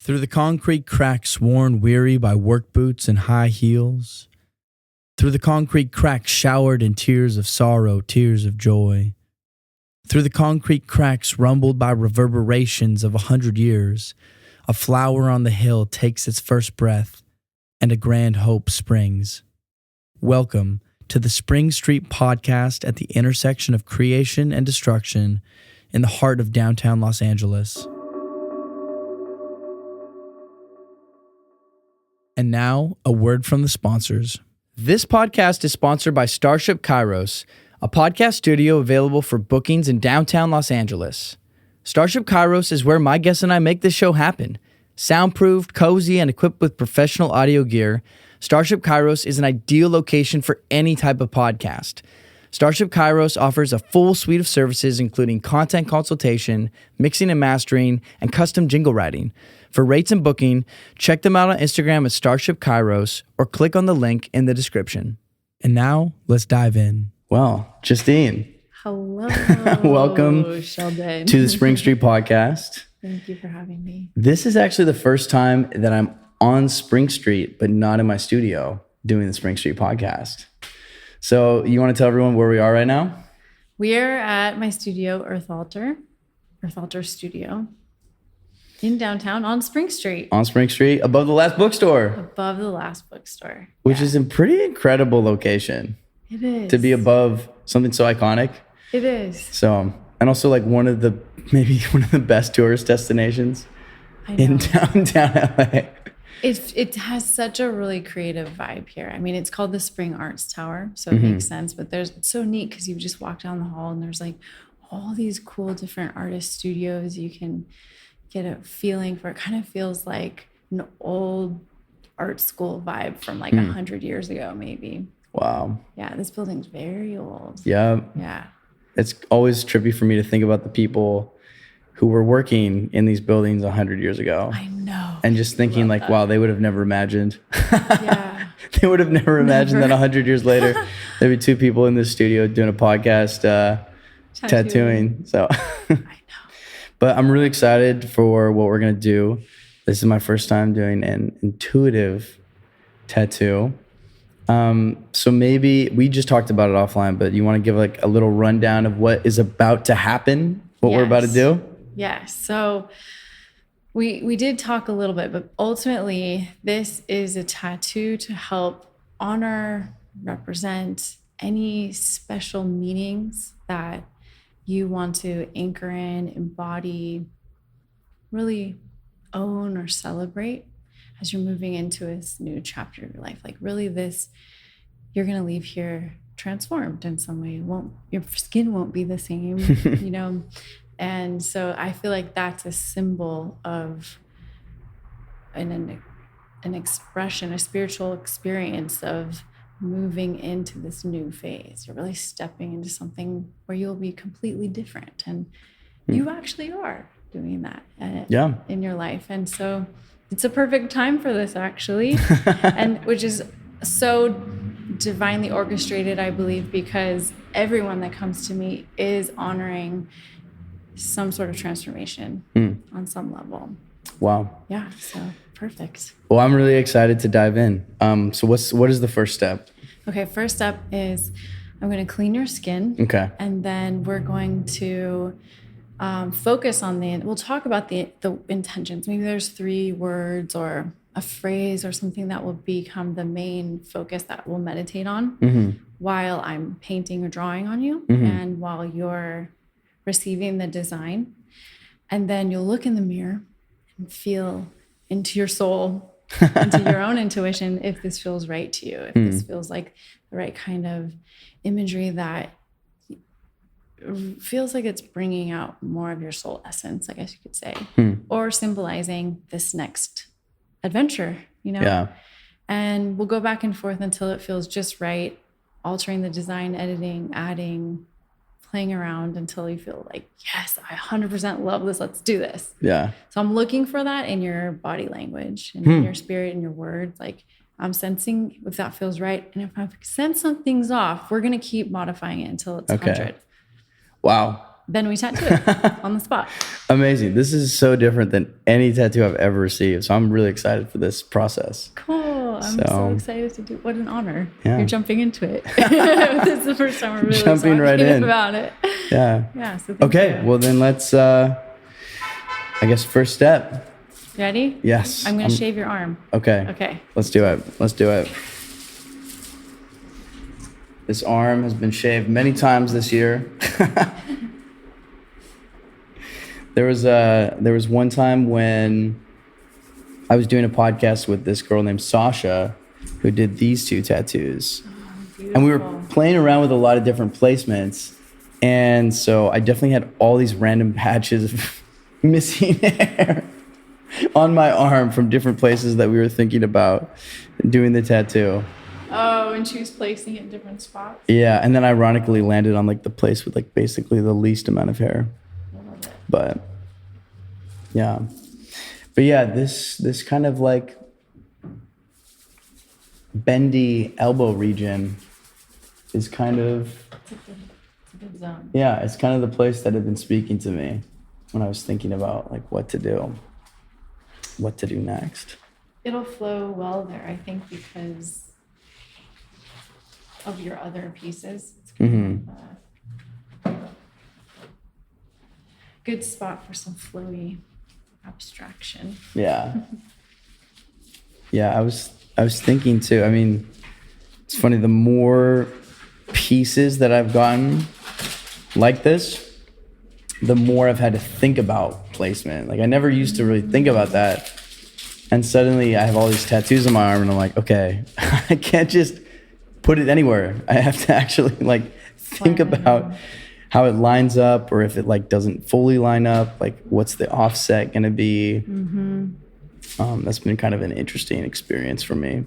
Through the concrete cracks worn weary by work boots and high heels. Through the concrete cracks showered in tears of sorrow, tears of joy. Through the concrete cracks rumbled by reverberations of 100 years, a flower on the hill takes its first breath, and a grand hope springs. Welcome to the Spring Street podcast at the intersection of creation and destruction in the heart of downtown Los Angeles. And now, a word from the sponsors. This podcast is sponsored by Starship Kairos, a podcast studio available for bookings in downtown Los Angeles. Starship Kairos is where my guests and I make this show happen. Soundproofed, cozy, and equipped with professional audio gear, Starship Kairos is an ideal location for any type of podcast. Starship Kairos offers a full suite of services including content consultation, mixing and mastering, and custom jingle writing. For rates and booking, check them out on Instagram at Starship Kairos or click on the link in the description. And now, let's dive in. Well, Justine. Hello. Welcome Sheldon. to the Spring Street podcast. Thank you for having me. This is actually the first time that I'm on Spring Street, but not in my studio doing the Spring Street podcast. So you want to tell everyone where we are right now? We are at my studio, Earth Altar Studio in downtown on Spring Street. On Spring Street, above the last bookstore. Above the last bookstore. Which is a pretty incredible location. It is. To be above something so iconic. It is. So, and also like maybe one of the best tourist destinations in downtown LA. It has such a really creative vibe here. I mean, it's called the Spring Arts Tower, so it makes sense. But it's so neat because you just walk down the hall and there's like all these cool different artist studios. You can get a feeling for it. Kind of feels like an old art school vibe from like 100 years ago, maybe. Wow. Yeah, this building's very old. Yeah. Yeah. It's always trippy for me to think about the people who were working in these buildings 100 years ago. I know. And just thinking like, wow, they would have never imagined. Yeah. They would have never imagined that 100 years later, there'd be two people in this studio doing a podcast, tattooing. So, I know. But I'm really excited for what we're going to do. This is my first time doing an intuitive tattoo. So maybe we just talked about it offline, but you want to give like a little rundown of what is about to happen, what we're about to do? Yes. So we did talk a little bit, but ultimately this is a tattoo to help honor, represent any special meanings that you want to anchor in, embody, really own or celebrate as you're moving into this new chapter of your life. Like really you're going to leave here transformed in some way. Your skin won't be the same, you know? And so I feel like that's a symbol of an expression, a spiritual experience of moving into this new phase. You're really stepping into something where you'll be completely different. And you actually are doing that in your life. And so it's a perfect time for this actually, and which is so divinely orchestrated, I believe, because everyone that comes to me is honoring some sort of transformation on some level. Wow. Yeah. So perfect. Well, I'm really excited to dive in. So what is the first step? Okay. First step is I'm going to clean your skin. Okay. And then we're going to focus on we'll talk about the intentions. Maybe there's 3 words or a phrase or something that will become the main focus that we'll meditate on while I'm painting or drawing on you and while you're receiving the design. And then you'll look in the mirror and feel into your soul, into your own intuition, if this feels right to you, if this feels like the right kind of imagery that feels like it's bringing out more of your soul essence, I guess you could say, or symbolizing this next adventure, you know? Yeah. And we'll go back and forth until it feels just right, altering the design, editing, adding, playing around until you feel like, yes, I 100% love this. Let's do this. Yeah. So I'm looking for that in your body language and in your spirit and your words. Like I'm sensing if that feels right. And if I sense something's off, we're going to keep modifying it until it's 100. Wow. Then we tattoo it on the spot. Amazing. This is so different than any tattoo I've ever received. So I'm really excited for this process. Cool. I'm so excited to do. What an honor. Yeah. You're jumping into it. This is the first time we're really jumping right in about it. Yeah. Yeah. So okay. Well, then let's. I guess first step. Ready? Yes. I'm gonna shave your arm. Okay. Okay. Let's do it. This arm has been shaved many times this year. There was one time when I was doing a podcast with this girl named Sasha who did these two tattoos. Oh, and we were playing around with a lot of different placements. And so I definitely had all these random patches of missing hair on my arm from different places that we were thinking about doing the tattoo. Oh, and she was placing it in different spots? Yeah, and then ironically landed on like the place with like basically the least amount of hair. I love it. But yeah. But yeah, this kind of like bendy elbow region is kind of It's a good zone. yeah, it's kind of the place that had been speaking to me when I was thinking about like what to do next. It'll flow well there, I think, because of your other pieces. It's kind of a good spot for some flowy abstraction. Yeah. Yeah, I was thinking too. I mean, it's funny, the more pieces that I've gotten like this, the more I've had to think about placement. Like I never used to really think about that. And suddenly I have all these tattoos on my arm and I'm like, okay, I can't just put it anywhere. I have to actually like think about how it lines up, or if it like doesn't fully line up, like what's the offset gonna be. That's been kind of an interesting experience for me.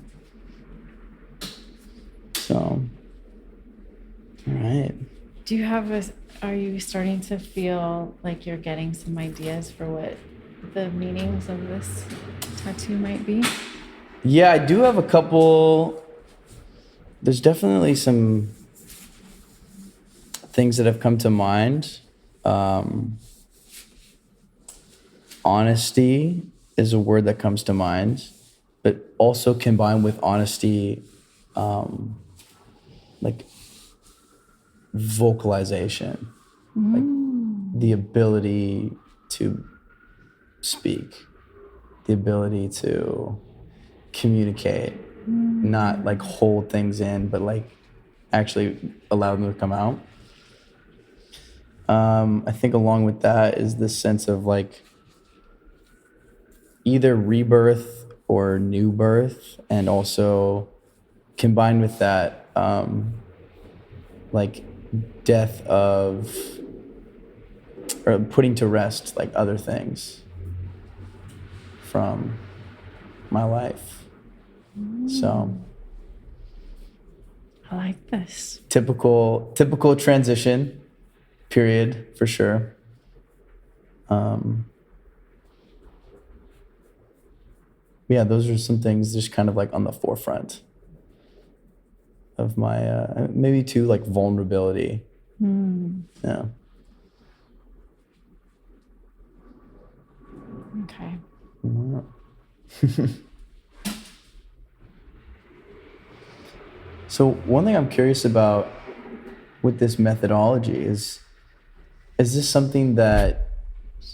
So, all right. Do you have are you starting to feel like you're getting some ideas for what the meanings of this tattoo might be? Yeah, I do have a couple. There's definitely some things that have come to mind. Honesty is a word that comes to mind, but also combined with honesty, like vocalization, like the ability to speak, the ability to communicate, not like hold things in, but like actually allow them to come out. I think along with that is this sense of like either rebirth or new birth, and also combined with that, like death of, or putting to rest like other things from my life. So I like this. typical transition period for sure. Yeah, those are some things just kind of like on the forefront of my maybe too, like vulnerability. Yeah. Okay. So one thing I'm curious about with this methodology is this something that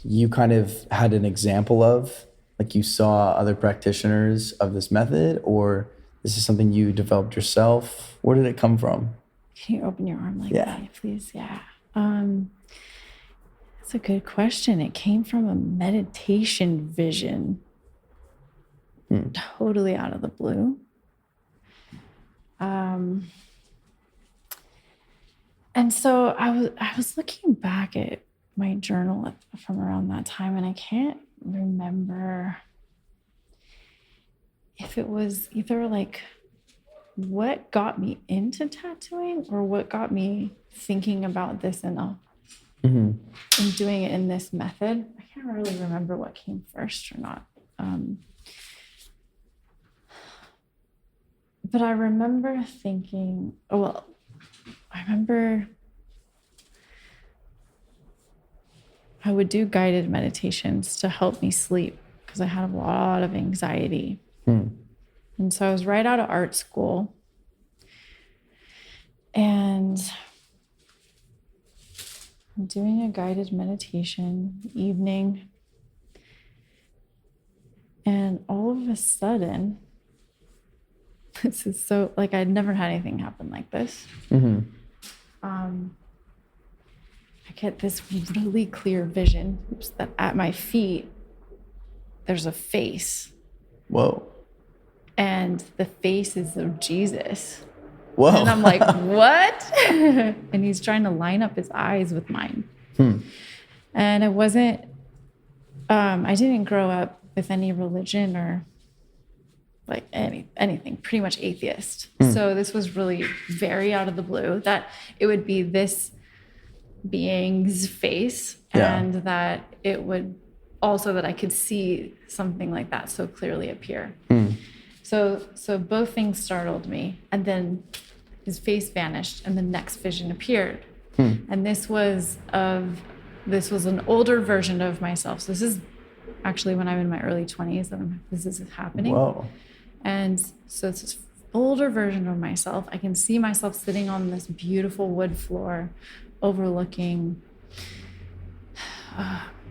you kind of had an example of, like you saw other practitioners of this method, or this is something you developed yourself? Where did it come from? Can you open your arm like that, please? Yeah. That's a good question. It came from a meditation vision. Totally out of the blue. And so I was looking back at my journal from around that time, and I can't remember if it was either like what got me into tattooing or what got me thinking about this and doing it in this method. I can't really remember what came first or not. But I remember thinking, I remember I would do guided meditations to help me sleep because I had a lot of anxiety. And so I was right out of art school. And I'm doing a guided meditation evening. And all of a sudden, this is so, like, I'd never had anything happen like this. I get this really clear vision that at my feet, there's a face. Whoa. And the face is of Jesus. Whoa. And I'm like, what? And he's trying to line up his eyes with mine. And it wasn't, I didn't grow up with any religion or like anything, pretty much atheist. So this was really very out of the blue that it would be this being's face and that it would also that I could see something like that so clearly appear. So both things startled me. And then his face vanished and the next vision appeared. And this was an older version of myself. So this is actually when I'm in my early 20s and this is happening. Whoa. And so it's this older version of myself. I can see myself sitting on this beautiful wood floor overlooking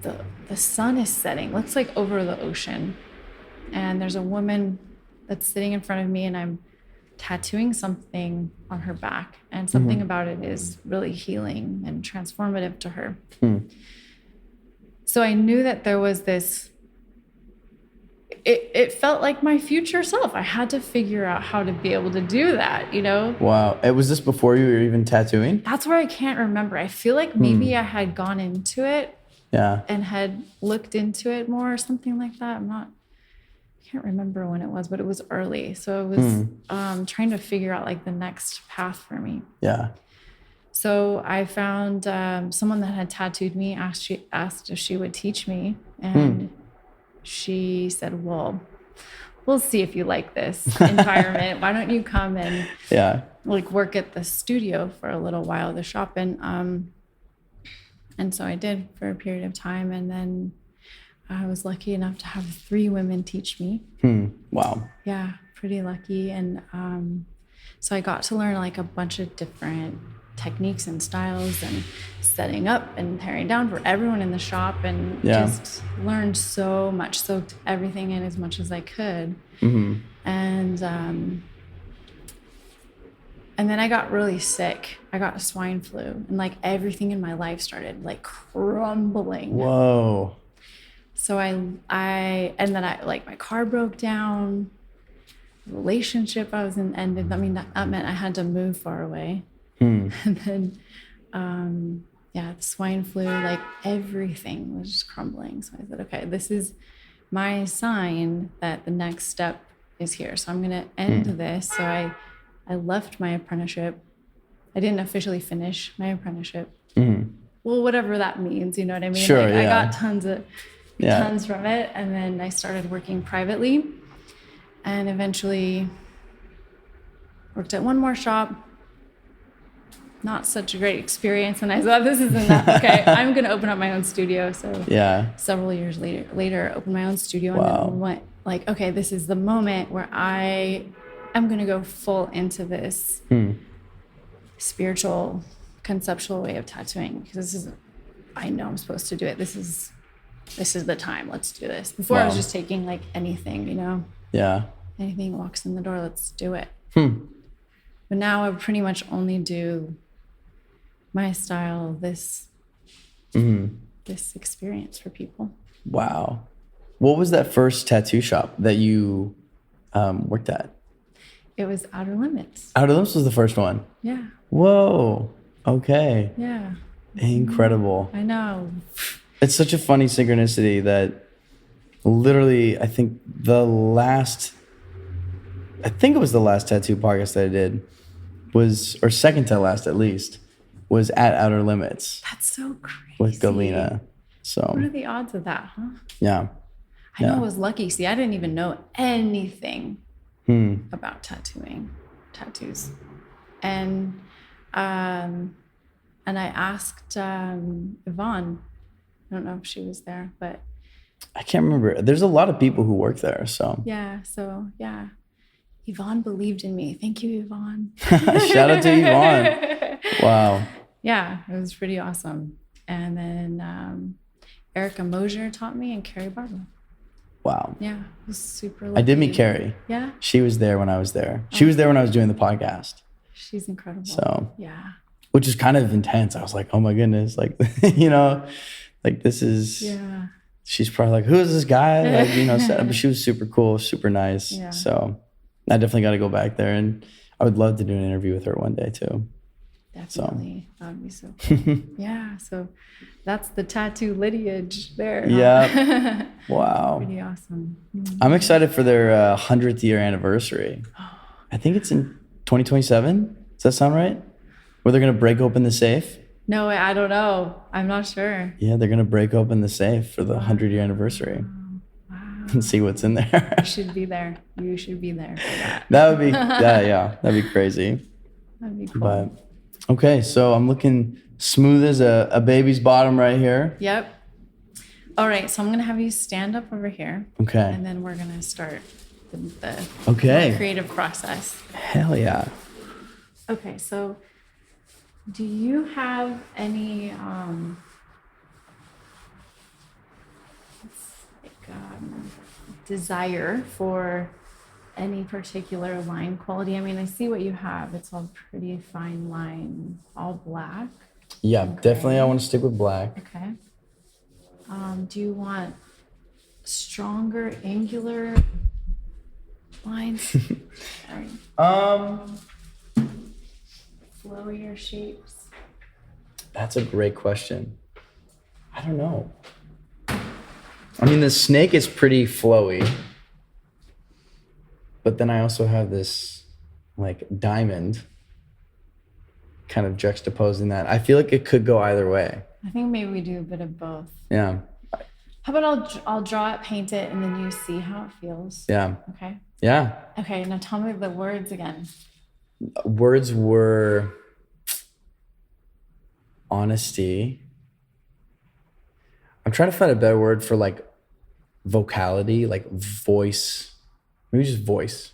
the sun is setting. Looks like over the ocean. And there's a woman that's sitting in front of me and I'm tattooing something on her back. And something about it is really healing and transformative to her. So I knew that there was this, it felt like my future self. I had to figure out how to be able to do that, you know? Wow. Was this before you were even tattooing? That's where I can't remember. I feel like maybe I had gone into it and had looked into it more or something like that. I can't remember when it was, but it was early. So it was trying to figure out like the next path for me. Yeah. So I found someone that had tattooed me, asked if she would teach me. And she said, well, we'll see if you like this environment. Why don't you come and like work at the studio for a little while, the shop. And so I did for a period of time. And then I was lucky enough to have 3 women teach me. Wow. Yeah, pretty lucky. And so I got to learn like a bunch of different techniques and styles and setting up and tearing down for everyone in the shop and just learned so much, soaked everything in as much as I could. And then I got really sick. I got swine flu and like everything in my life started like crumbling. Whoa. So I like my car broke down, relationship I was in ended. I mean, that meant I had to move far away. And then, the swine flu, like everything was just crumbling. So I said, okay, this is my sign that the next step is here. So I'm going to end this. So I left my apprenticeship. I didn't officially finish my apprenticeship. Well, whatever that means, you know what I mean? Sure, I got tons from it. And then I started working privately and eventually worked at one more shop. Not such a great experience. And I thought, this isn't that. Okay, I'm going to open up my own studio. So several years later, opened my own studio and then went like, okay, this is the moment where I am going to go full into this spiritual, conceptual way of tattooing. Because I know I'm supposed to do it. This is the time. Let's do this. Before I was just taking like anything, you know? Yeah. Anything walks in the door, let's do it. But now I pretty much only do my style, this experience for people. Wow. What was that first tattoo shop that you worked at? It was Outer Limits. Outer Limits was the first one? Yeah. Whoa. Okay. Yeah. Incredible. I know. It's such a funny synchronicity that literally, I think it was the last tattoo podcast that I did or second to last at least, was at Outer Limits. That's so crazy. With Galena. So what are the odds of that, huh? Yeah. I know I was lucky. See, I didn't even know anything about tattoos. And I asked Yvonne, I don't know if she was there, but I can't remember. There's a lot of people who work there, so. yeah. So yeah, Yvonne believed in me. Thank you, Yvonne. Shout out to Yvonne. Wow. Yeah, it was pretty awesome. And then Erica Mosier taught me, and Carrie Barber. Wow. Yeah, it was super I lucky. did meet Carrie. Yeah? She was there when I was there. She was there when I was doing the podcast. She's incredible. So, yeah. Which is kind of intense. I was like, oh my goodness. Like, you know, like this is, Yeah. She's probably like, who is this guy? Like, you know, but she was super cool, super nice. Yeah. So I definitely got to go back there, and I would love to do an interview with her one day too. Definitely. That would be so cool. Yeah. So that's the tattoo lineage there. Yeah. Wow. Pretty awesome. I'm excited for their 100th year anniversary. I think it's in 2027. Does that sound right? Where they're going to break open the safe? No, I don't know. I'm not sure. Yeah, they're going to break open the safe for the 100-year anniversary. Wow. And see what's in there. You should be there. You should be there for that. That would be, yeah, that'd be crazy. That'd be cool. But, okay, so I'm looking smooth as a baby's bottom right here. Yep. All right, so I'm going to have you stand up over here. Okay. And then we're going to start the creative process. Hell yeah. Okay, so do you have any desire for any particular line quality? I mean, I see what you have. It's all pretty fine line, all black. Yeah, definitely I want to stick with black. Okay. Do you want stronger, angular lines? Sorry. Flowier shapes? That's a great question. I don't know. I mean, the snake is pretty flowy, but then I also have this like diamond kind of juxtaposing that. I feel like it could go either way. I think maybe we do a bit of both. Yeah. How about I'll draw it, paint it, and then you see how it feels? Yeah. Okay. Yeah. Okay, now tell me the words again. Words were honesty. I'm trying to find a better word for like vocality, like voice. Maybe just voice.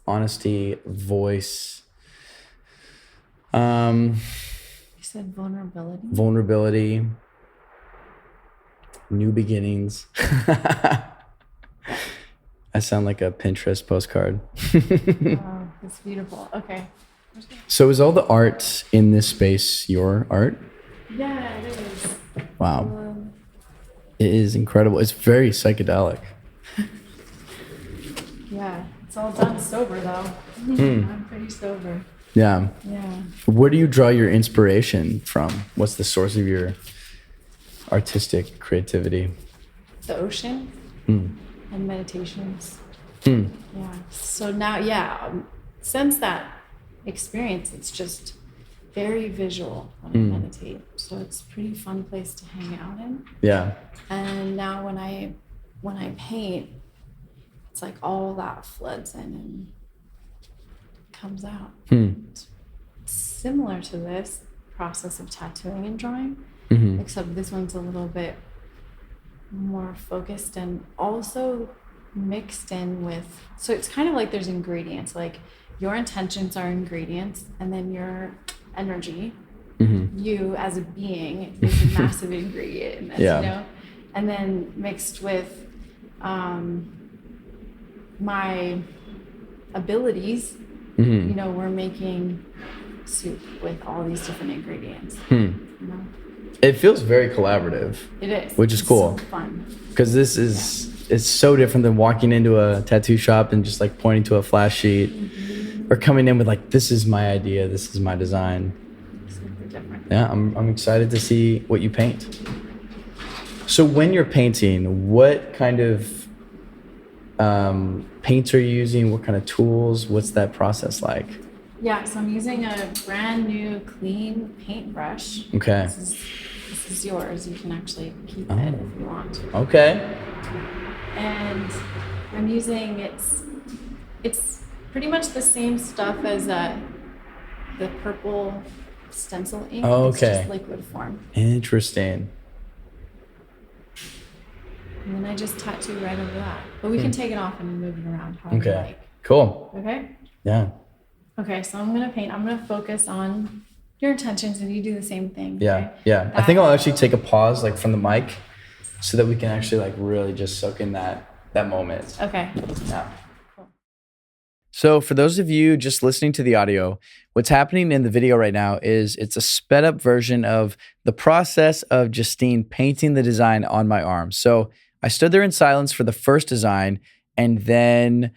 Honesty, voice. You said vulnerability. Vulnerability. New beginnings. I sound like a Pinterest postcard. Oh, that's beautiful. Okay. So is all the art in this space your art? Yeah, it is. Wow. It is incredible. It's very psychedelic. Yeah, it's all done sober though. I'm pretty sober. Yeah. Yeah. Where do you draw your inspiration from? What's the source of your artistic creativity? The ocean and meditations. Hmm. Yeah. So now, since that experience, it's just very visual when I meditate. So it's a pretty fun place to hang out in. Yeah. And now when I paint, it's like all that floods in and comes out. It's similar to this process of tattooing and drawing, except this one's a little bit more focused and also mixed in with, so it's kind of like there's ingredients, like your intentions are ingredients, and then your energy, you as a being is a massive ingredient in this, you know, and then mixed with my abilities, you know, we're making soup with all these different ingredients. You know? It feels very collaborative. It is. Which is cool. So fun. Because this is, it's so different than walking into a tattoo shop and just like pointing to a flash sheet or coming in with like, this is my idea, this is my design. Super different. Yeah, I'm excited to see what you paint. So when you're painting, what kind of paints are you using? What kind of tools? What's that process like? Yeah, so I'm using a brand new clean paintbrush. Okay. This is yours. You can actually keep it if you want. Okay. And I'm using it's pretty much the same stuff as the purple stencil ink. Oh, It's okay. just liquid form. Interesting. And then I just tattoo right over that. But we can take it off and move it around however you like. Cool. Okay? Yeah. Okay, so I'm gonna paint. I'm gonna focus on your intentions and you do the same thing. Yeah. Okay? Yeah. I think I'll actually take a pause like from the mic so that we can actually like really just soak in that moment. Okay. Yeah. So for those of you just listening to the audio, what's happening in the video right now is it's a sped up version of the process of Justine painting the design on my arm. So I stood there in silence for the first design, and then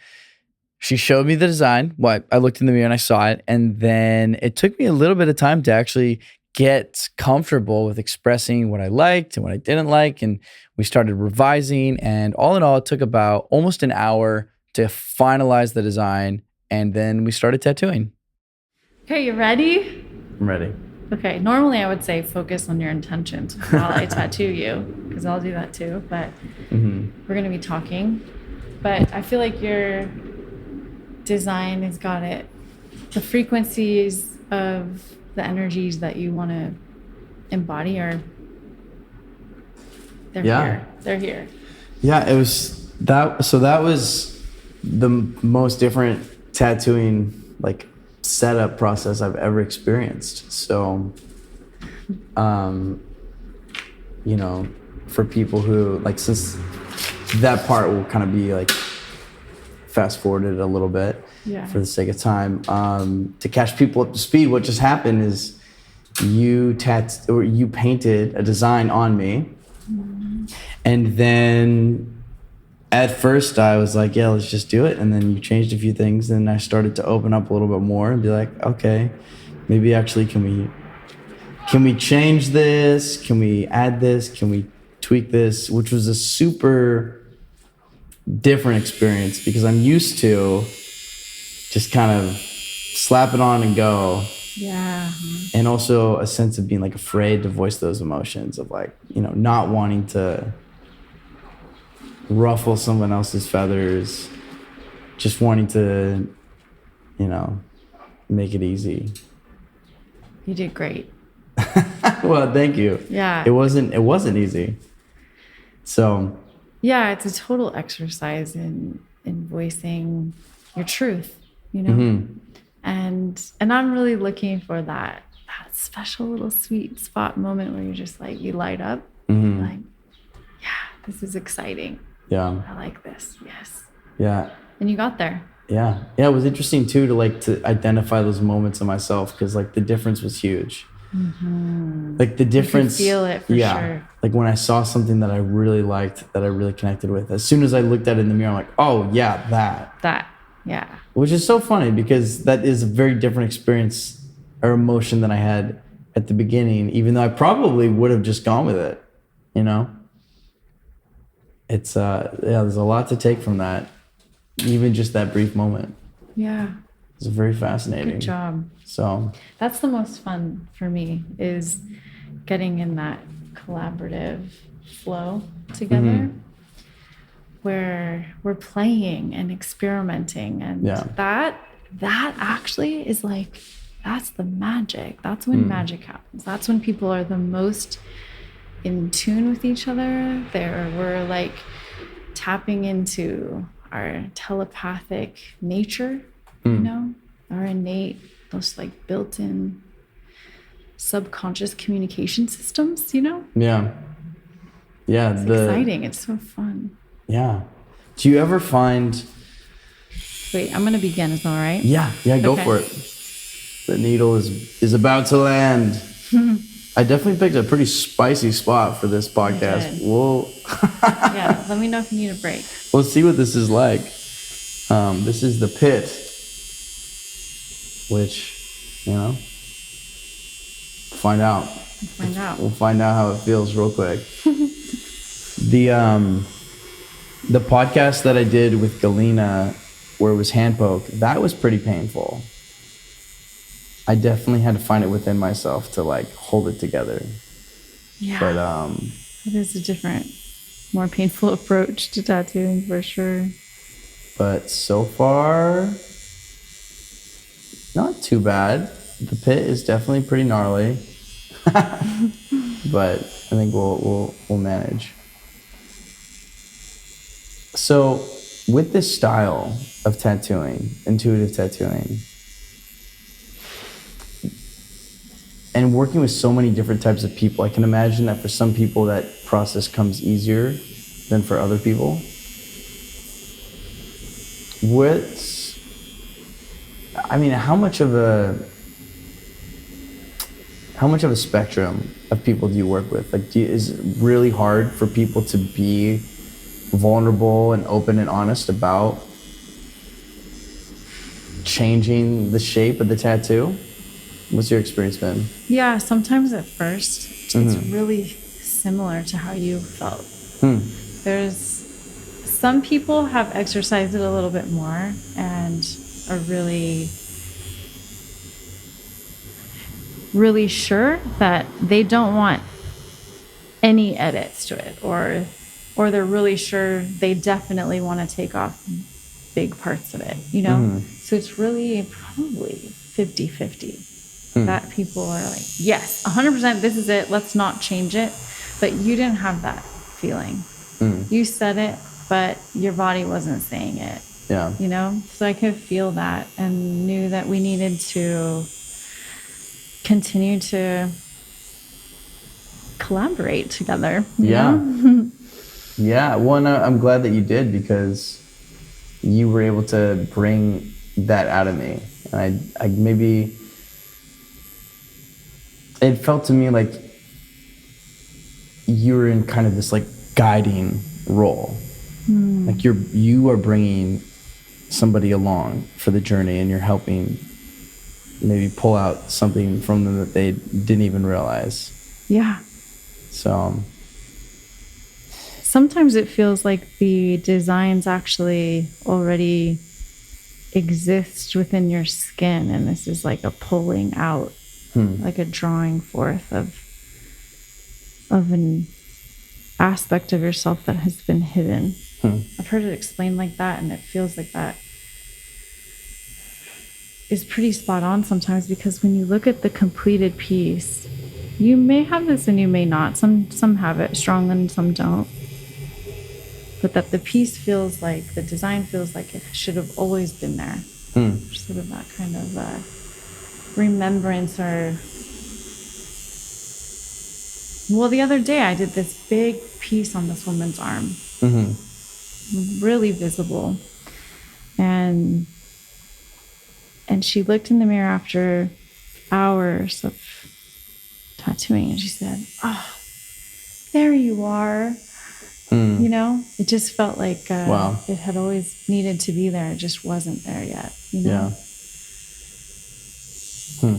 she showed me the design. I looked in the mirror and I saw it. And then it took me a little bit of time to actually get comfortable with expressing what I liked and what I didn't like. And we started revising. And all in all, it took about almost an hour to finalize the design. And then we started tattooing. Okay, you ready? I'm ready. Okay, normally I would say focus on your intentions while I tattoo you, because I'll do that too. But we're going to be talking. But I feel like your design has got it. The frequencies of the energies that you want to embody they're here. They're here. Yeah, it was that. So that was the most different tattooing like setup process I've ever experienced. So, you know, for people who like, since that part will kind of be like fast forwarded a little bit for the sake of time, to catch people up to speed, what just happened is you painted a design on me. And then at first I was like, yeah, let's just do it. And then you changed a few things. And I started to open up a little bit more and be like, okay, maybe actually can we change this? Can we add this? Can we tweak this? Which was a super different experience because I'm used to just kind of slap it on and go. Yeah. And also a sense of being like afraid to voice those emotions of like, you know, not wanting to ruffle someone else's feathers, just wanting to, you know, make it easy. You did great. Well, thank you. Yeah. It wasn't easy. So yeah, it's a total exercise in voicing your truth, you know? And I'm really looking for that special little sweet spot moment where you're just like, you light up. Like, yeah, this is exciting. Yeah. I like this. Yes. Yeah. And you got there. Yeah. Yeah. It was interesting too to identify those moments in myself because like the difference was huge. Like the difference. You could feel it for sure. Like when I saw something that I really liked, that I really connected with, as soon as I looked at it in the mirror, I'm like, oh yeah, that. Yeah. Which is so funny because that is a very different experience or emotion than I had at the beginning, even though I probably would have just gone with it, you know? It's, there's a lot to take from that, even just that brief moment. Yeah. It's very fascinating. Good job. So that's the most fun for me is getting in that collaborative flow together where we're playing and experimenting. And that actually is like, that's the magic. That's when magic happens. That's when people are the most in tune with each other. We're like tapping into our telepathic nature, you know, our innate, those like built-in subconscious communication systems, you know? Yeah. Yeah. It's exciting. It's so fun. Yeah. Do you ever find... Wait, I'm going to begin. Is that all right? Yeah. Go for it. The needle is about to land. I definitely picked a pretty spicy spot for this podcast. Whoa. Yeah, let me know if you need a break. Let's see what this is like. This is the pit, which, you know, find out. We'll find out how it feels real quick. The podcast that I did with Galena, where it was hand poke, that was pretty painful. I definitely had to find it within myself to like hold it together. Yeah. But it is a different, more painful approach to tattooing for sure. But so far, not too bad. The pit is definitely pretty gnarly. But I think we'll manage. So with this style of tattooing, intuitive tattooing, and working with so many different types of people, I can imagine that for some people that process comes easier than for other people. How much of a spectrum of people do you work with? Like, is it really hard for people to be vulnerable and open and honest about changing the shape of the tattoo? What's your experience been? Yeah, sometimes at first, it's really similar to how you felt. There's some people have exercised it a little bit more and are really, really sure that they don't want any edits to it, or they're really sure they definitely want to take off big parts of it, you know? So it's really probably 50-50 that people are like, yes, 100%, this is it, let's not change it. But you didn't have that feeling. You said it, but your body wasn't saying it. Yeah. You know? So I could feel that and knew that we needed to continue to collaborate together. You know? Yeah. Well, and I'm glad that you did, because you were able to bring that out of me. And I maybe, it felt to me like you were in kind of this like guiding role. Like you are bringing somebody along for the journey, and you're helping maybe pull out something from them that they didn't even realize. Yeah. So sometimes it feels like the designs actually already exist within your skin, and this is like a pulling out, like a drawing forth of an aspect of yourself that has been hidden. I've heard it explained like that, and it feels like that is pretty spot on sometimes, because when you look at the completed piece, you may have this and you may not. Some have it strong and some don't. But that the piece feels like, the design feels like it should have always been there. Sort of that kind of remembrance, or... Well, the other day I did this big piece on this woman's arm. Really visible. And she looked in the mirror after hours of tattooing, and she said, "Oh, there you are." You know, it just felt like wow. It had always needed to be there. It just wasn't there yet, you know? Yeah.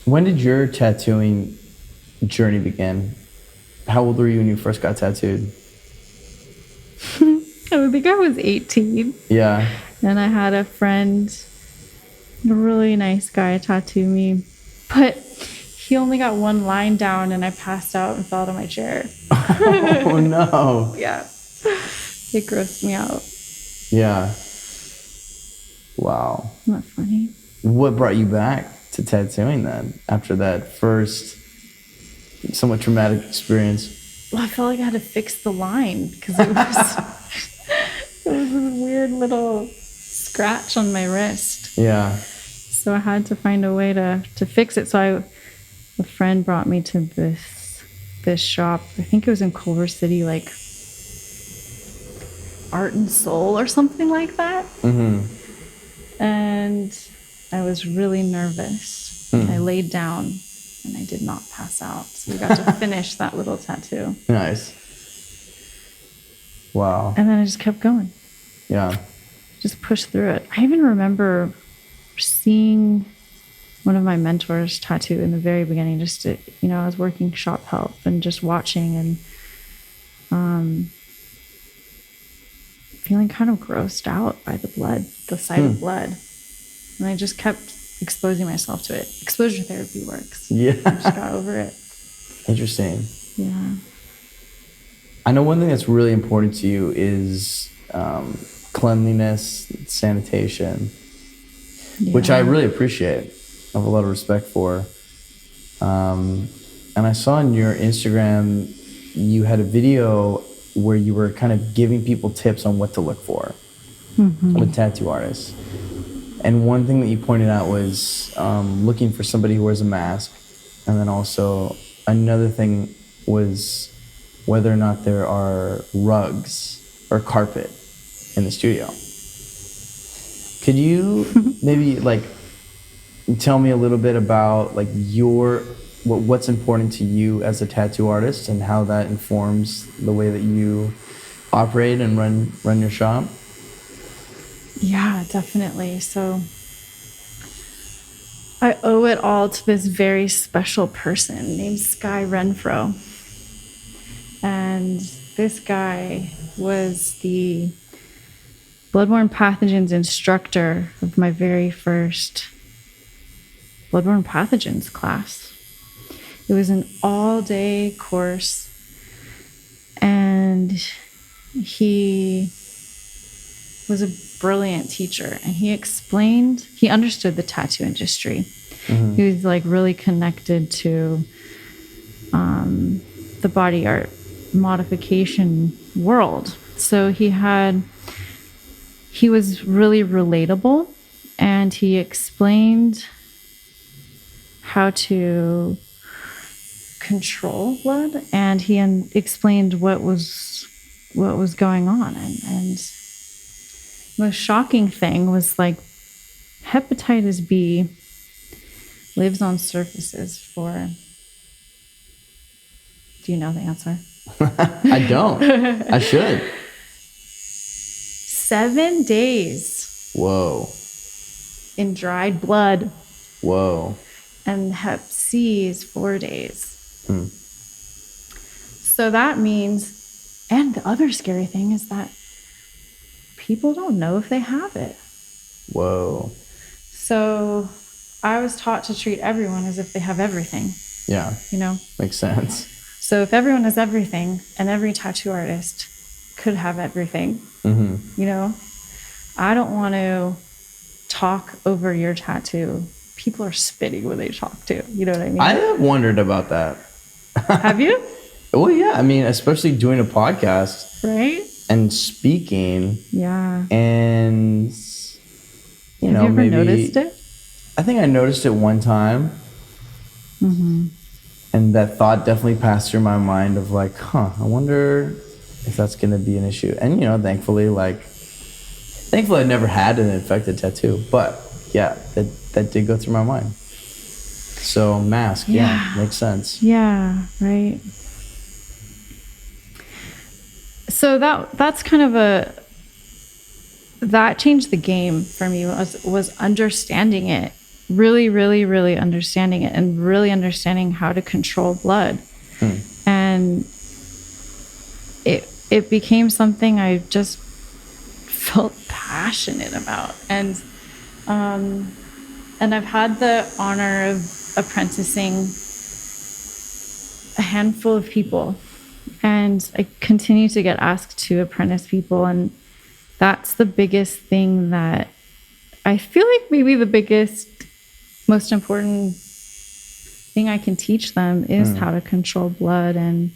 When did your tattooing journey begin? How old were you when you first got tattooed? I think I was 18. Yeah. And I had a friend, a really nice guy, tattoo me. But he only got one line down, and I passed out and fell out of my chair. Oh, no. Yeah. It grossed me out. Yeah. Wow. Isn't that funny? What brought you back to tattooing then, after that first somewhat traumatic experience? Well, I felt like I had to fix the line, because it was this weird little scratch on my wrist. Yeah. So I had to find a way to fix it. So a friend brought me to this shop. I think it was in Culver City, like Art and Soul or something like that. And I was really nervous. I laid down and I did not pass out. So we got to finish that little tattoo. Nice. Wow. And then I just kept going. Yeah. Just pushed through it. I even remember seeing one of my mentors tattoo in the very beginning. Just to, I was working shop help and just watching and feeling kind of grossed out by the blood, the sight of blood. And I just kept exposing myself to it. Exposure therapy works. Yeah. I just got over it. Interesting. Yeah. I know one thing that's really important to you is cleanliness, sanitation, which I really appreciate. I have a lot of respect for. And I saw on your Instagram, you had a video where you were kind of giving people tips on what to look for with tattoo artists. And one thing that you pointed out was looking for somebody who wears a mask. And then also another thing was whether or not there are rugs or carpet in the studio. Could you maybe like tell me a little bit about like what's important to you as a tattoo artist and how that informs the way that you operate and run your shop? Yeah, definitely. So I owe it all to this very special person named Sky Renfro. And this guy was the bloodborne pathogens instructor of my very first bloodborne pathogens class. It was an all-day course, and he was a brilliant teacher, and he understood the tattoo industry. He was like really connected to the body art modification world. So he was really relatable, and he explained how to control blood, and he explained what was going on. And the most shocking thing was like hepatitis B lives on surfaces for, do you know the answer? I don't. I should. 7 days. Whoa. In dried blood. Whoa. And hep C is 4 days. So that means, and the other scary thing is that people don't know if they have it. Whoa. So I was taught to treat everyone as if they have everything. Yeah. You know? Makes sense. So if everyone has everything, and every tattoo artist could have everything, you know, I don't want to talk over your tattoo. People are spitting when they talk too. You know what I mean? I have wondered about that. Have you? Well, yeah. I mean, especially doing a podcast. Right? And speaking. Yeah. And, you know, have you ever maybe noticed it? I think I noticed it one time. And that thought definitely passed through my mind of like, I wonder if that's going to be an issue. And, you know, thankfully I never had an infected tattoo. But, yeah, that did go through my mind. So, mask, yeah makes sense. Yeah, right. So that's kind of that changed the game for me, was understanding it. Really, really, really understanding it, and really understanding how to control blood. And it became something I just felt passionate about. And I've had the honor of apprenticing a handful of people, and I continue to get asked to apprentice people. And that's the biggest thing that I feel like maybe the biggest, most important thing I can teach them is how to control blood and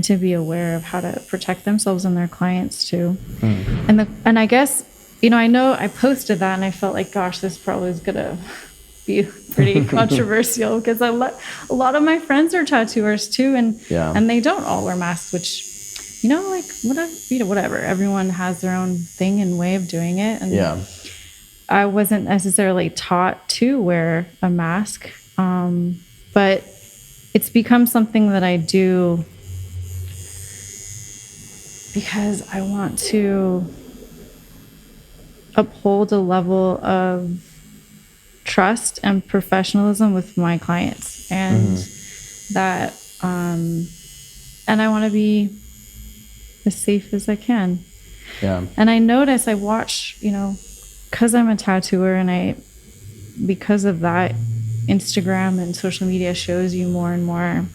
to be aware of how to protect themselves and their clients too. And I guess, you know I posted that and I felt like, gosh, this probably is gonna be pretty controversial, because a lot of my friends are tattooers too, and they don't all wear masks, which, you know, like whatever. Everyone has their own thing and way of doing it. And I wasn't necessarily taught to wear a mask, but it's become something that I do because I want to uphold a level of trust and professionalism with my clients, and that, and I want to be as safe as I can. Yeah. And I notice, I watch, you know, because I'm a tattooer, and because of that, Instagram and social media shows you more and more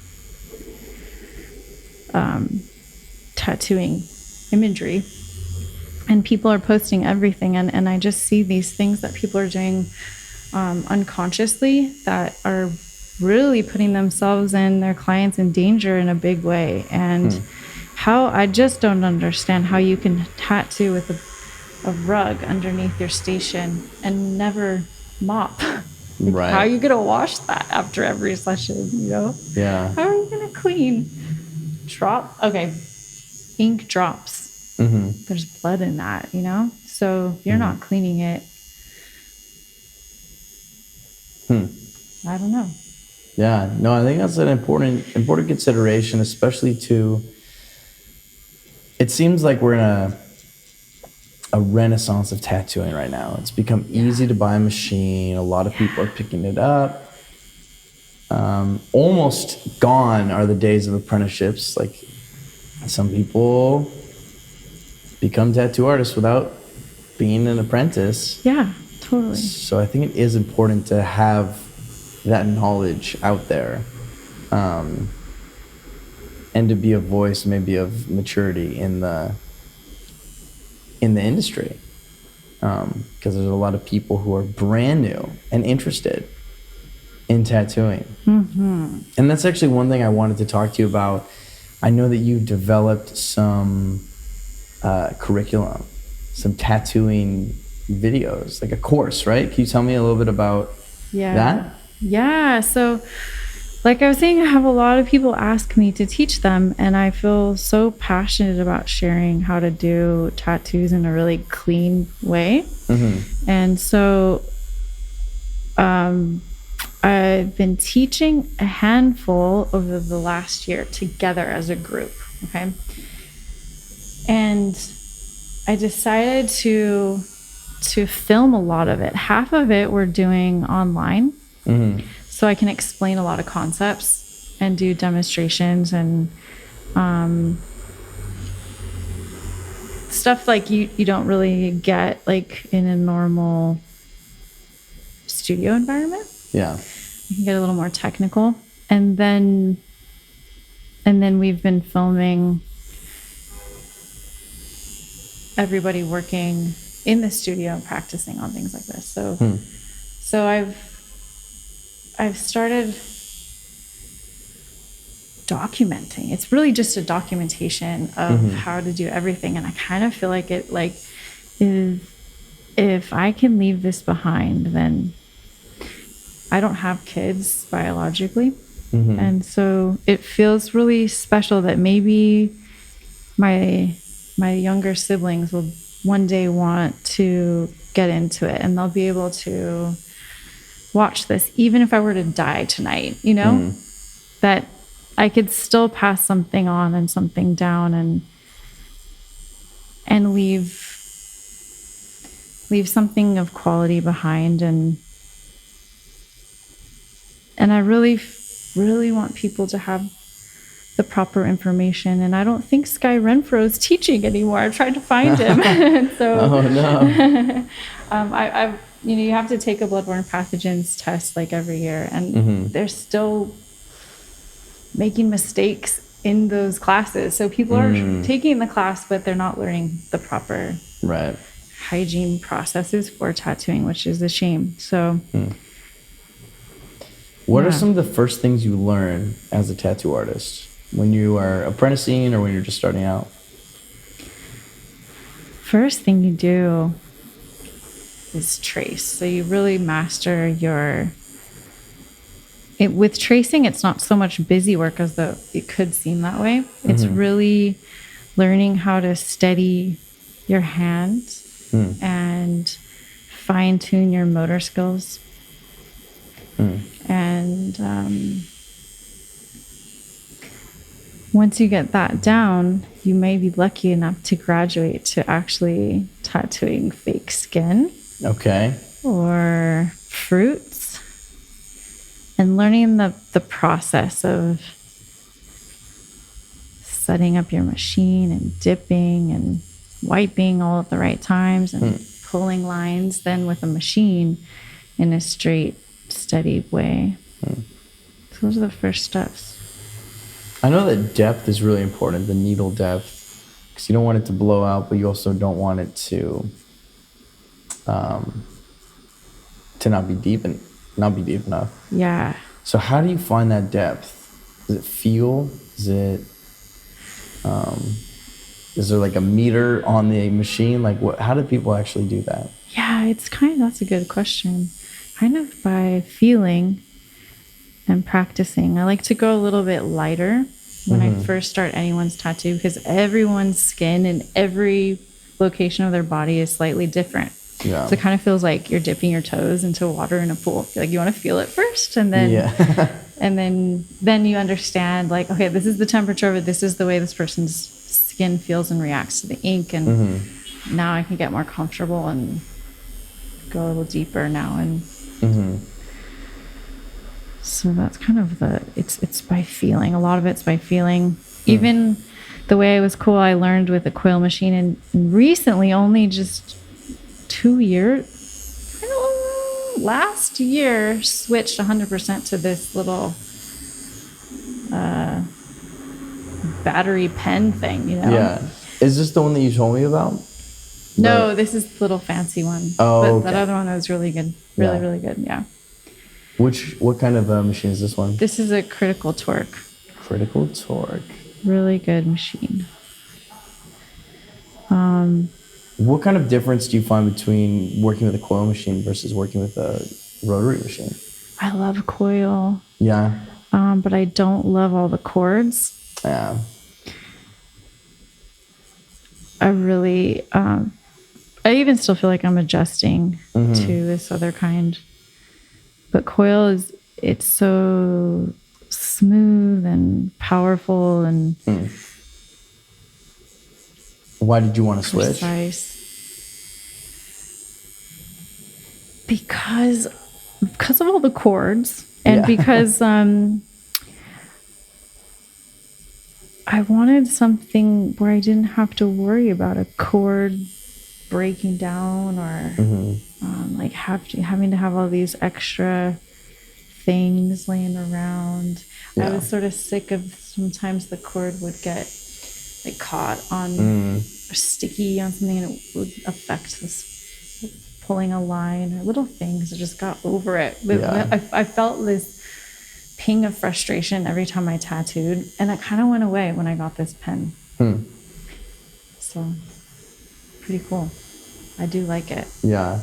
tattooing imagery, and people are posting everything, and I just see these things that people are doing unconsciously that are really putting themselves and their clients in danger in a big way. And how I just don't understand how you can tattoo with a rug underneath your station and never mop. Like, Right. how are you gonna wash that after every session? Yeah. How are you gonna clean? Okay, ink drops. There's blood in that, so if you're not cleaning it, I don't know. Yeah, no, I think that's an important consideration, especially it seems like we're in a renaissance of tattooing right now. It's become easy to buy a machine. A lot of people are picking it up. Almost gone are the days of apprenticeships. Like, some people become tattoo artists without being an apprentice. Yeah, totally. So I think it is important to have that knowledge out there, and to be a voice maybe of maturity in the industry, because there's a lot of people who are brand new and interested in tattooing. And that's actually one thing I wanted to talk to you about. I know that you developed some curriculum, some tattooing videos, like a course, right? Can you tell me a little bit about that? Yeah. So, like I was saying, I have a lot of people ask me to teach them, and I feel so passionate about sharing how to do tattoos in a really clean way. And so I've been teaching a handful over the last year together as a group. Okay. And I decided to film a lot of it. Half of it we're doing online. So I can explain a lot of concepts and do demonstrations and stuff like you don't really get like in a normal studio environment. Yeah. You can get a little more technical. And then we've been filming everybody working in the studio and practicing on things like this. So I've started documenting. It's really just a documentation of how to do everything. And I kind of feel like it is, if I can leave this behind, then I don't have kids biologically. And so it feels really special that maybe my younger siblings will one day want to get into it, and they'll be able to watch this, even if I were to die tonight, that I could still pass something on and something down and leave something of quality behind. And I really, really want people to have the proper information. And I don't think Sky Renfro is teaching anymore. I've tried to find him. And so, oh no. I've you have to take a bloodborne pathogens test like every year, and they're still making mistakes in those classes. So people are taking the class, but they're not learning the proper hygiene processes for tattooing, which is a shame. So what are some of the first things you learn as a tattoo artist when you are apprenticing or when you're just starting out? First thing you do is trace. So you really master with tracing, it's not so much busy work as though it could seem that way. It's really learning how to steady your hands and fine tune your motor skills. And once you get that down, you may be lucky enough to graduate to actually tattooing fake skin. Okay. Or fruits. And learning the process of setting up your machine and dipping and wiping all at the right times and pulling lines then with a machine in a straight, steady way. So those are the first steps. I know that depth is really important, the needle depth, because you don't want it to blow out, but you also don't want it to not be deep enough. Yeah. So how do you find that depth? Does it feel? Is it Is there like a meter on the machine? Like how do people actually do that? Yeah, that's a good question. Kind of by feeling and practicing. I like to go a little bit lighter when I first start anyone's tattoo, because everyone's skin and every location of their body is slightly different. Yeah. So it kind of feels like you're dipping your toes into water in a pool. Like you want to feel it first, and then and then you understand, like, okay, this is the temperature of it. This is the way this person's skin feels and reacts to the ink, and now I can get more comfortable and go a little deeper now. And so that's kind of it's by feeling. A lot of it's by feeling. Even the way it was cool, I learned with a coil machine, and recently, only just 2 years, last year, switched 100% to this little battery pen thing, Yeah. Is this the one that you told me about? No, this is the little fancy one. Oh, but okay. that other one was really good. Really good. Yeah. What kind of machine is this one? This is a critical torque. Critical torque. Really good machine. What kind of difference do you find between working with a coil machine versus working with a rotary machine? I love coil. Yeah. But I don't love all the cords. Yeah. I really, I even still feel like I'm adjusting to this other kind. But coil it's so smooth and powerful and Why did you want to switch? Precise. Because of all the cords, and because I wanted something where I didn't have to worry about a cord breaking down or like having to have all these extra things laying around. I was sort of sick of sometimes the cord would get like caught on or sticky on something, and it would affect this pulling a line or little things. I just got over it. I felt this ping of frustration every time I tattooed, and it kind of went away when I got this pen. So pretty cool. I do like it. Yeah.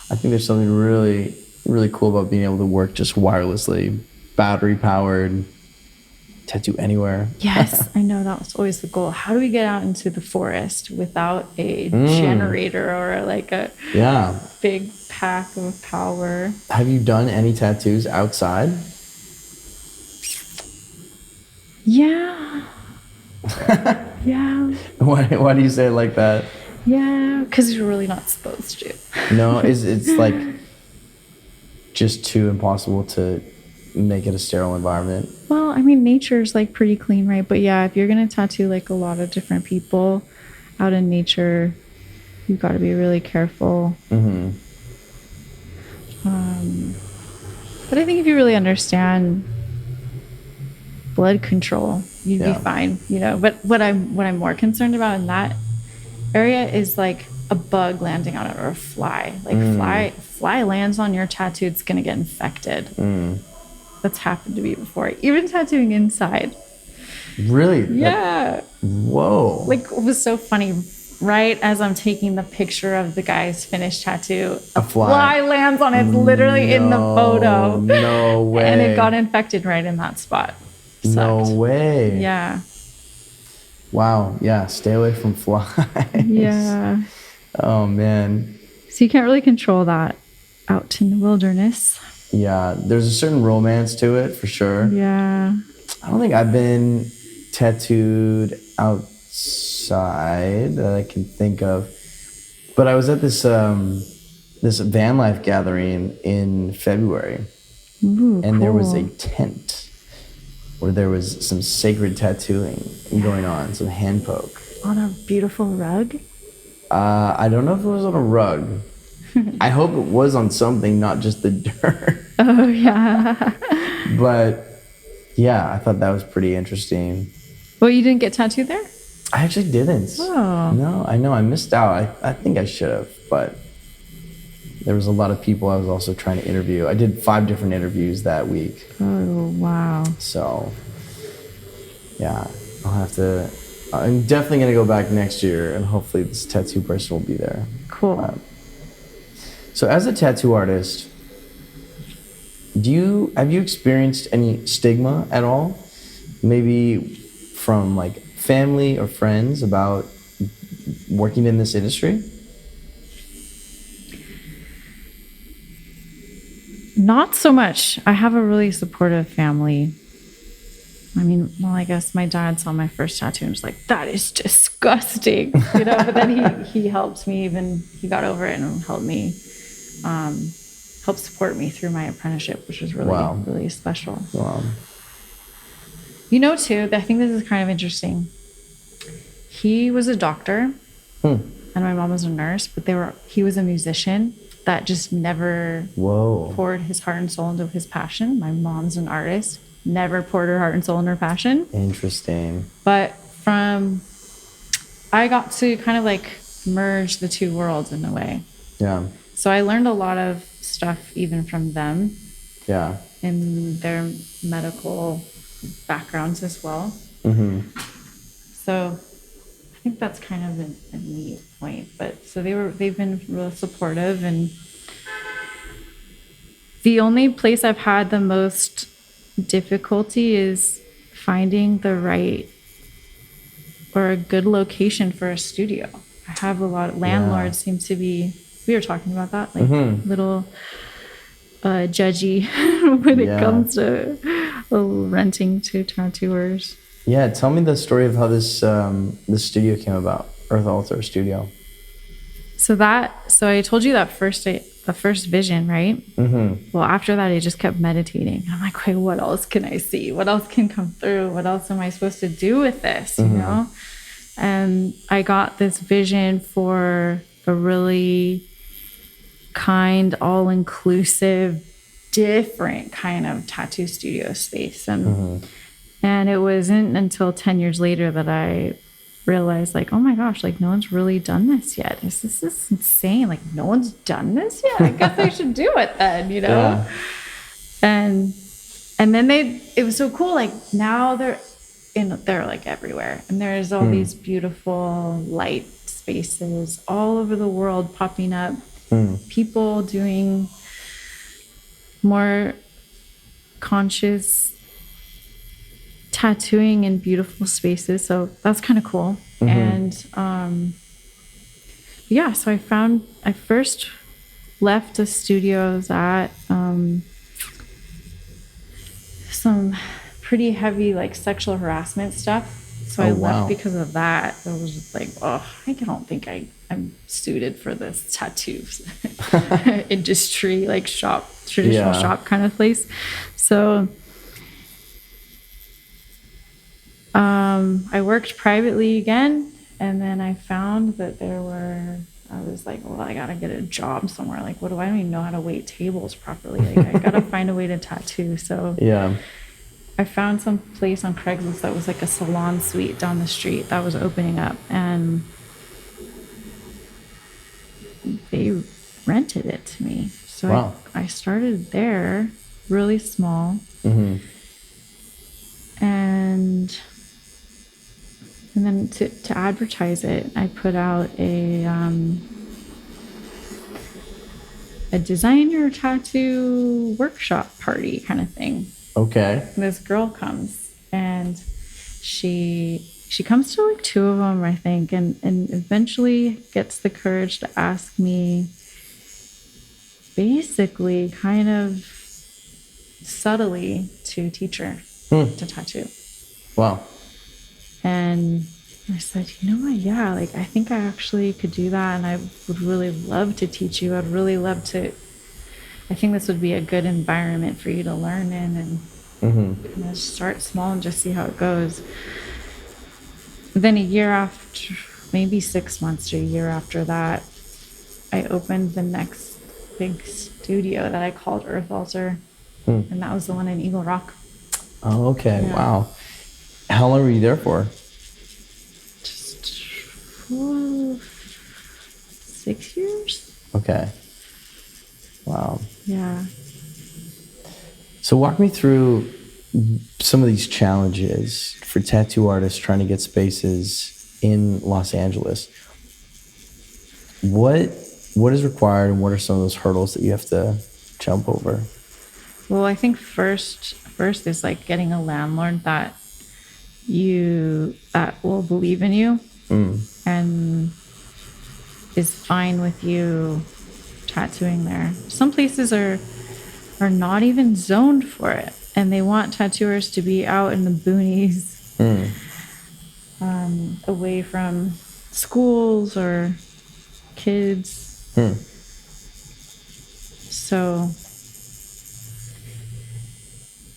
I think there's something really, really cool about being able to work just wirelessly, battery powered, tattoo anywhere. Yes, I know that was always the goal. How do we get out into the forest without a generator or like a big pack of power? Have you done any tattoos outside? Yeah. Yeah. Why do you say it like that? Yeah, because you're really not supposed to. No, it's like just too impossible to make it a sterile environment. Well, I mean, nature's like pretty clean, right? But yeah, if you're gonna tattoo like a lot of different people out in nature, you've got to be really careful. But I think if you really understand blood control, you'd be fine, But what I'm more concerned about in that area is like a bug landing on it or a fly. Like fly lands on your tattoo, it's gonna get infected. That's happened to me before. Even tattooing inside. Really? Yeah. Whoa. Like, it was so funny. Right as I'm taking the picture of the guy's finished tattoo, a fly lands on it. It's literally in the photo. No way. And it got infected right in that spot. Sucked. No way. Yeah. Wow. Yeah. Stay away from flies. Yeah. Oh, man. So you can't really control that out in the wilderness. Yeah. There's a certain romance to it, for sure. Yeah. I don't think I've been tattooed outside that I can think of. But I was at this this van life gathering in February. Ooh, and there was cool. a tent where there was some sacred tattooing going on, some hand poke. On a beautiful rug? I don't know if it was on a rug. I hope it was on something, not just the dirt. Oh, yeah. But yeah, I thought that was pretty interesting. Well, you didn't get tattooed there? I actually didn't. Oh. No, I know. I missed out. I think I should have, but there was a lot of people I was also trying to interview. I did 5 different interviews that week. Oh, wow. So, yeah, I'll have to I'm definitely going to go back next year, and hopefully this tattoo person will be there. Cool. So as a tattoo artist, have you experienced any stigma at all? Maybe from like family or friends about working in this industry? Not so much. I have a really supportive family. I mean, well, I guess my dad saw my first tattoo and was like, that is disgusting, but then he helped me, he got over it and helped me, helped support me through my apprenticeship, which was really, really special. Wow. Too, I think this is kind of interesting. He was a doctor and my mom was a nurse, but he was a musician that just never poured his heart and soul into his passion. My mom's an artist, never poured her heart and soul in her passion. Interesting. But I got to kind of like merge the two worlds in a way. Yeah. So I learned a lot of stuff even from them. Yeah. In their medical backgrounds as well. Mm-hmm. So I think that's kind of a neat point. But so they've been real supportive, and the only place I've had the most difficulty is finding the right or a good location for a studio. I have a lot of landlords seem to be, we were talking about that, like little judgy when it comes to renting to tattooers. Yeah, tell me the story of how this studio came about, Earth Altar Studio. So I told you the first vision, right? Mm-hmm. Well, after that, I just kept meditating. I'm like, wait, what else can I see? What else can come through? What else am I supposed to do with this? You know? And I got this vision for a really kind, all-inclusive, different kind of tattoo studio space. And it wasn't until 10 years later that I realized, like, oh my gosh, like no one's really done this yet. This is insane. Like no one's done this yet. I guess I should do it then, Yeah. And then it was so cool. Like now they're like everywhere. And there's all these beautiful light spaces all over the world popping up. People doing more conscious tattooing in beautiful spaces. So that's kind of cool. And so I first left the studios at some pretty heavy like sexual harassment stuff. So I left because of that. I was just like, I don't think I'm suited for this tattoo industry, like traditional shop kind of place. So I worked privately again, and then I found that I was like, well, I gotta get a job somewhere. Like, I don't even know how to wait tables properly. Like, I gotta find a way to tattoo. So I found some place on Craigslist that was like a salon suite down the street that was opening up, and they rented it to me. So I started there really small. And then to advertise it, I put out a designer tattoo workshop party kind of thing. Okay. This girl comes, and she comes to like 2 of them, I think, and eventually gets the courage to ask me basically kind of subtly to teach her to tattoo. Wow. And I said, you know what? Yeah, like I think I actually could do that, and I would really love to teach you. I'd really love to. I think this would be a good environment for you to learn in, and kind of start small and just see how it goes. Then a year after, maybe 6 months to a year after that, I opened the next big studio that I called Earth Altar, and that was the one in Eagle Rock. Oh, okay. Yeah. Wow. How long were you there for? Just 6 years. Okay. Wow. Yeah. So walk me through some of these challenges for tattoo artists trying to get spaces in Los Angeles. What is required, and what are some of those hurdles that you have to jump over? Well, I think first is like getting a landlord that will believe in you and is fine with you tattooing there. Some places are not even zoned for it, and they want tattooers to be out in the boonies, away from schools or kids. So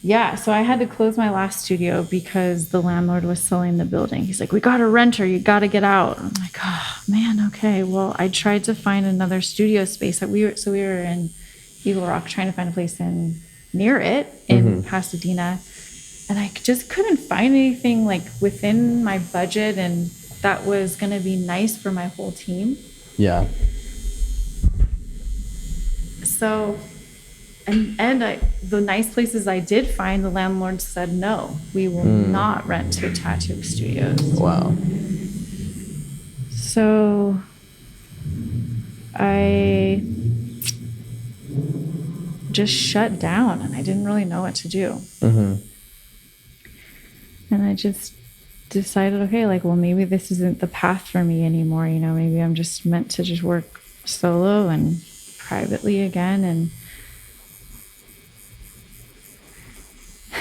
yeah, so I had to close my last studio because the landlord was selling the building. He's like, "We got a renter, you got to get out." I'm like, "Oh man, okay." Well, I tried to find another studio space. We were in Eagle Rock trying to find a place near it in Pasadena, and I just couldn't find anything like within my budget and that was going to be nice for my whole team. Yeah. So, the nice places I did find, the landlord said, no, we will not rent to tattoo studios. Wow. So I just shut down and I didn't really know what to do. And I just decided, okay, like, well, maybe this isn't the path for me anymore. You know, maybe I'm just meant to just work solo and privately again.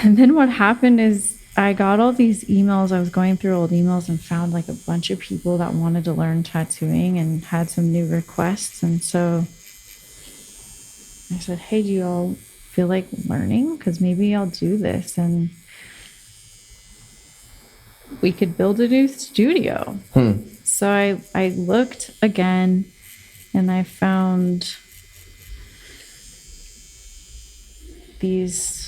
And then what happened is I got all these emails. I was going through old emails and found like a bunch of people that wanted to learn tattooing and had some new requests. And so I said, hey, do you all feel like learning? Because maybe I'll do this and we could build a new studio. So I looked again and I found these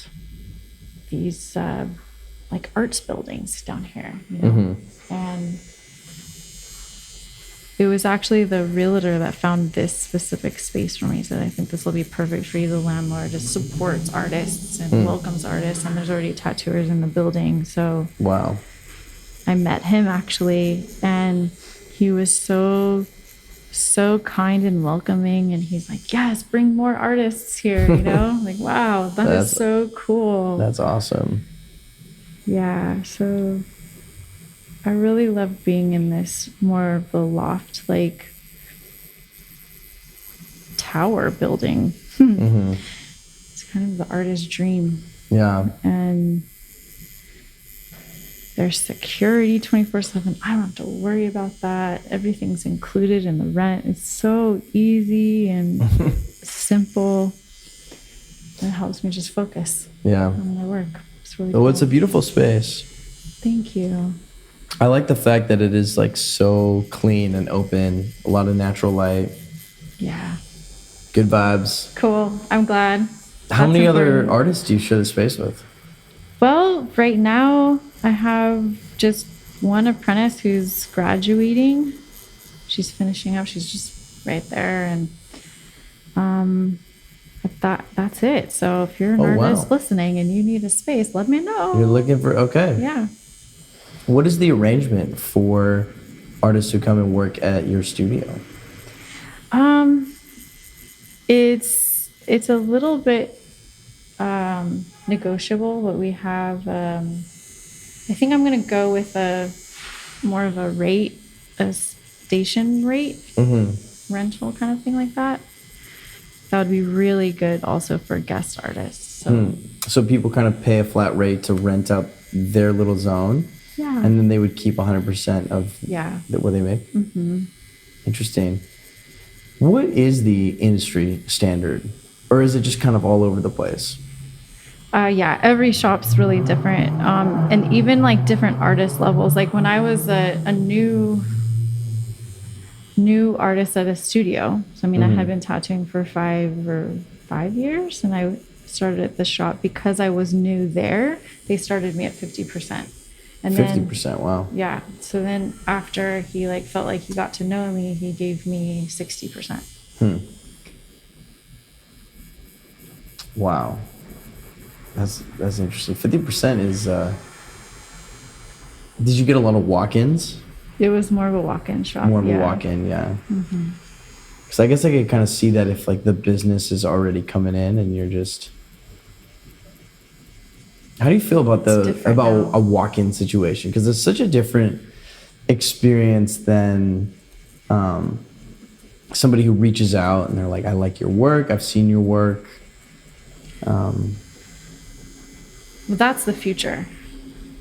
like arts buildings down here, you know? And it was actually the realtor that found this specific space for me. He said, I think this will be perfect for you. The landlord just supports artists and welcomes artists, and there's already tattooers in the building. So wow. I met him actually, and he was so kind and welcoming, and he's like, yes, bring more artists here, you know? Like, wow, that's so cool. That's awesome. Yeah, so I really love being in this more of a loft like tower building. It's kind of the artist's dream. Yeah. And there's security 24/7. I don't have to worry about that. Everything's included in the rent. It's so easy and simple. It helps me just focus on my work. It's really cool. It's a beautiful space. Thank you. I like the fact that it is like so clean and open, a lot of natural light. Yeah. Good vibes. Cool. I'm glad. How many other artists do you share the space with? Well, right now I have just one apprentice who's graduating. She's finishing up. She's just right there. And that's it. So if you're an artist listening and you need a space, let me know. You're looking for, okay. Yeah. What is the arrangement for artists who come and work at your studio? It's a little bit negotiable, but we have I think I'm going to go with more of a station rate, rental kind of thing like that. That would be really good also for guest artists. So people kind of pay a flat rate to rent out their little zone, and then they would keep 100% of what they make? Interesting. What is the industry standard? Or is it just kind of all over the place? Every shop's really different. And even like different artist levels. Like when I was a new artist at a studio. So, I mean, I had been tattooing for 5 years, and I started at the shop because I was new there. They started me at 50%. And 50%, wow. Yeah. So then after he like felt like he got to know me, he gave me 60%. Wow. That's interesting. 50% is. Did you get a lot of walk-ins? It was more of a walk-in shop. More of a walk-in, yeah. Because I guess I could kind of see that if like the business is already coming in and you're just. How do you feel about a walk-in situation? Because it's such a different experience than somebody who reaches out and they're like, "I like your work. I've seen your work." Well, that's the future.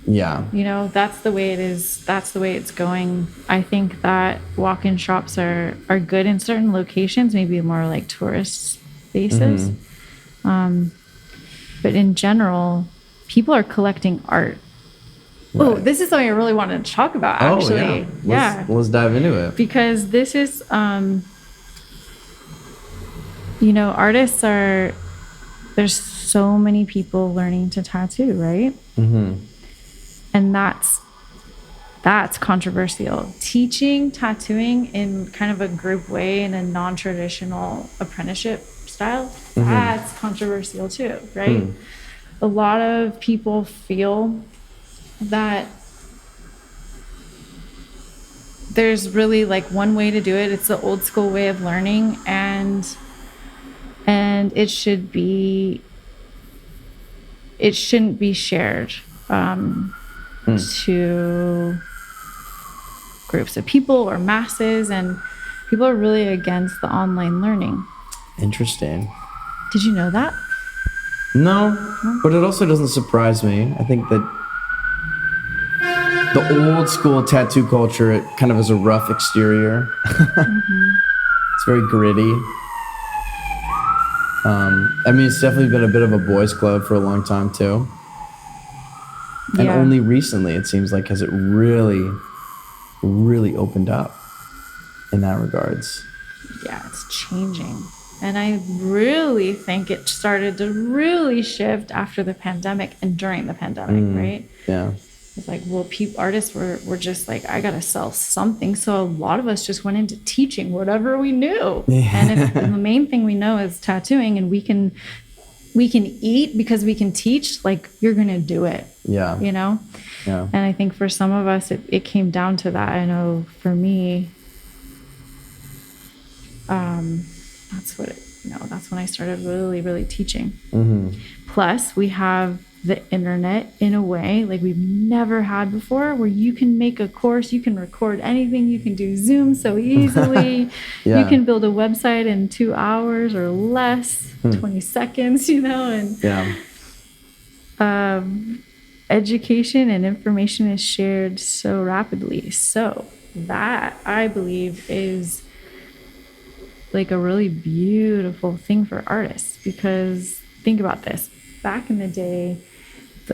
Yeah. You know, that's the way it is. That's the way it's going. I think that walk-in shops are good in certain locations, maybe more like tourist spaces. But in general, people are collecting art. Right. Oh, this is something I really wanted to talk about, actually. Let's dive into it. Because this is, artists there's so many people learning to tattoo, right? And that's controversial. Teaching tattooing in kind of a group way, in a non-traditional apprenticeship style, that's controversial too, right? A lot of people feel that there's really like one way to do it. It's the old school way of learning, and it shouldn't be shared to groups of people or masses, and people are really against the online learning. Interesting. Did you know that? No, but it also doesn't surprise me. I think that the old school tattoo culture, it kind of has a rough exterior. It's very gritty. I mean, it's definitely been a bit of a boys' club for a long time too. And only recently, it seems like, has it really, really opened up in that regards. Yeah, it's changing. And I really think it started to really shift after the pandemic and during the pandemic, right? Yeah. It's like, well, artists were just like, I got to sell something. So a lot of us just went into teaching whatever we knew. And if the main thing we know is tattooing, and we can eat because we can teach, like, you're going to do it. Yeah. You know? Yeah. And I think for some of us, it came down to that. I know for me, that's when I started really, really teaching. Plus, we have the internet in a way like we've never had before, where you can make a course, you can record anything, you can do Zoom so easily. You can build a website in 2 hours or less, 20 seconds, and education and information is shared so rapidly. So that, I believe, is like a really beautiful thing for artists, because think about this. Back in the day,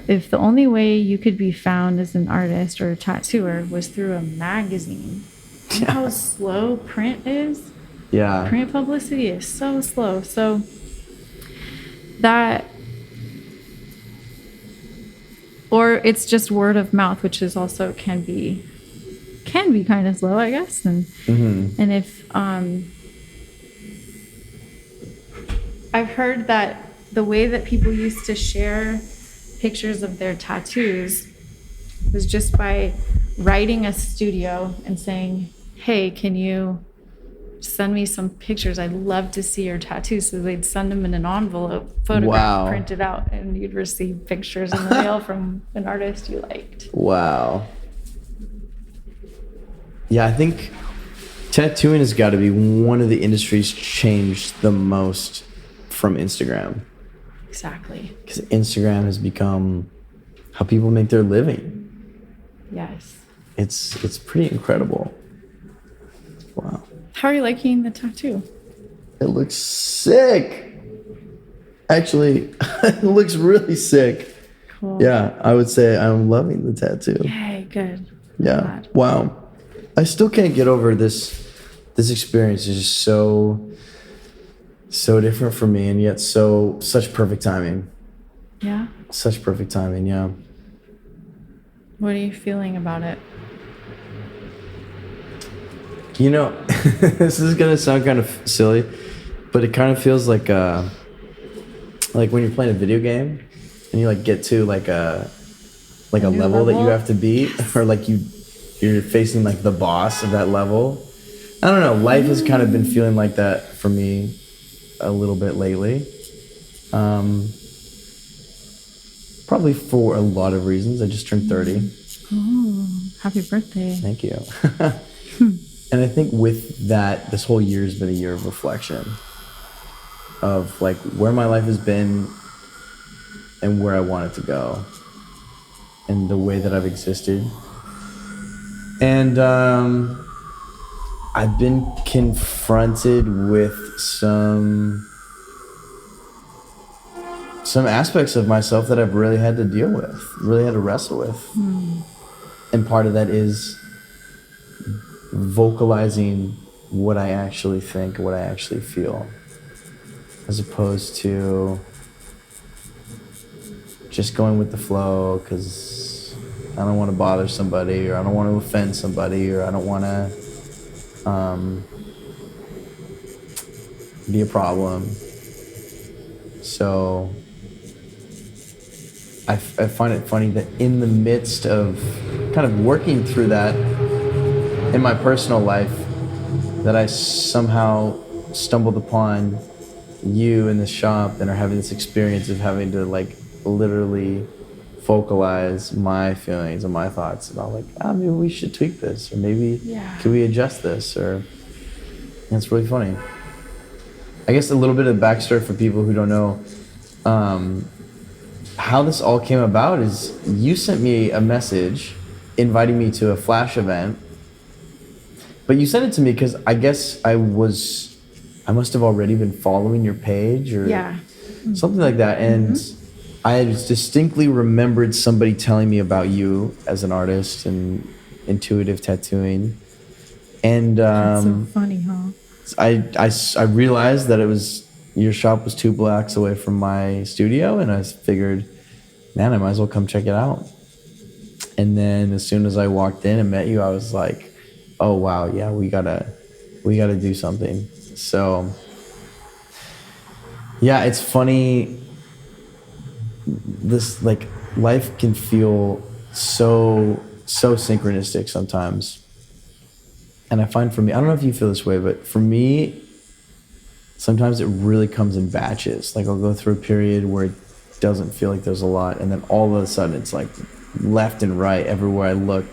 if the only way you could be found as an artist or a tattooer was through a magazine, you know how slow print is? Yeah. Print publicity is so slow. So that, or it's just word of mouth, which is also can be kind of slow, I guess. And and if I've heard that the way that people used to share pictures of their tattoos was just by writing a studio and saying, hey, can you send me some pictures? I'd love to see your tattoos. So they'd send them in an envelope, photographed, printed out, and you'd receive pictures in the mail from an artist you liked. Wow. Yeah, I think tattooing has got to be one of the industries changed the most from Instagram. Exactly. Because Instagram has become how people make their living. Yes. It's pretty incredible. Wow. How are you liking the tattoo? It looks sick. Actually, it looks really sick. Cool. Yeah, I would say I'm loving the tattoo. Yay, good. Yeah. Wow. I still can't get over this. This experience is just so different for me, and yet such perfect timing. Yeah. Such perfect timing, yeah. What are you feeling about it? You know, this is gonna sound kind of silly, but it kind of feels like when you're playing a video game and you like get to like a new level that you level? have to beat, or like you're facing like the boss of that level. I don't know. Life has kind of been feeling like that for me a little bit lately. Probably for a lot of reasons. I just turned 30. Oh, happy birthday. Thank you. And I think with that, this whole year has been a year of reflection of like where my life has been and where I want it to go and the way that I've existed. And I've been confronted with some aspects of myself that I've really had to deal with, really had to wrestle with. And part of that is vocalizing what I actually think, what I actually feel, as opposed to just going with the flow because I don't want to bother somebody, or I don't want to offend somebody, or I don't want to be a problem. So I find it funny that in the midst of kind of working through that in my personal life, that I somehow stumbled upon you in the shop and are having this experience of having to like literally vocalize my feelings and my thoughts about like, maybe we should tweak this, or maybe could we adjust this, or it's really funny. I guess a little bit of backstory for people who don't know how this all came about is you sent me a message inviting me to a Flash event. But you sent it to me because I guess I must have already been following your page or something like that. And I distinctly remembered somebody telling me about you as an artist and intuitive tattooing. And That's so funny, huh? I realized that your shop was 2 blocks away from my studio, and I figured, man, I might as well come check it out. And then as soon as I walked in and met you, I was like, oh wow, yeah, we gotta do something. So yeah, it's funny. This like life can feel so synchronistic sometimes. And I find for me, I don't know if you feel this way, but for me, sometimes it really comes in batches. Like I'll go through a period where it doesn't feel like there's a lot, and then all of a sudden it's like left and right, everywhere I look,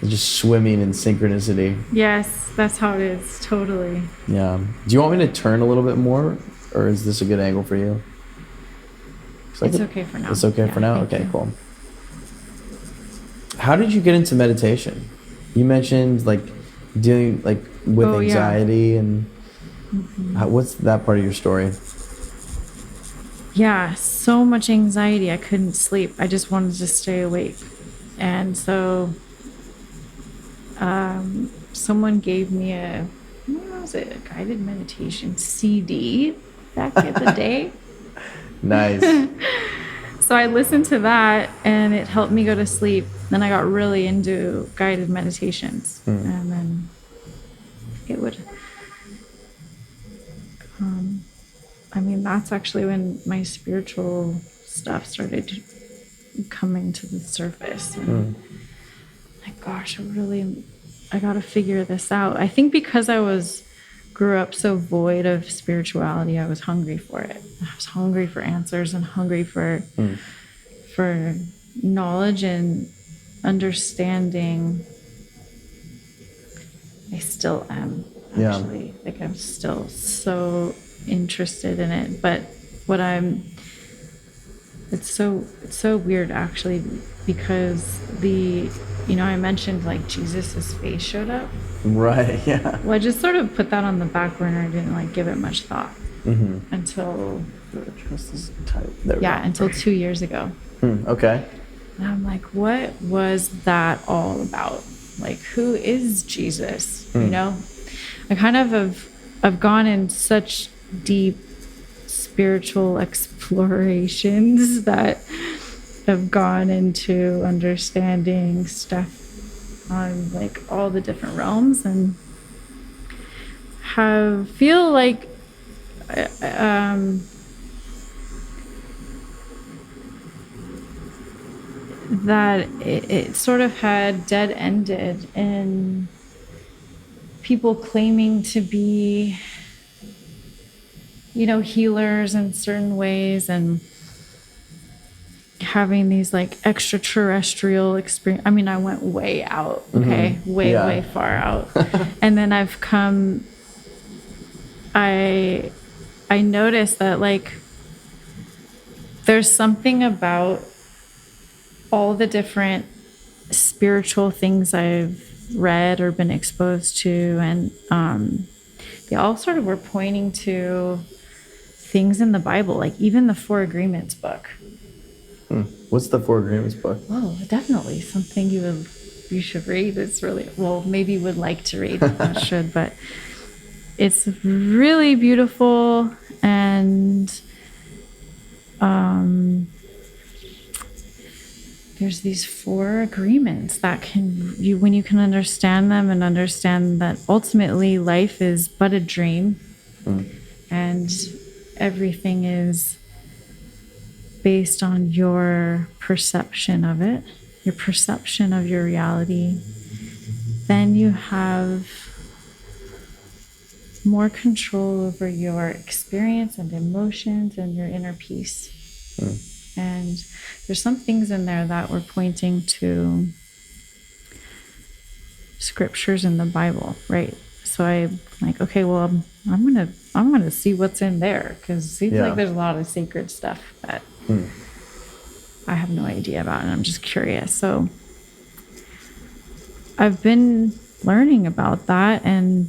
it's just swimming in synchronicity. Yes, that's how it is, totally. Yeah. Do you want me to turn a little bit more, or is this a good angle for you? It's okay for now. It's okay for now? Okay, cool. How did you get into meditation? You mentioned like dealing like with anxiety and what's that part of your story? Yeah, so much anxiety. I couldn't sleep. I just wanted to stay awake. And so someone gave me a guided meditation CD back in the day. Nice. So I listened to that and it helped me go to sleep. Then I got really into guided meditations. And then it would that's actually when my spiritual stuff started coming to the surface. And like, gosh, I got to figure this out. I think because grew up so void of spirituality, I was hungry for it. I was hungry for answers and hungry for knowledge and understanding. I still am, actually. Yeah. Like, I'm still so interested in it. But it's so weird, actually, because I mentioned like Jesus' face showed up. Right, yeah. Well, I just sort of put that on the back burner. I didn't like give it much thought until until 2 years ago. Okay. And I'm like, what was that all about? Like, who is Jesus? I kind of have gone in such deep spiritual explorations that have gone into understanding stuff on like all the different realms, and feel like that it sort of had dead-ended in people claiming to be, healers in certain ways and having these like extraterrestrial experience. I mean, I went way out, okay, way far out. And then I noticed that like there's something about all the different spiritual things I've read or been exposed to, and they all sort of were pointing to things in the Bible, like even the Four Agreements book. What's the Four Agreements book? Oh, definitely something you should read. It's really, well, maybe you would like to read, not should, but it's really beautiful. And there's these four agreements that when you can understand them and understand that ultimately life is but a dream, and everything is based on your perception of it, your perception of your reality, then you have more control over your experience and emotions and your inner peace. And there's some things in there that were pointing to scriptures in the Bible, right? So I'm like, okay, well, I'm gonna see what's in there, because it seems like there's a lot of sacred stuff that I have no idea about, and I'm just curious. So I've been learning about that, and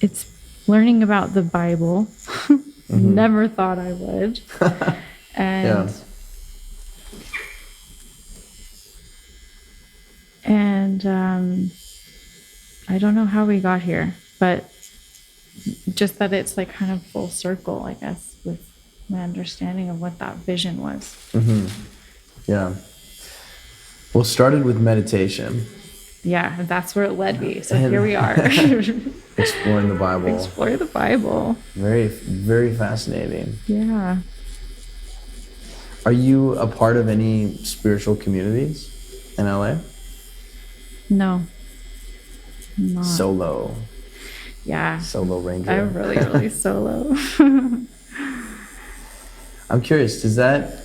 it's learning about the Bible. Never thought I would. And I don't know how we got here, but just that it's like kind of full circle, I guess, with my understanding of what that vision was. Yeah. Well, started with meditation. Yeah, that's where it led me. So here we are. Exploring the Bible. Explore the Bible. Very, very fascinating. Yeah. Are you a part of any spiritual communities in LA? No. Not. Solo. Yeah. Solo ranger. I'm really, really solo. I'm curious, does that,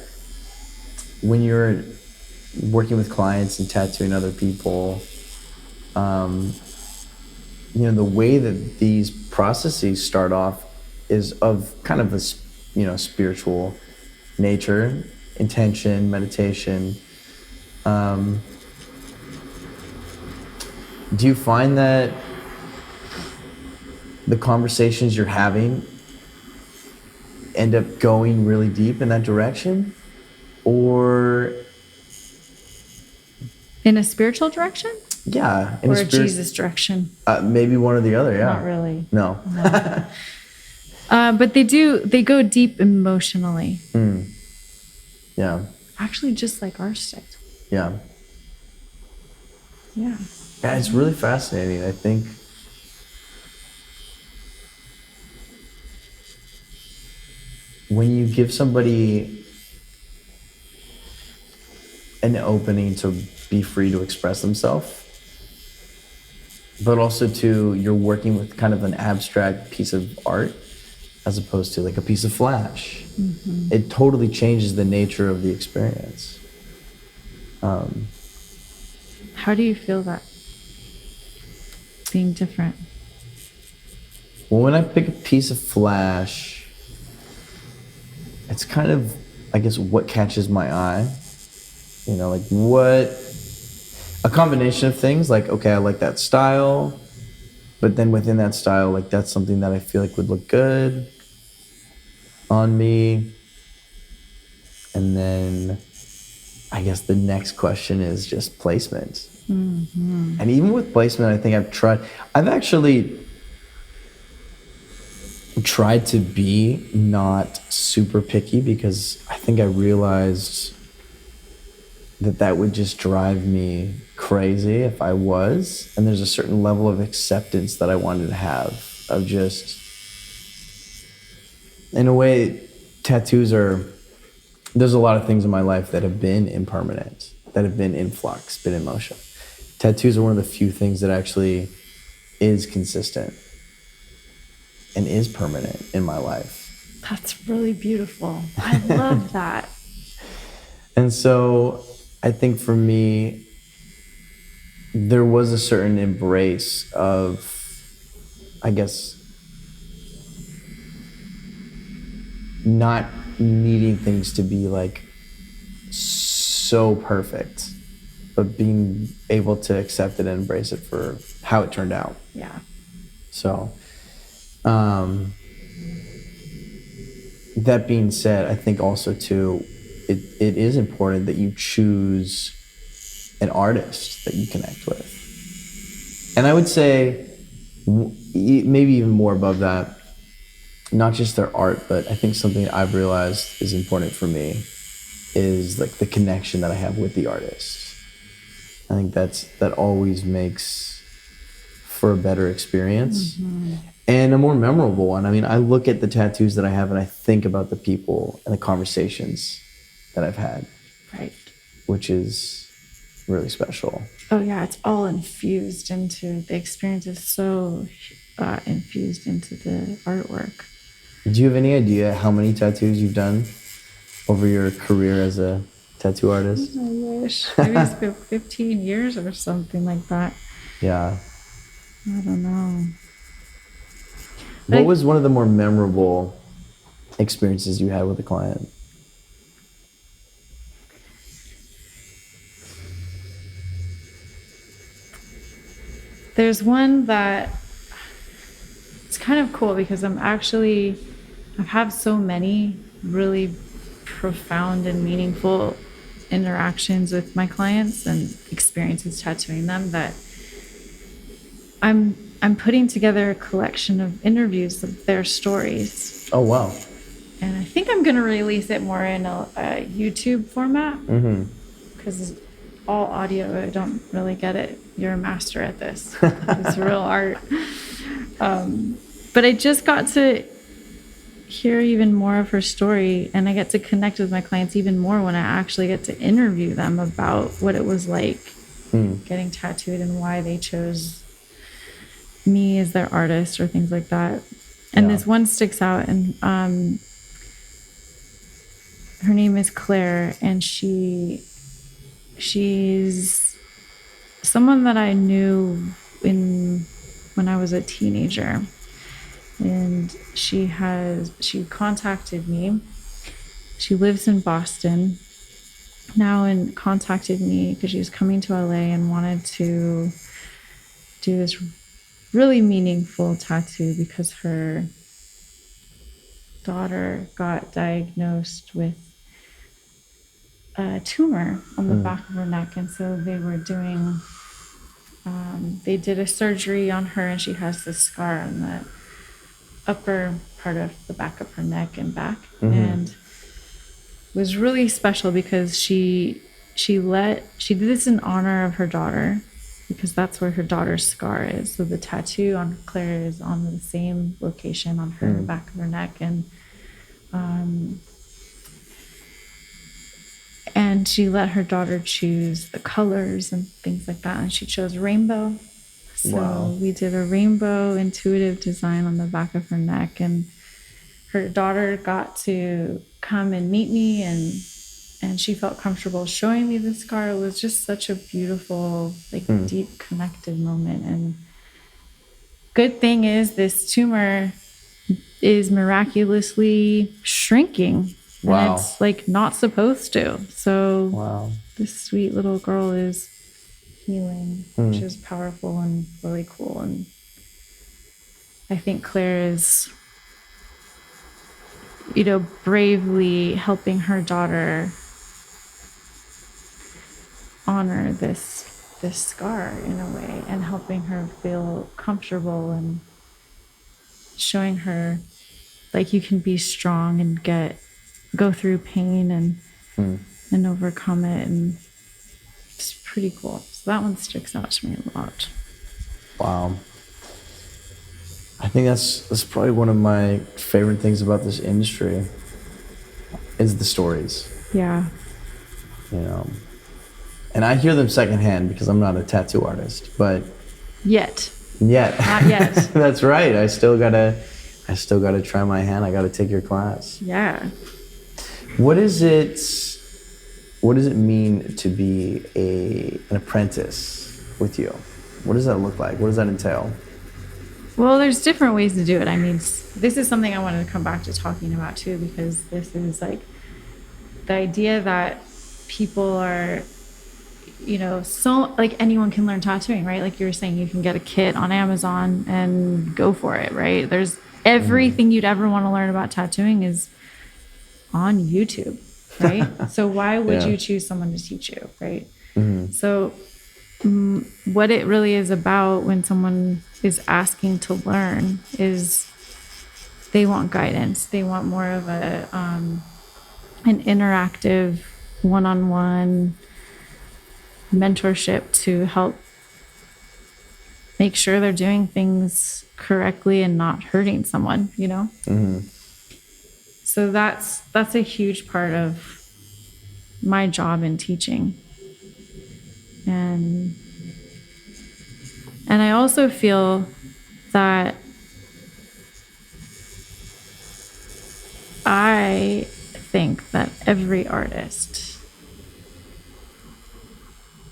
when you're working with clients and tattooing other people, the way that these processes start off is of kind of a, spiritual nature, intention, meditation. Do you find that the conversations you're having end up going really deep in that direction? Or in a spiritual direction? Yeah. Or a Jesus direction? Maybe one or the other, yeah. Not really. No. But they go deep emotionally. Yeah. Actually, just like ours did. Yeah. Yeah. Yeah, it's really fascinating. I think when you give somebody an opening to be free to express themselves, but also you're working with kind of an abstract piece of art as opposed to like a piece of flash. It totally changes the nature of the experience. How do you feel that being different? Well, when I pick a piece of flash, it's kind of, I guess, what catches my eye. A combination of things, like, okay, I like that style, but then within that style, like, that's something that I feel like would look good on me. And then I guess the next question is just placement. And even with placement, I think I've actually tried to be not super picky, because I think I realized that would just drive me crazy if I was. And there's a certain level of acceptance that I wanted to have, of just, in a way, there's a lot of things in my life that have been impermanent. that have been in flux, been in motion. Tattoos are one of the few things that actually is consistent and is permanent in my life. That's really beautiful. I love that. And so I think for me, there was a certain embrace of, I guess, not needing things to be like so perfect, but being able to accept it and embrace it for how it turned out. Yeah. So, that being said, I think also too, it is important that you choose an artist that you connect with. And I would say maybe even more above that, not just their art, but I think something that I've realized is important for me is like the connection that I have with the artist. I think that always makes for a better experience and a more memorable one. I mean, I look at the tattoos that I have and I think about the people and the conversations that I've had. Right. Which is really special. Oh yeah, it's all infused into the experience. Is so infused into the artwork. Do you have any idea how many tattoos you've done over your career as a tattoo artist? I wish. Maybe it's been 15 years or something like that. Yeah. I don't know. What was one of the more memorable experiences you had with a client? There's one that it's kind of cool because I've had so many really profound and meaningful interactions with my clients and experiences tattooing them that I'm putting together a collection of interviews of their stories. Oh, wow. And I think I'm going to release it more in a YouTube format because all audio, I don't really get it. You're a master at this. It's real art. But I just got to hear even more of her story, and I get to connect with my clients even more when I actually get to interview them about what it was like getting tattooed and why they chose me as their artist or things like that. And this one sticks out, and her name is Claire, and she's someone that I knew when I was a teenager. And she contacted me. She lives in Boston now and contacted me because she was coming to LA and wanted to do this really meaningful tattoo because her daughter got diagnosed with a tumor on the back of her neck. And so they did a surgery on her, and she has this scar on the upper part of the back of her neck and back. And it was really special because she did this in honor of her daughter because that's where her daughter's scar is. So the tattoo on Claire is on the same location on her back of her neck. And she let her daughter choose the colors and things like that. And she chose rainbow. So we did a rainbow intuitive design on the back of her neck, and her daughter got to come and meet me, and she felt comfortable showing me the scar. It was just such a beautiful, deep connected moment. And good thing is this tumor is miraculously shrinking. Wow. And it's not supposed to. So this sweet little girl is healing, which is powerful and really cool. And I think Claire is, bravely helping her daughter honor this scar in a way, and helping her feel comfortable and showing her you can be strong and go through pain and overcome it. And it's pretty cool. So that one sticks out to me a lot. Wow. I think that's probably one of my favorite things about this industry is the stories. Yeah. And I hear them secondhand because I'm not a tattoo artist, but Yet. not yet. That's right. I still gotta try my hand. I gotta take your class. Yeah. What does it mean to be an apprentice with you? What does that look like? What does that entail? Well, there's different ways to do it. I mean, this is something I wanted to come back to talking about too, because this is like the idea that people are, so like anyone can learn tattooing, right? Like you were saying, you can get a kit on Amazon and go for it, right? There's everything you'd ever want to learn about tattooing is on YouTube, right? So why would you choose someone to teach you, right? So what it really is about when someone is asking to learn is they want guidance. They want more of an interactive one-on-one mentorship to help make sure they're doing things correctly and not hurting someone, So that's a huge part of my job in teaching. And I also feel that I think that every artist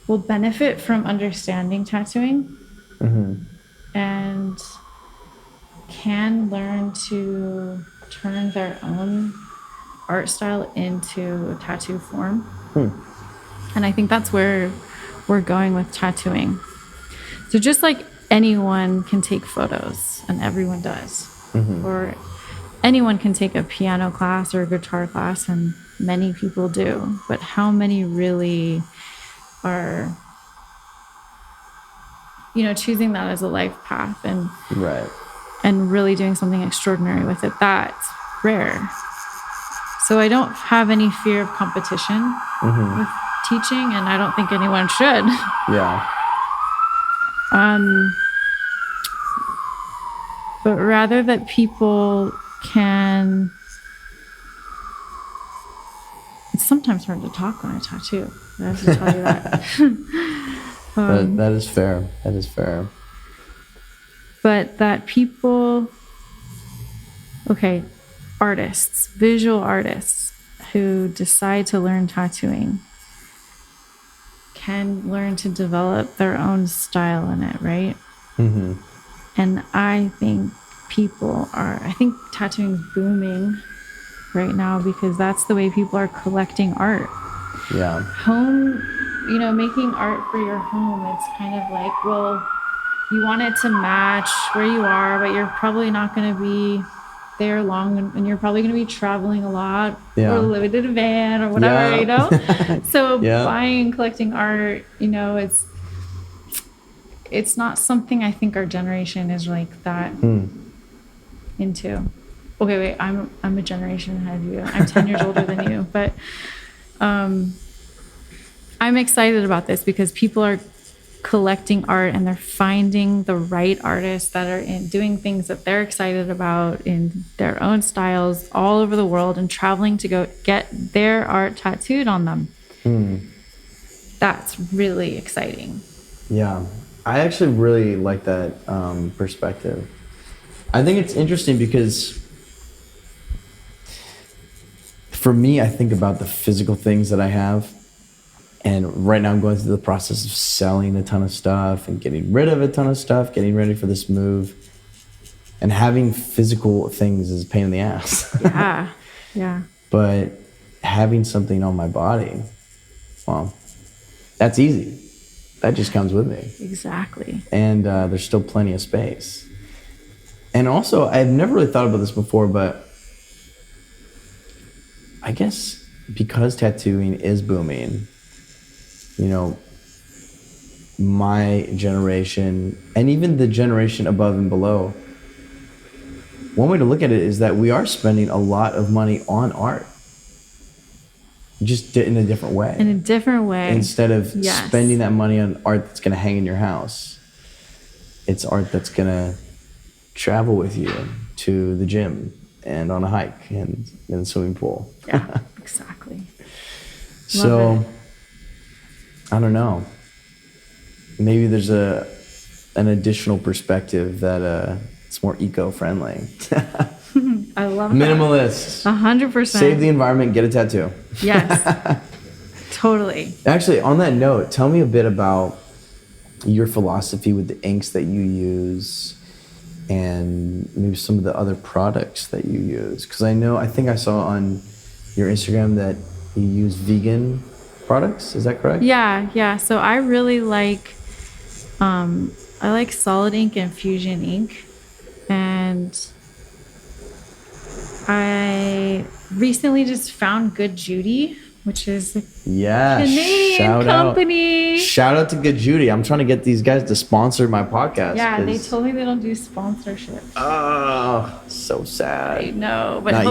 will benefit from understanding tattooing and can learn to turn their own art style into a tattoo form. And I think that's where we're going with tattooing. So just like anyone can take photos, and everyone does, or anyone can take a piano class or a guitar class, and many people do, but how many really are, choosing that as a life path and really doing something extraordinary with it? That's rare. So I don't have any fear of competition with teaching, and I don't think anyone should. Yeah. But rather that people can... It's sometimes hard to talk when I tattoo. I have to tell you that. That is fair. That is fair. But that people... artists, visual artists who decide to learn tattooing can learn to develop their own style in it, right? And I think tattooing is booming right now because that's the way people are collecting art. Yeah. Home, making art for your home, it's kind of like, well, you want it to match where you are, but you're probably not going to be there long, and you're probably going to be traveling a lot or living in a van or whatever, So buying and collecting art, it's not something I think our generation is like that into. Okay, wait, I'm a generation ahead of you. I'm 10 years older than you, but I'm excited about this because people are collecting art and they're finding the right artists that are doing things that they're excited about in their own styles all over the world and traveling to go get their art tattooed on them. That's really exciting. Yeah, I actually really like that perspective. I think it's interesting because for me, I think about the physical things that I have. And right now I'm going through the process of selling a ton of stuff and getting rid of a ton of stuff, getting ready for this move. And having physical things is a pain in the ass. Yeah. But having something on my body, well, that's easy. That just comes with me. Exactly. And there's still plenty of space. And also, I've never really thought about this before, but I guess because tattooing is booming, my generation and even the generation above and below, one way to look at it is that we are spending a lot of money on art, just in a different way. Instead of spending that money on art that's going to hang in your house, it's art that's going to travel with you to the gym and on a hike and in the swimming pool. Yeah, exactly. So I don't know. Maybe there's an additional perspective that it's more eco-friendly. I love Minimalist. 100%. Save the environment, get a tattoo. Yes. Totally. Actually, on that note, tell me a bit about your philosophy with the inks that you use and maybe some of the other products that you use. Because I think I saw on your Instagram that you use vegan products. Is that correct? Yeah. So I really I like solid ink and fusion ink. And I recently just found Good Judy, which is a Canadian company. Shout out to Good Judy. I'm trying to get these guys to sponsor my podcast. Yeah, they told me they don't do sponsorship. Oh, so sad. I know, but Not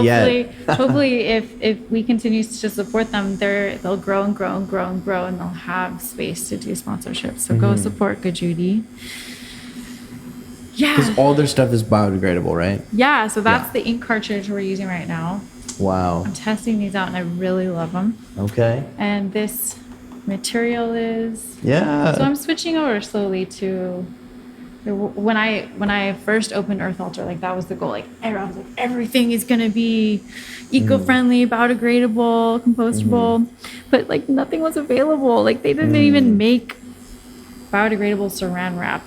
hopefully, if we continue to support them, they'll grow and grow and grow and grow, and they'll have space to do sponsorship. So go support Good Judy. Yeah, because all their stuff is biodegradable, right? Yeah, so that's the ink cartridge we're using right now. Wow. I'm testing these out, and I really love them. Okay. And this material is... Yeah. So I'm switching over slowly to... When I first opened Earth Altar, like that was the goal. Like I was like, everything is gonna be eco-friendly, biodegradable, compostable, but like nothing was available. Like they didn't even make biodegradable saran wrap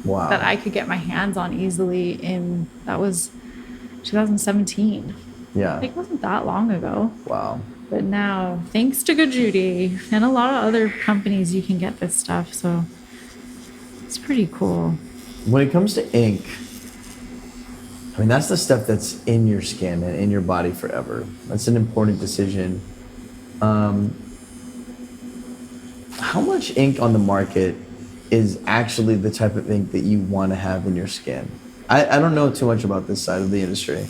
that I could get my hands on easily. That was 2017. Yeah, like, it wasn't that long ago. Wow. But now, thanks to Good Judy and a lot of other companies, you can get this stuff. So it's pretty cool. When it comes to ink, I mean, that's the stuff that's in your skin and in your body forever. That's an important decision. How much ink on the market is actually the type of ink that you want to have in your skin? I don't know too much about this side of the industry.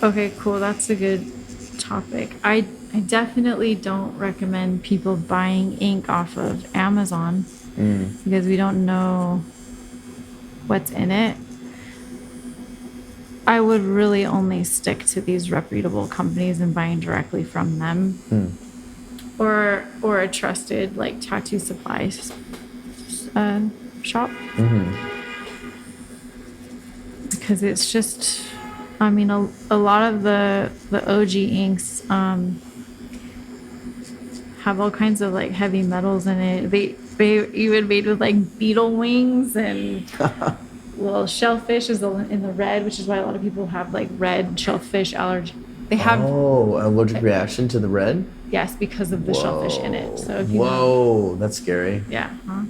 Okay, cool. That's a good topic. I definitely don't recommend people buying ink off of Amazon because we don't know what's in it. I would really only stick to these reputable companies and buying directly from them, or a trusted like tattoo supplies shop. Because it's just, I mean, a lot of the OG inks have all kinds of like heavy metals in it. They even made with like beetle wings and little shellfish is in the red, which is why a lot of people have like red shellfish allergy. They have allergic reaction to the red? Yes, because of the shellfish in it. So if you that's scary. Yeah. Huh?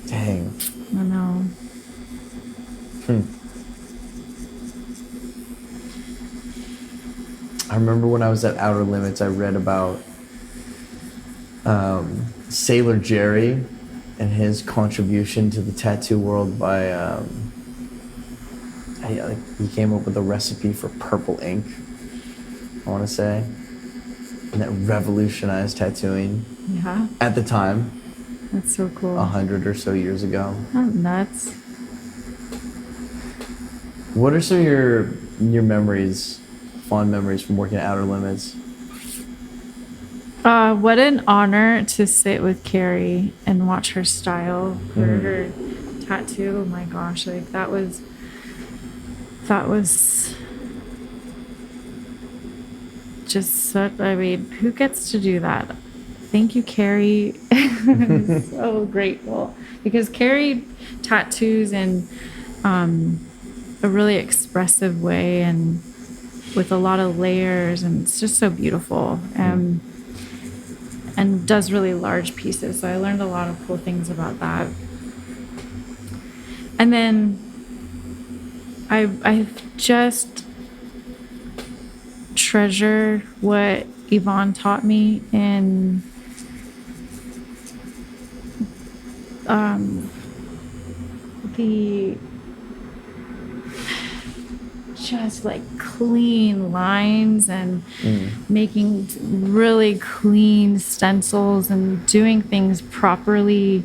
Dang. I know. I remember when I was at Outer Limits, I read about Sailor Jerry and his contribution to the tattoo world by he came up with a recipe for purple ink, I want to say, and that revolutionized tattooing. Yeah. At the time. That's so cool. 100 or so years ago. That's nuts. What are some of your memories, fond memories from working at Outer Limits? What an honor to sit with Carrie and watch her style her tattoo. Oh my gosh, like that was just such, I mean, who gets to do that? Thank you, Carrie. I'm so grateful because Carrie tattoos in a really expressive way and with a lot of layers, and it's just so beautiful. And does really large pieces. So I learned a lot of cool things about that. And then I just treasure what Yvonne taught me in the just like clean lines and making really clean stencils and doing things properly,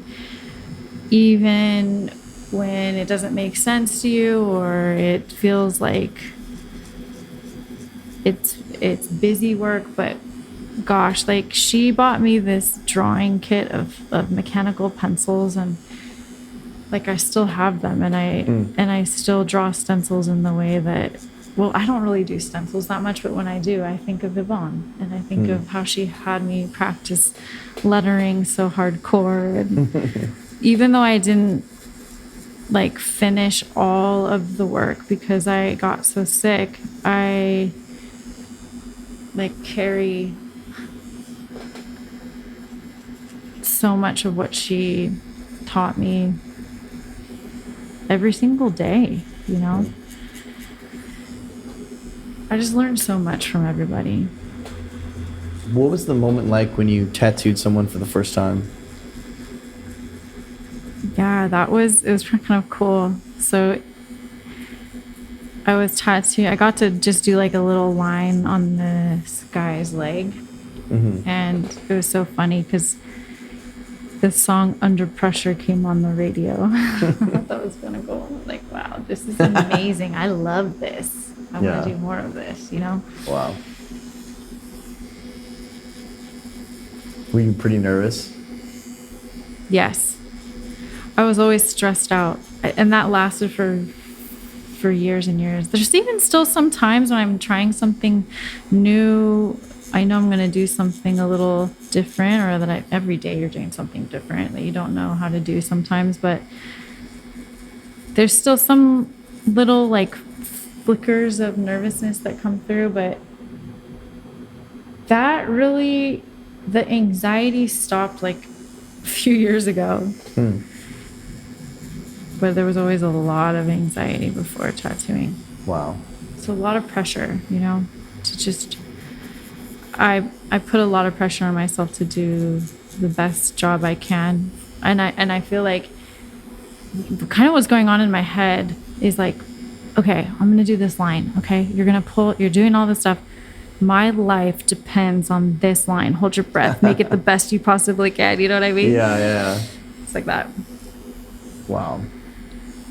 even when it doesn't make sense to you or it feels like it's busy work, but gosh, like she bought me this drawing kit of mechanical pencils, and like I still have them, and I still draw stencils in the way that, well, I don't really do stencils that much, but when I do, I think of Yvonne, and I think of how she had me practice lettering so hardcore. And even though I didn't like finish all of the work because I got so sick, I like carry so much of what she taught me every single day, you know? I just learned so much from everybody. What was the moment like when you tattooed someone for the first time? Yeah, it was kind of cool. So I was tattooing, I got to just do like a little line on this guy's leg. And it was so funny because the song Under Pressure came on the radio. I thought that was going to go on. Like, wow, this is amazing. I love this. I want to do more of this, you know? Wow. Were you pretty nervous? Yes. I was always stressed out. And that lasted for years and years. There's even still some times when I'm trying something new, I know I'm going to do something a little different, or that every day you're doing something different that you don't know how to do sometimes, but there's still some little like flickers of nervousness that come through. But that really, the anxiety stopped like a few years ago. But there was always a lot of anxiety before tattooing. Wow. So a lot of pressure, you know, to just, I put a lot of pressure on myself to do the best job I can. And I feel like kind of what's going on in my head is like, okay, I'm going to do this line. Okay. You're doing all this stuff. My life depends on this line. Hold your breath, make it the best you possibly can. You know what I mean? Yeah. It's like that. Wow.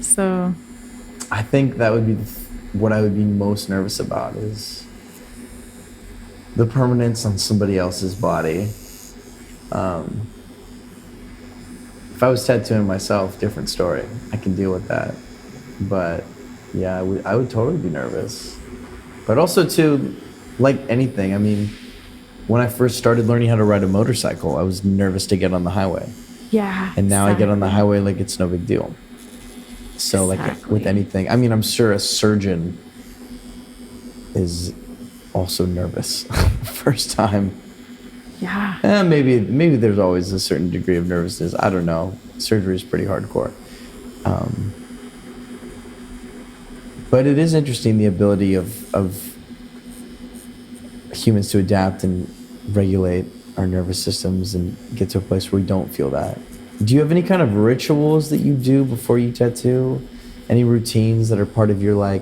So I think that would be what I would be most nervous about, is the permanence on somebody else's body. If I was tattooing myself, different story. I can deal with that. But yeah, I would totally be nervous. But also too, like anything, I mean, when I first started learning how to ride a motorcycle, I was nervous to get on the highway. yeah. And now I get on the highway like it's no big deal. So like with anything, I mean, I'm sure a surgeon is also nervous first time. Yeah. Maybe there's always a certain degree of nervousness. I don't know. Surgery is pretty hardcore. But it is interesting, the ability of humans to adapt and regulate our nervous systems and get to a place where we don't feel that. Do you have any kind of rituals that you do before you tattoo? Any routines that are part of your, like,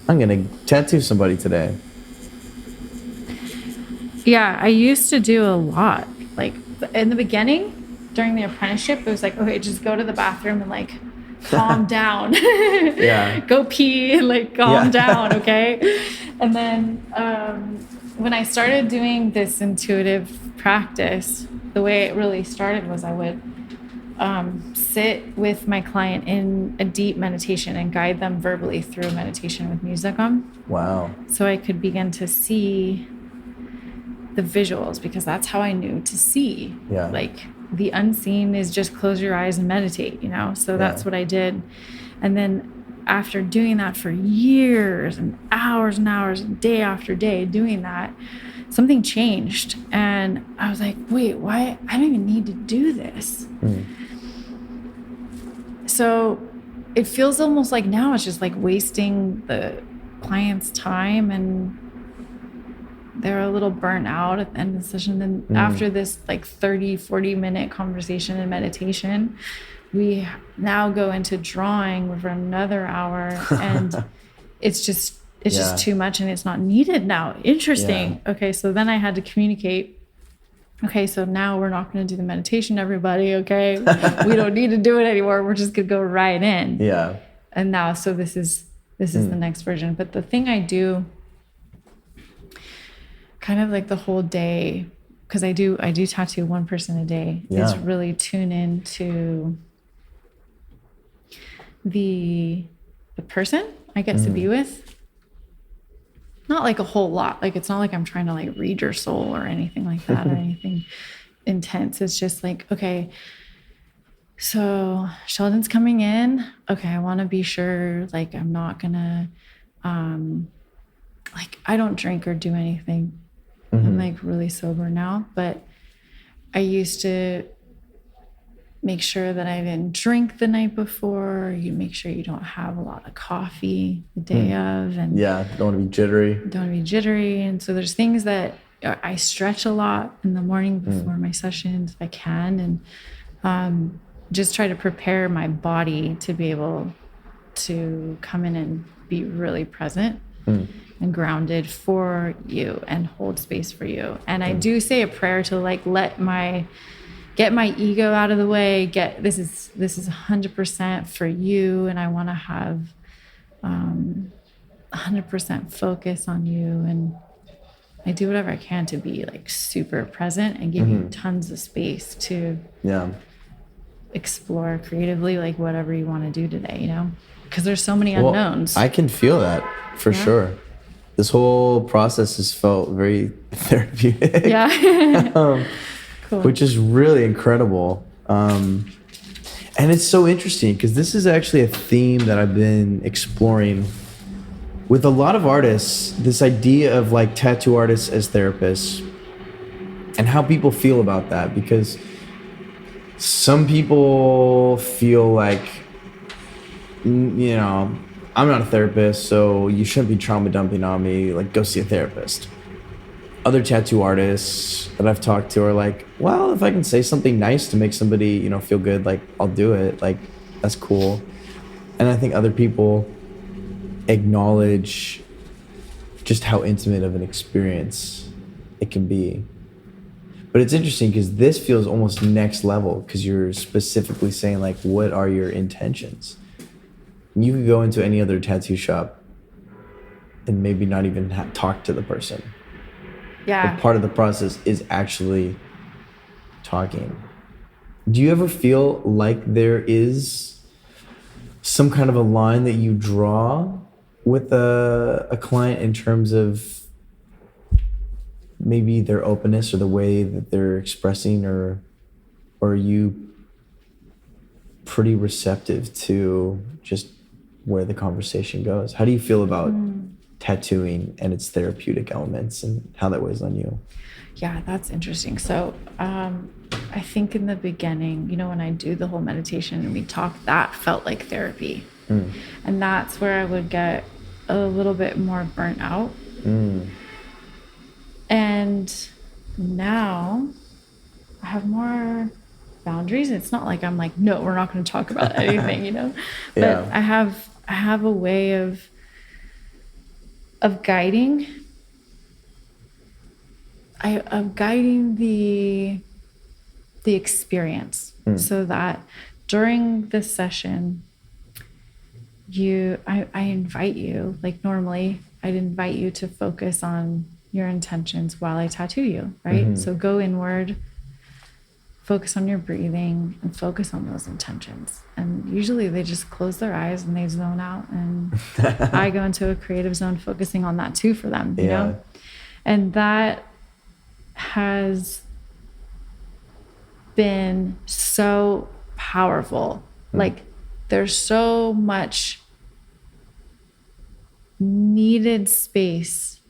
I'm going to tattoo somebody today? Yeah, I used to do a lot. Like in the beginning, during the apprenticeship, it was like, okay, just go to the bathroom and like calm down. Yeah. Go pee and like calm down, okay? And then when I started doing this intuitive practice, the way it really started was I would sit with my client in a deep meditation and guide them verbally through a meditation with music on. Wow. So I could begin to see the visuals, because that's how I knew to see. Yeah. Like the unseen is just close your eyes and meditate, you know? So that's what I did. And then after doing that for years and hours and day after day doing that, something changed. And I was like, wait, why? I don't even need to do this. So it feels almost like now it's just like wasting the client's time, and they're a little burnt out at the end of the session. Then after this like 40 minute conversation and meditation, we now go into drawing for another hour, and it's just too much, and it's not needed now. Interesting. Yeah. Okay, so then I had to communicate. Okay, so now we're not going to do the meditation, everybody. Okay, we don't need to do it anymore. We're just going to go right in. Yeah. And now, so this is the next version. But the thing I do kind of like the whole day because I do tattoo one person a day, is really tune in to the person I get to be with. Not like a whole lot. Like, it's not like I'm trying to like read your soul or anything like that or anything intense. It's just like, okay, so Sheldon's coming in. Okay, I want to be sure, like, I'm not gonna, like, I don't drink or do anything. I'm like really sober now, but I used to make sure that I didn't drink the night before. You make sure you don't have a lot of coffee the day of, and don't want to be jittery. And so there's things that I stretch a lot in the morning before my sessions if I can, and just try to prepare my body to be able to come in and be really present and grounded for you and hold space for you. And I do say a prayer to like get my ego out of the way. This is 100% for you, and I want to have 100% focus on you, and I do whatever I can to be like super present and give you tons of space to explore creatively, like whatever you want to do today, you know, because there's so many unknowns. I can feel that for sure. This whole process has felt very therapeutic. Cool. Which is really incredible. And it's so interesting because this is actually a theme that I've been exploring with a lot of artists, this idea of like tattoo artists as therapists and how people feel about that, because some people feel like, you know, I'm not a therapist, so you shouldn't be trauma dumping on me, like go see a therapist. Other tattoo artists that I've talked to are like, well, if I can say something nice to make somebody, you know, feel good, like I'll do it. Like, that's cool. And I think other people acknowledge just how intimate of an experience it can be. But it's interesting because this feels almost next level, because you're specifically saying like, what are your intentions? You could go into any other tattoo shop and maybe not even talk to the person. Yeah. But part of the process is actually talking. Do you ever feel like there is some kind of a line that you draw with a client in terms of maybe their openness or the way that they're expressing, or are you pretty receptive to just where the conversation goes? How do you feel about tattooing and its therapeutic elements and how that weighs on you? Yeah, that's interesting. So I think in the beginning, you know, when I do the whole meditation and we talk, that felt like therapy. And that's where I would get a little bit more burnt out. And now I have more boundaries. It's not like I'm like, no, we're not going to talk about anything, you know, but I have a way of guiding. Of guiding the experience, so that during this session, I invite you, like normally I'd invite you to focus on your intentions while I tattoo you, right? So go inward, focus on your breathing, and focus on those intentions. And usually they just close their eyes and they zone out, and I go into a creative zone focusing on that too for them, you know? And that has been so powerful. Like, there's so much needed space,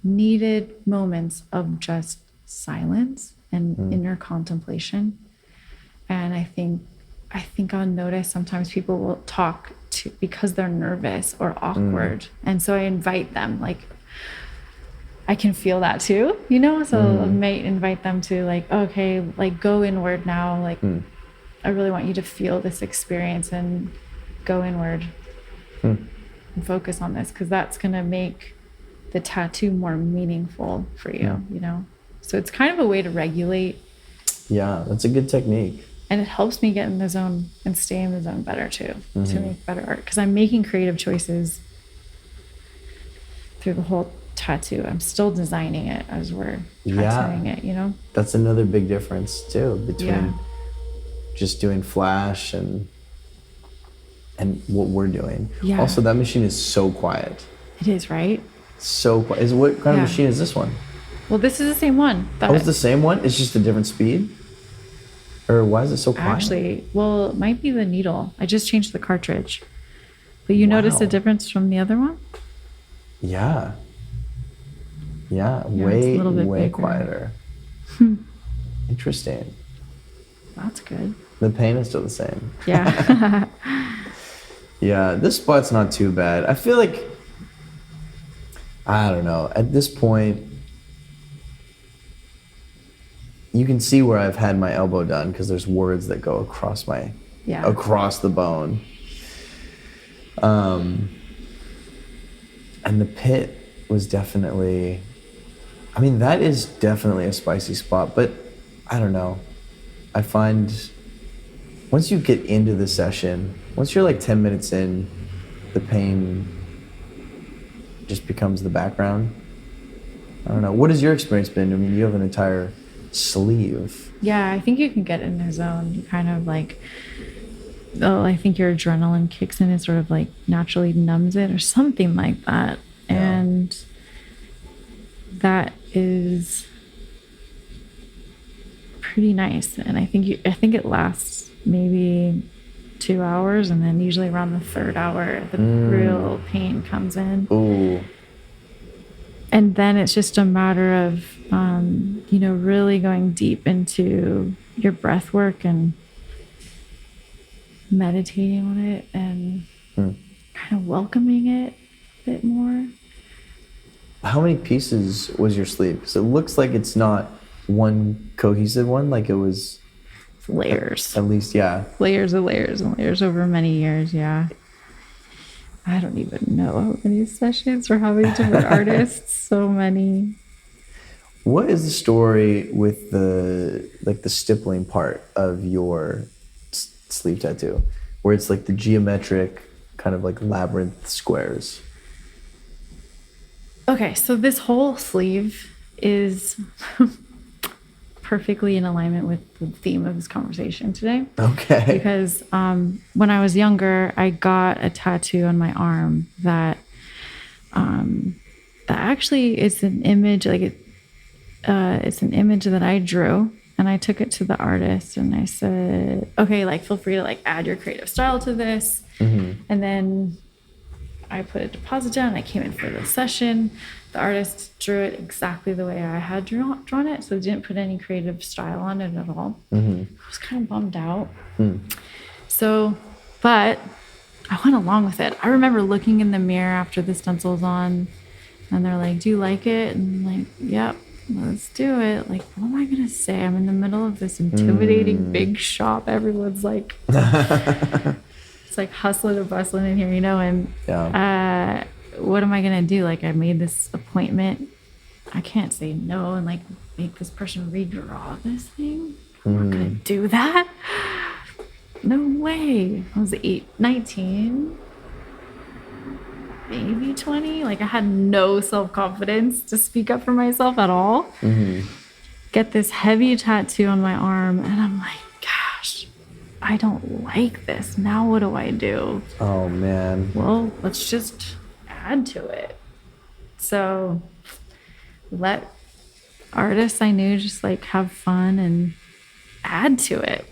needed moments of just silence and inner contemplation. And I think I'll notice sometimes people will talk because they're nervous or awkward. And so I invite them, like, I can feel that too, you know? So I might invite them to like, okay, like go inward now. Like, I really want you to feel this experience and go inward and focus on this, because that's going to make the tattoo more meaningful for you, you know? So it's kind of a way to regulate. Yeah, that's a good technique. And it helps me get in the zone and stay in the zone better too, to make better art. Because I'm making creative choices through the whole tattoo. I'm still designing it as we're Yeah. tattooing it, you know? That's another big difference too between Yeah. just doing flash and what we're doing. Yeah. Also, that machine is so quiet. It is, right? So quiet. What kind of Yeah. machine is this one? Well, this is the same one. Oh, it's the same one? It's just a different speed? Or why is it so quiet? Actually, well, it might be the needle. I just changed the cartridge. But you notice a Wow. difference from the other one? Yeah. Yeah, it's way, a little bit way bigger. quieter. Interesting. That's good. The pain is still the same. Yeah. Yeah, this spot's not too bad. I feel like, I don't know, at this point, you can see where I've had my elbow done because there's words that go across the bone. And the pit was definitely, I mean, that is definitely a spicy spot, but I don't know. I find once you get into the session, once you're like 10 minutes in, the pain just becomes the background. I don't know. What has your experience been? I mean, you have an entire sleeve. Yeah, I think you can get in the zone. You kind of like, I think your adrenaline kicks in and sort of like naturally numbs it or something like that. Yeah. And that is pretty nice. And I think it lasts maybe 2 hours, and then usually around the third hour, the real pain comes in. Ooh. And then it's just a matter of, really going deep into your breath work and meditating on it and kind of welcoming it a bit more. How many pieces was your sleeve? Because it looks like it's not one cohesive one, like it was Layers. at least, yeah. Layers and layers and layers over many years, yeah. I don't even know how many sessions or how many different artists, so many. What is the story with the stippling part of your sleeve tattoo, where it's like the geometric kind of like labyrinth squares? Okay, so this whole sleeve is perfectly in alignment with the theme of this conversation today. Okay. Because when I was younger, I got a tattoo on my arm that actually is an image, it's an image that I drew, and I took it to the artist and I said, okay, like feel free to like add your creative style to this. And then I put a deposit down. I came in for the session. The artist drew it exactly the way I had drawn it, so didn't put any creative style on it at all. I was kind of bummed out. So, but I went along with it. I remember looking in the mirror after the stencil's on, and they're like, "Do you like it?" And I'm like, "Yep, let's do it." Like, what am I gonna say? I'm in the middle of this intimidating big shop. Everyone's like, it's like hustling and bustling in here, and what am I gonna do? Like, I made this appointment. I can't say no and like make this person redraw this thing. I'm not gonna do that. No way. I was 19, maybe 20. Like, I had no self-confidence to speak up for myself at all. Get this heavy tattoo on my arm, and I'm like, gosh, I don't like this. Now what do I do? Oh man. Well, let's just add to it. So let artists I knew just like have fun and add to it.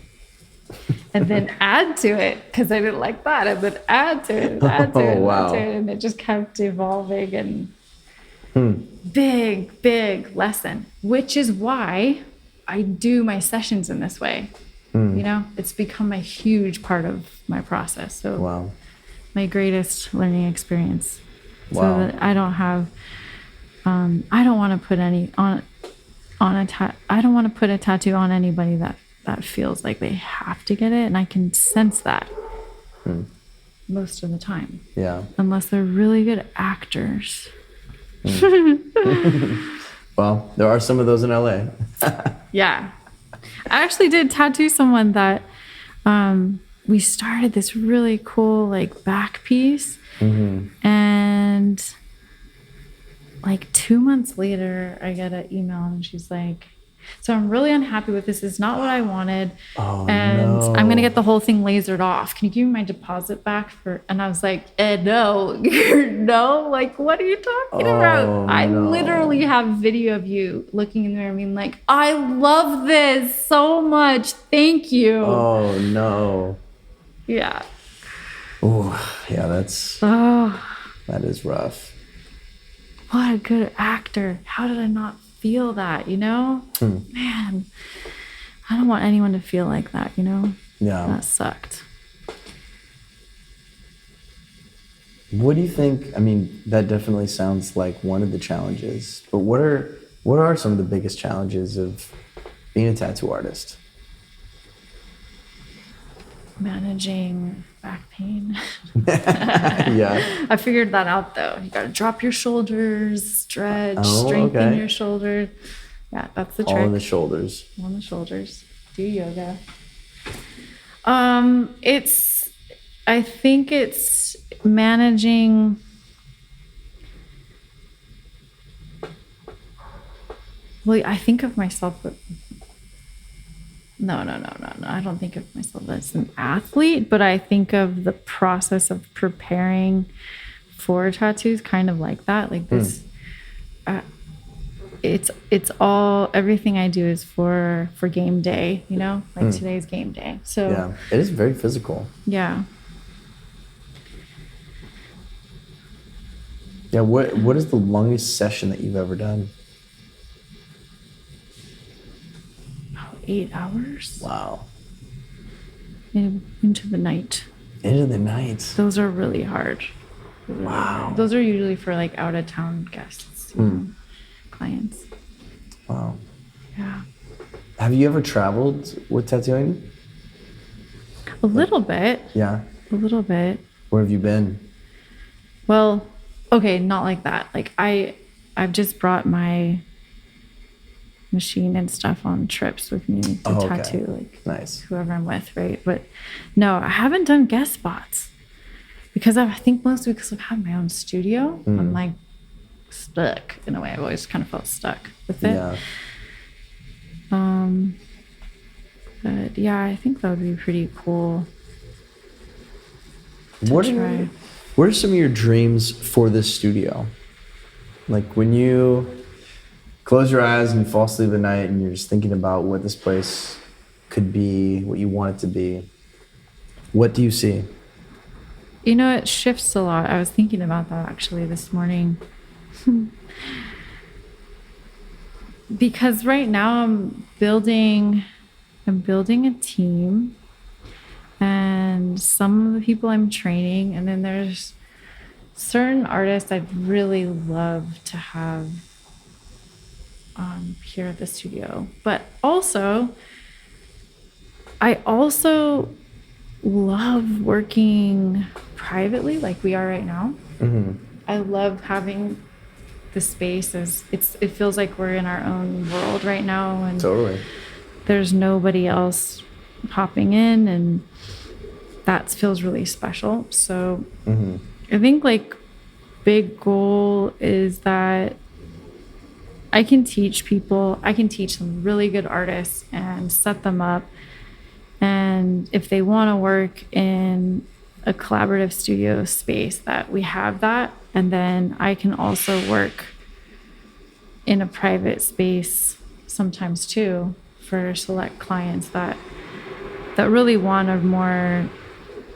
And then add to it because I didn't like that. And then add to it, and add to it, and add to it. And it just kept evolving. And big lesson, which is why I do my sessions in this way. It's become a huge part of my process. So my greatest learning experience. So that I don't have, I don't want to put I don't want to put a tattoo on anybody that feels like they have to get it. And I can sense that most of the time. Yeah. Unless they're really good actors. Well, there are some of those in LA. Yeah. I actually did tattoo someone that we started this really cool like back piece. And like 2 months later, I get an email and she's like, so I'm really unhappy with this. It's not what I wanted. Oh, and no. I'm going to get the whole thing lasered off. Can you give me my deposit back and I was like, no, no, like, what are you talking about? I literally have video of you looking in the mirror being like, I love this so much. Thank you. Oh, no. Yeah. Oh, yeah, that is rough. What a good actor. How did I not feel that, Man, I don't want anyone to feel like that, Yeah. That sucked. What do you think? I mean, that definitely sounds like one of the challenges, but what are some of the biggest challenges of being a tattoo artist? Managing back pain. Yeah. I figured that out though. You gotta drop your shoulders, stretch, strengthen your shoulders. Yeah, that's the trick. All on the shoulders. On the shoulders. Do yoga. I think it's managing. Well, I think of myself, but no. I don't think of myself as an athlete, but I think of the process of preparing for tattoos kind of like that. Like this, it's all, everything I do is for game day, like today's game day. So yeah, it is very physical. Yeah. Yeah. What is the longest session that you've ever done? 8 hours. Wow. Into the night. Into the night. Those are really hard. Wow. Those are usually for like out of town guests, clients. Wow. Yeah. Have you ever traveled with tattooing? A little bit. Yeah. A little bit. Where have you been? Well, okay, not like that. Like I've just brought my machine and stuff on trips with me to tattoo, like nice. Whoever I'm with, right? But no, I haven't done guest spots because I think mostly because I have my own studio. I'm like stuck in a way. I've always kind of felt stuck with it. Yeah. But yeah, I think that would be pretty cool. What are some of your dreams for this studio? Like when you close your eyes and you fall asleep at night and you're just thinking about what this place could be, what you want it to be, what do you see? It shifts a lot. I was thinking about that actually this morning. Because right now I'm building a team, and some of the people I'm training, and then there's certain artists I'd really love to have here at the studio. But also, I also love working privately like we are right now. I love having the space it feels like we're in our own world right now, and Totally. There's nobody else popping in, and that feels really special. So I think like big goal is that I can teach some really good artists and set them up. And if they want to work in a collaborative studio space, that we have that. And then I can also work in a private space sometimes too for select clients that really want a more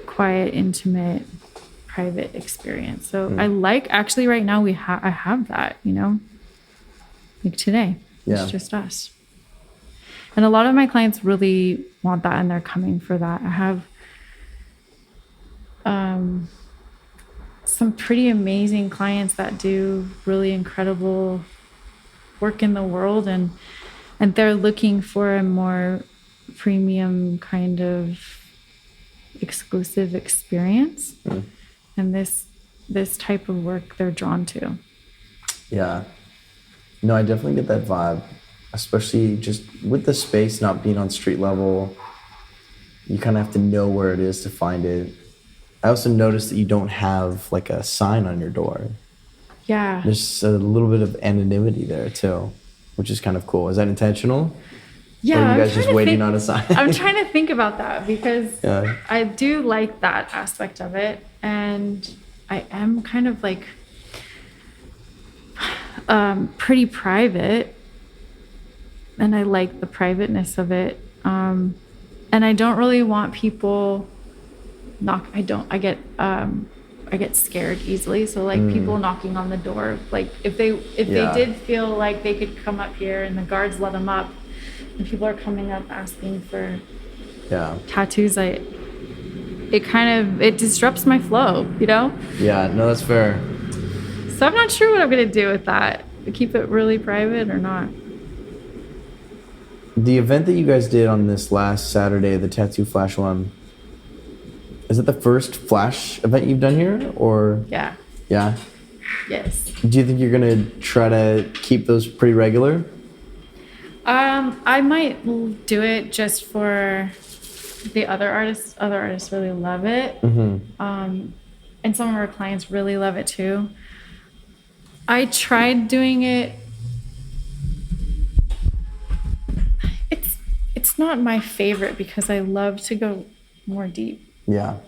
quiet, intimate, private experience. So I like, actually right now I have that, like today. Yeah. It's just us. And a lot of my clients really want that, and they're coming for that. I have some pretty amazing clients that do really incredible work in the world, and they're looking for a more premium kind of exclusive experience. And this type of work they're drawn to. Yeah. No, I definitely get that vibe, especially just with the space not being on street level. You kind of have to know where it is to find it. I also noticed that you don't have like a sign on your door. Yeah. There's a little bit of anonymity there too, which is kind of cool. Is that intentional? Yeah. Or are I'm you guys trying just to waiting think- on a sign? I'm trying to think about that because Yeah. I do like that aspect of it. And I am kind of like pretty private. And I like the privateness of it. And I don't really want people I get scared easily. So like people knocking on the door, like if they did feel like they could come up here and the guards let them up, and people are coming up asking for tattoos, it disrupts my flow, you know? Yeah, no, that's fair. So I'm not sure what I'm gonna do with that. Keep it really private or not. The event that you guys did on this last Saturday, the Tattoo Flash one, is it the first Flash event you've done here, or? Yeah. Yeah? Yes. Do you think you're gonna try to keep those pretty regular? I might do it just for the other artists. Other artists really love it. And some of our clients really love it too. I tried doing it. It's not my favorite because I love to go more deep. Yeah.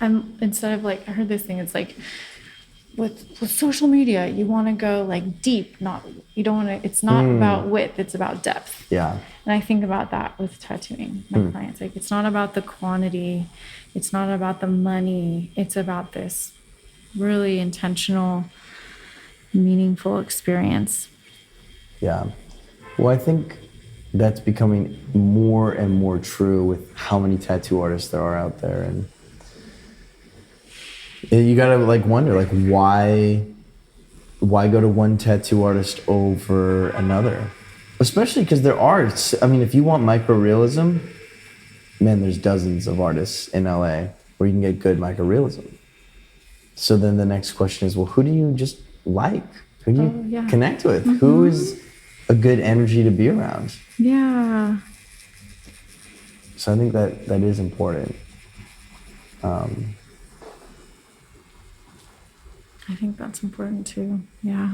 Instead of like, I heard this thing, it's like with social media, you want to go like deep, you don't want to, it's not about width, it's about depth. Yeah. And I think about that with tattooing my clients. Like, it's not about the quantity, it's not about the money, it's about this really intentional, meaningful experience. Yeah. Well, I think that's becoming more and more true with how many tattoo artists there are out there. And you gotta like wonder, like, why go to one tattoo artist over another? Especially because there are, I mean, if you want microrealism, man, there's dozens of artists in LA where you can get good microrealism. So then the next question is, well, who do you just like? Who do you connect with? Who is a good energy to be around? Yeah. So I think that is important. I think that's important too. Yeah.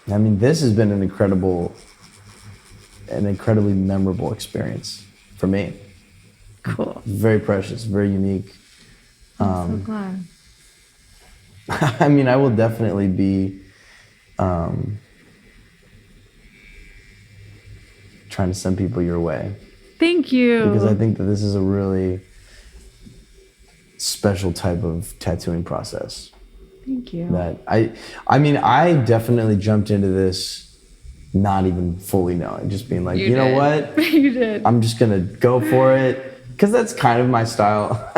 I mean, this has been an incredibly memorable experience for me. Cool. Very precious, very unique. I'm so glad. I mean, I will definitely be trying to send people your way. Thank you. Because I think that this is a really special type of tattooing process. Thank you. That I mean, I definitely jumped into this not even fully knowing, just being like, you know what? You did. I'm just gonna go for it, because that's kind of my style.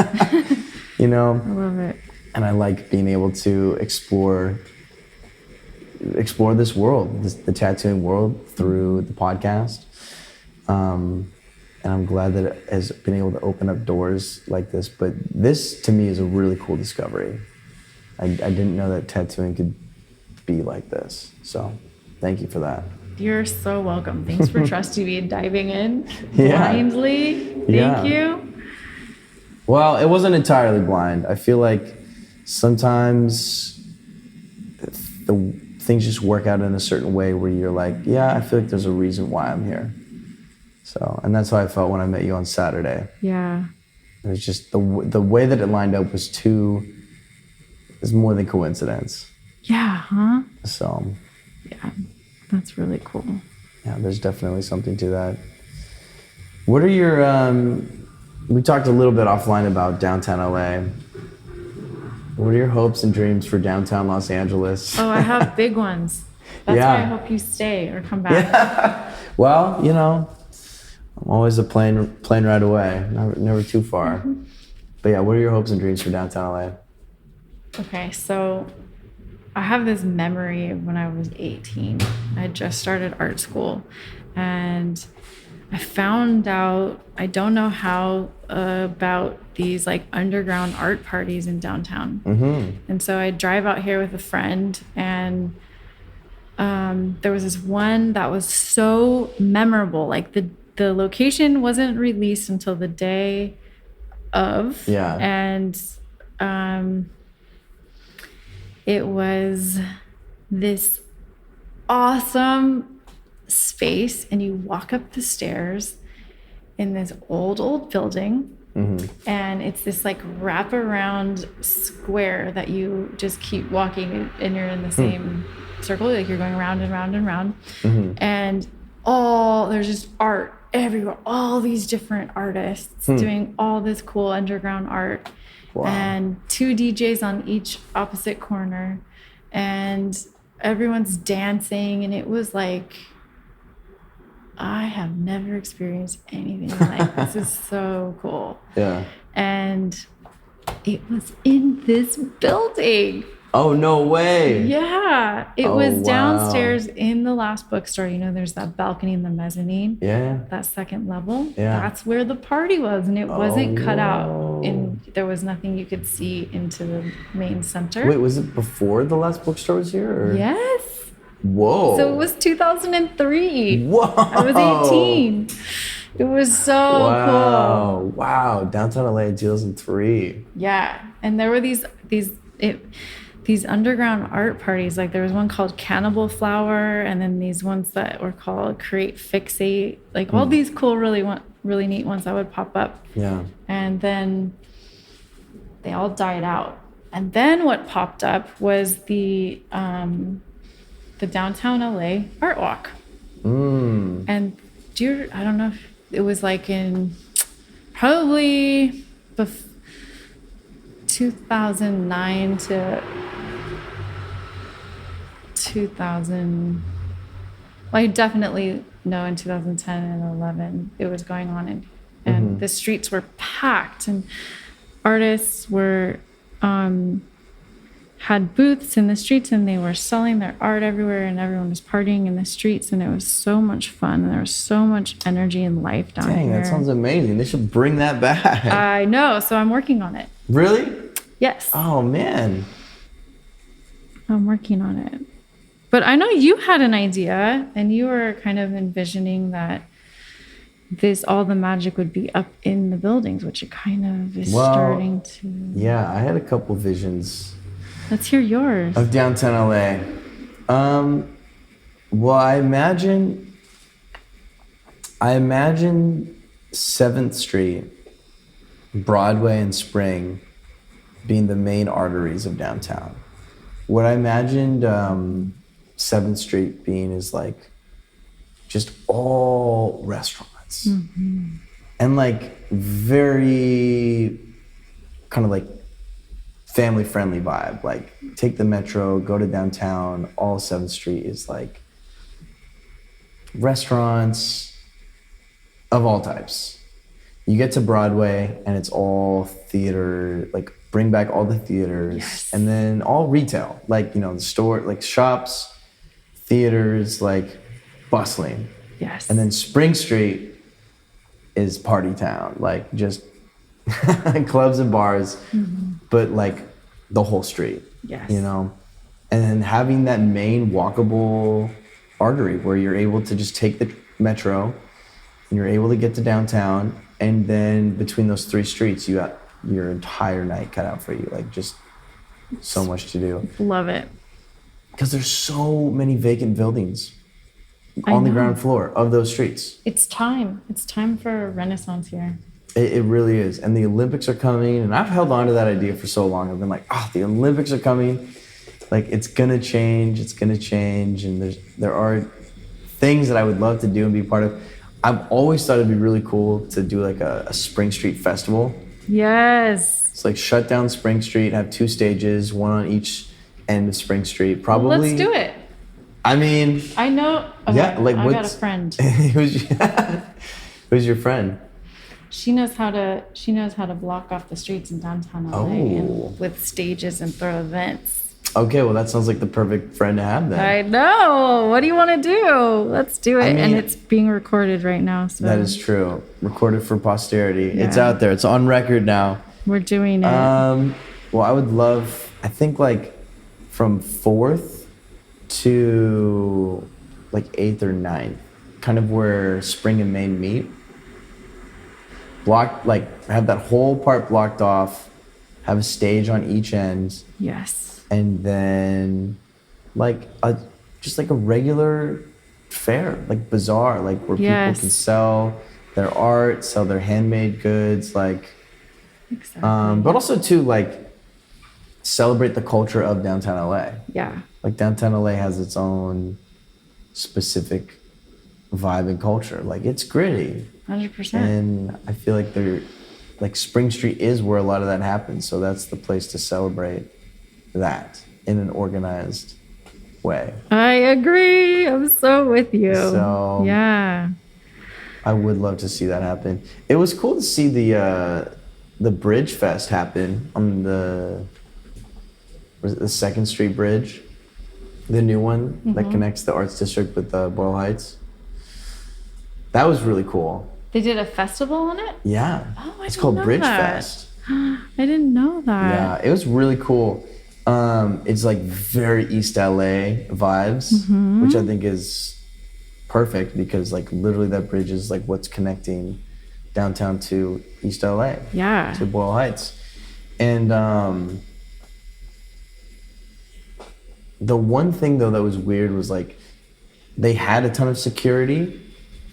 You know? I love it. And I like being able to explore this world, the tattooing world, through the podcast. And I'm glad that it has been able to open up doors like this. But this, to me, is a really cool discovery. I didn't know that tattooing could be like this. So thank you for that. You're so welcome. Thanks for trusting me and diving in blindly. Thank you. Well, it wasn't entirely blind. I feel like sometimes the things just work out in a certain way where you're like, yeah, I feel like there's a reason why I'm here. So, and that's how I felt when I met you on Saturday. Yeah. It was just the way that it lined up was more than coincidence. Yeah, huh? So. Yeah, that's really cool. Yeah, there's definitely something to that. What are your, we talked a little bit offline about downtown LA. What are your hopes and dreams for downtown Los Angeles? Oh, I have big ones. That's why I hope you stay or come back. Yeah. Well, you know, I'm always a plane ride away, never too far. But yeah, what are your hopes and dreams for downtown LA? Okay, so I have this memory of when I was 18. I had just started art school, and I found out, I don't know how, about these like underground art parties in downtown. And so I'd drive out here with a friend, and there was this one that was so memorable. Like the location wasn't released until the day of. Yeah. And it was this awesome space, and you walk up the stairs in this old building. And it's this like wraparound square that you just keep walking, and you're in the same circle, like you're going round and round and round. And there's just art everywhere, all these different artists doing all this cool underground art. Wow. And 2 DJs on each opposite corner, and everyone's dancing, and it was like, I have never experienced anything like this. Is so cool. Yeah. And it was in this building. Oh, no way. Yeah. It Oh, was wow. downstairs in the last bookstore. You know, there's that balcony in the mezzanine. Yeah. That second level. Yeah. That's where the party was. And it wasn't cut whoa. out. There was nothing you could see into the main center. Wait, was it before the last bookstore was here? Or? Yes. Whoa. So it was 2003. Whoa. I was 18. It was so cool. Wow. Downtown LA in 2003. Yeah. And there were these underground art parties. Like there was one called Cannibal Flower, and then these ones that were called Create Fixate. Like all these cool, really neat ones that would pop up. Yeah. And then they all died out. And then what popped up was the downtown LA art walk. And I don't know if it was like in probably 2009 to 2000. Well, I definitely know in 2010 and 11 it was going on, and the streets were packed, and artists were had booths in the streets, and they were selling their art everywhere, and everyone was partying in the streets, and it was so much fun, and there was so much energy and life down here. Dang, that sounds amazing. They should bring that back. I know, so I'm working on it. Really? Yes. Oh, man. I'm working on it. But I know you had an idea, and you were kind of envisioning that all the magic would be up in the buildings, which it kind of is starting to. Yeah, I had a couple visions Let's hear yours. of downtown LA. Well, I imagine 7th Street, Broadway, and Spring being the main arteries of downtown. What I imagined 7th Street being is like just all restaurants. And like very kind of like family friendly vibe. Like take the metro, go to downtown, all 7th Street is like restaurants of all types. You get to Broadway and it's all theater, like bring back all the theaters. Yes. And then all retail, like, you know, the store, like shops, theaters, like bustling. Yes. And then Spring Street is party town, like just clubs and bars, but like the whole street. Yes. You know? And then having that main walkable artery where you're able to just take the metro and you're able to get to downtown, and then between those 3 streets you got your entire night cut out for you. Like just so much to do. Love it. Because there's so many vacant buildings on the ground floor of those streets. It's time. It's time for a renaissance here. It really is. And the Olympics are coming, and I've held on to that idea for so long. I've been like, the Olympics are coming. Like, it's gonna change, and there are things that I would love to do and be part of. I've always thought it'd be really cool to do like a Spring Street festival. Yes. It's like shut down Spring Street, have 2 stages, one on each end of Spring Street. Probably. Well, let's do it. I mean, I know. Okay, yeah, like I got a friend. Who's your friend? She knows how to block off the streets in downtown LA and with stages and throw events. Okay, well that sounds like the perfect friend to have then. I know. What do you want to do? Let's do it. And it's being recorded right now. So that is true. Recorded for posterity. Yeah. It's out there. It's on record now. We're doing it. Well, I would love, I think like from 4th to like 8th or 9th, kind of where Spring and Main meet. Have that whole part blocked off, have a stage on each end. Yes. And then like just like a regular fair, like bazaar, like where people can sell their art, sell their handmade goods, like Exactly. but also too like celebrate the culture of downtown LA. Yeah. Like downtown LA has its own specific vibe and culture. Like it's gritty. 100%. And I feel like like Spring Street is where a lot of that happens. So that's the place to celebrate that in an organized way. I agree. I'm so with you. So yeah. I would love to see that happen. It was cool to see the Bridge Fest happen on was it the 2nd Street Bridge? The new one that connects the Arts District with Boyle Heights. That was really cool. They did a festival on it? Yeah. Oh, it's called Bridge Fest. I didn't know that. Yeah, it was really cool. It's like very East LA vibes, which I think is perfect because like literally that bridge is like what's connecting downtown to East LA. Yeah. To Boyle Heights. And the one thing though that was weird was like they had a ton of security,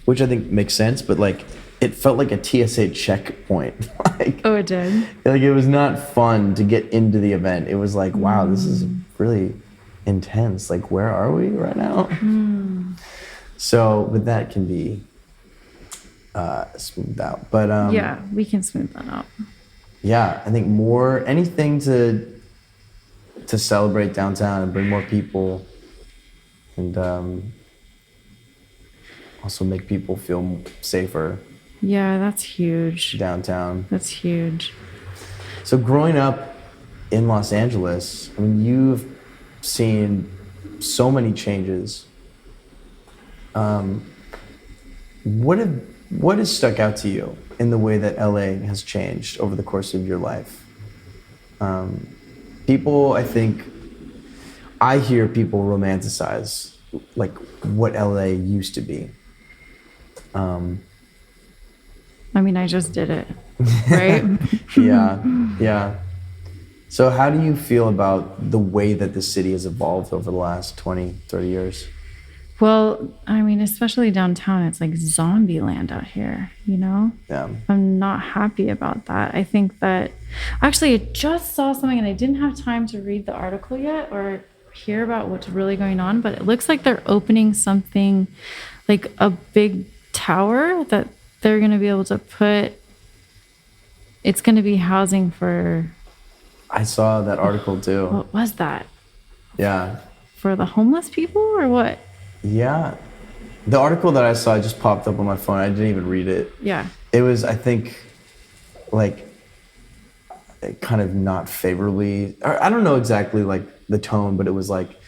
which I think makes sense, but like it felt like a TSA checkpoint. Like, oh, it did? Like it was not fun to get into the event. It was like, wow, this is really intense. Like, where are we right now? So, but that can be smoothed out. But yeah, we can smooth that out. Yeah, I think anything to celebrate downtown and bring more people, and also make people feel safer. Yeah, that's huge. Downtown. That's huge. So growing up in Los Angeles, I mean, you've seen so many changes. What has stuck out to you in the way that LA has changed over the course of your life? People, I hear people romanticize like what LA used to be. I mean, I just did it, right? Yeah. So how do you feel about the way that the city has evolved over the last 20, 30 years? Well, I mean, especially downtown, it's like zombie land out here, you know? Yeah. I'm not happy about that. I think that, actually, I just saw something and I didn't have time to read the article yet or hear about what's really going on, but it looks like they're opening something like a big tower that they're going to be able to it's going to be housing for... I saw that article too. What was that? Yeah. For the homeless people or what? Yeah. The article that I saw just popped up on my phone. I didn't even read it. Yeah. It was, I think, like, kind of not favorably, or I don't know exactly like the tone, but it was like,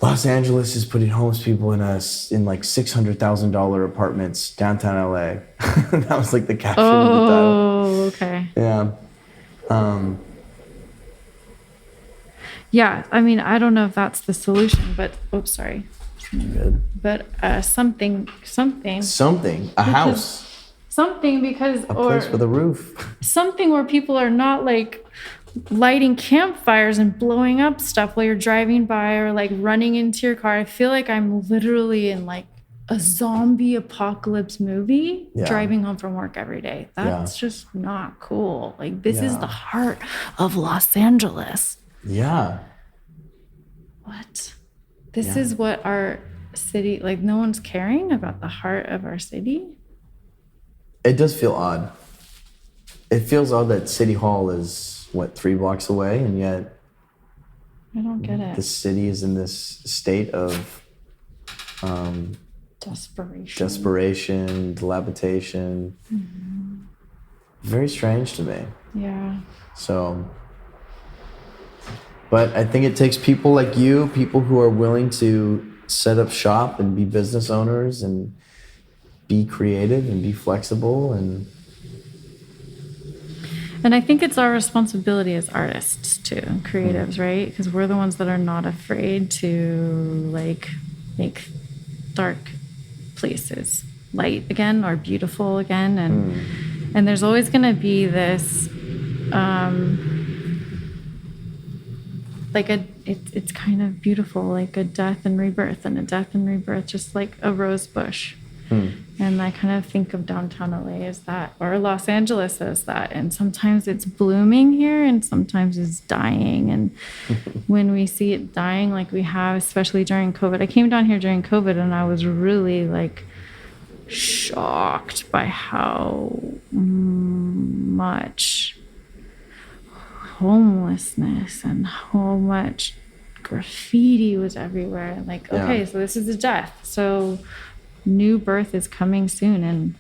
Los Angeles is putting homeless people in like $600,000 apartments downtown LA. That was like the caption of the title. Oh, okay. Yeah. Yeah, I mean, I don't know if that's the solution, but oops, sorry. Good. But something. A house. Something because A place with a roof. Something where people are not like lighting campfires and blowing up stuff while you're driving by or like running into your car. I feel like I'm literally in like a zombie apocalypse movie driving home from work every day. That's just not cool. Like this is the heart of Los Angeles. Yeah. What? This is what our city, like no one's caring about the heart of our city. It does feel odd. It feels odd that City Hall is, 3 blocks away, and yet I don't get it. The city is in this state of desperation, dilapidation. Mm-hmm. Very strange to me. Yeah. So, but I think it takes people like you, people who are willing to set up shop and be business owners and be creative and be flexible And I think it's our responsibility as artists too, creatives, right? Because we're the ones that are not afraid to like make dark places light again or beautiful again. And there's always going to be this like it's kind of beautiful, like a death and rebirth, and a death and rebirth, just like a rose bush. And I kind of think of downtown LA as that, or Los Angeles as that. And sometimes it's blooming here and sometimes it's dying. And when we see it dying, like we have, especially during COVID, I came down here during COVID and I was really like shocked by how much homelessness and how much graffiti was everywhere. Like, okay, so this is a death. So new birth is coming soon, and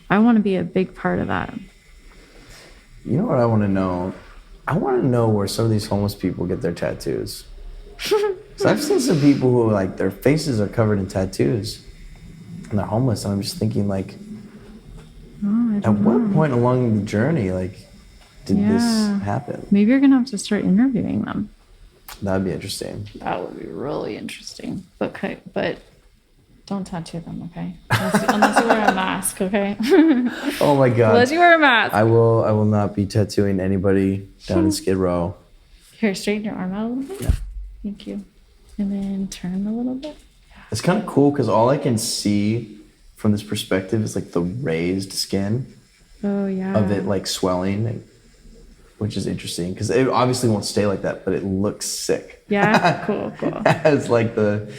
I want to be a big part of that. You know what I want to know? I want to know where some of these homeless people get their tattoos. So I've seen some people who like their faces are covered in tattoos and they're homeless, and I'm just thinking like, at what point along the journey like did this happen? Maybe you're gonna have to start interviewing them. That'd be interesting. That would be really interesting. But don't tattoo them, okay? Unless you wear a mask, okay? Oh my God. Unless you wear a mask. I will not be tattooing anybody down in Skid Row. Here, straighten your arm out a little bit. Yeah. Thank you. And then turn a little bit. It's kind of cool because all I can see from this perspective is like the raised skin of it like swelling, which is interesting because it obviously won't stay like that, but it looks sick. Yeah, cool. It's like the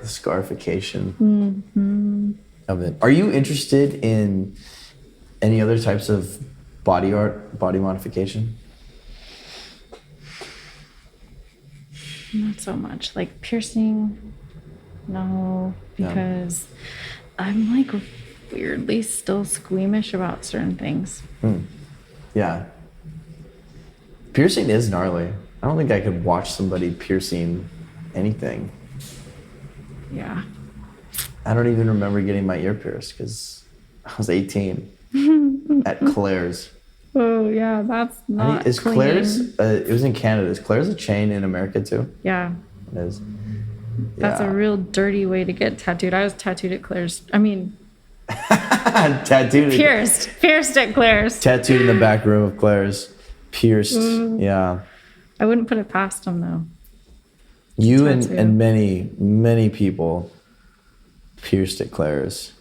scarification of it. Are you interested in any other types of body art, body modification? Not so much. Like piercing, no, because I'm like weirdly still squeamish about certain things. Yeah. Piercing is gnarly. I don't think I could watch somebody piercing anything. Yeah. I don't even remember getting my ear pierced because I was 18 at Claire's. Oh yeah, that's not. Is clean. Claire's? It was in Canada. Is Claire's a chain in America too? Yeah. It is. That's a real dirty way to get tattooed. I was tattooed at Claire's. I mean, tattooed. Pierced at Claire's. Tattooed in the back room of Claire's. Pierced. Yeah. I wouldn't put it past them though. You and many people pierced at Claire's.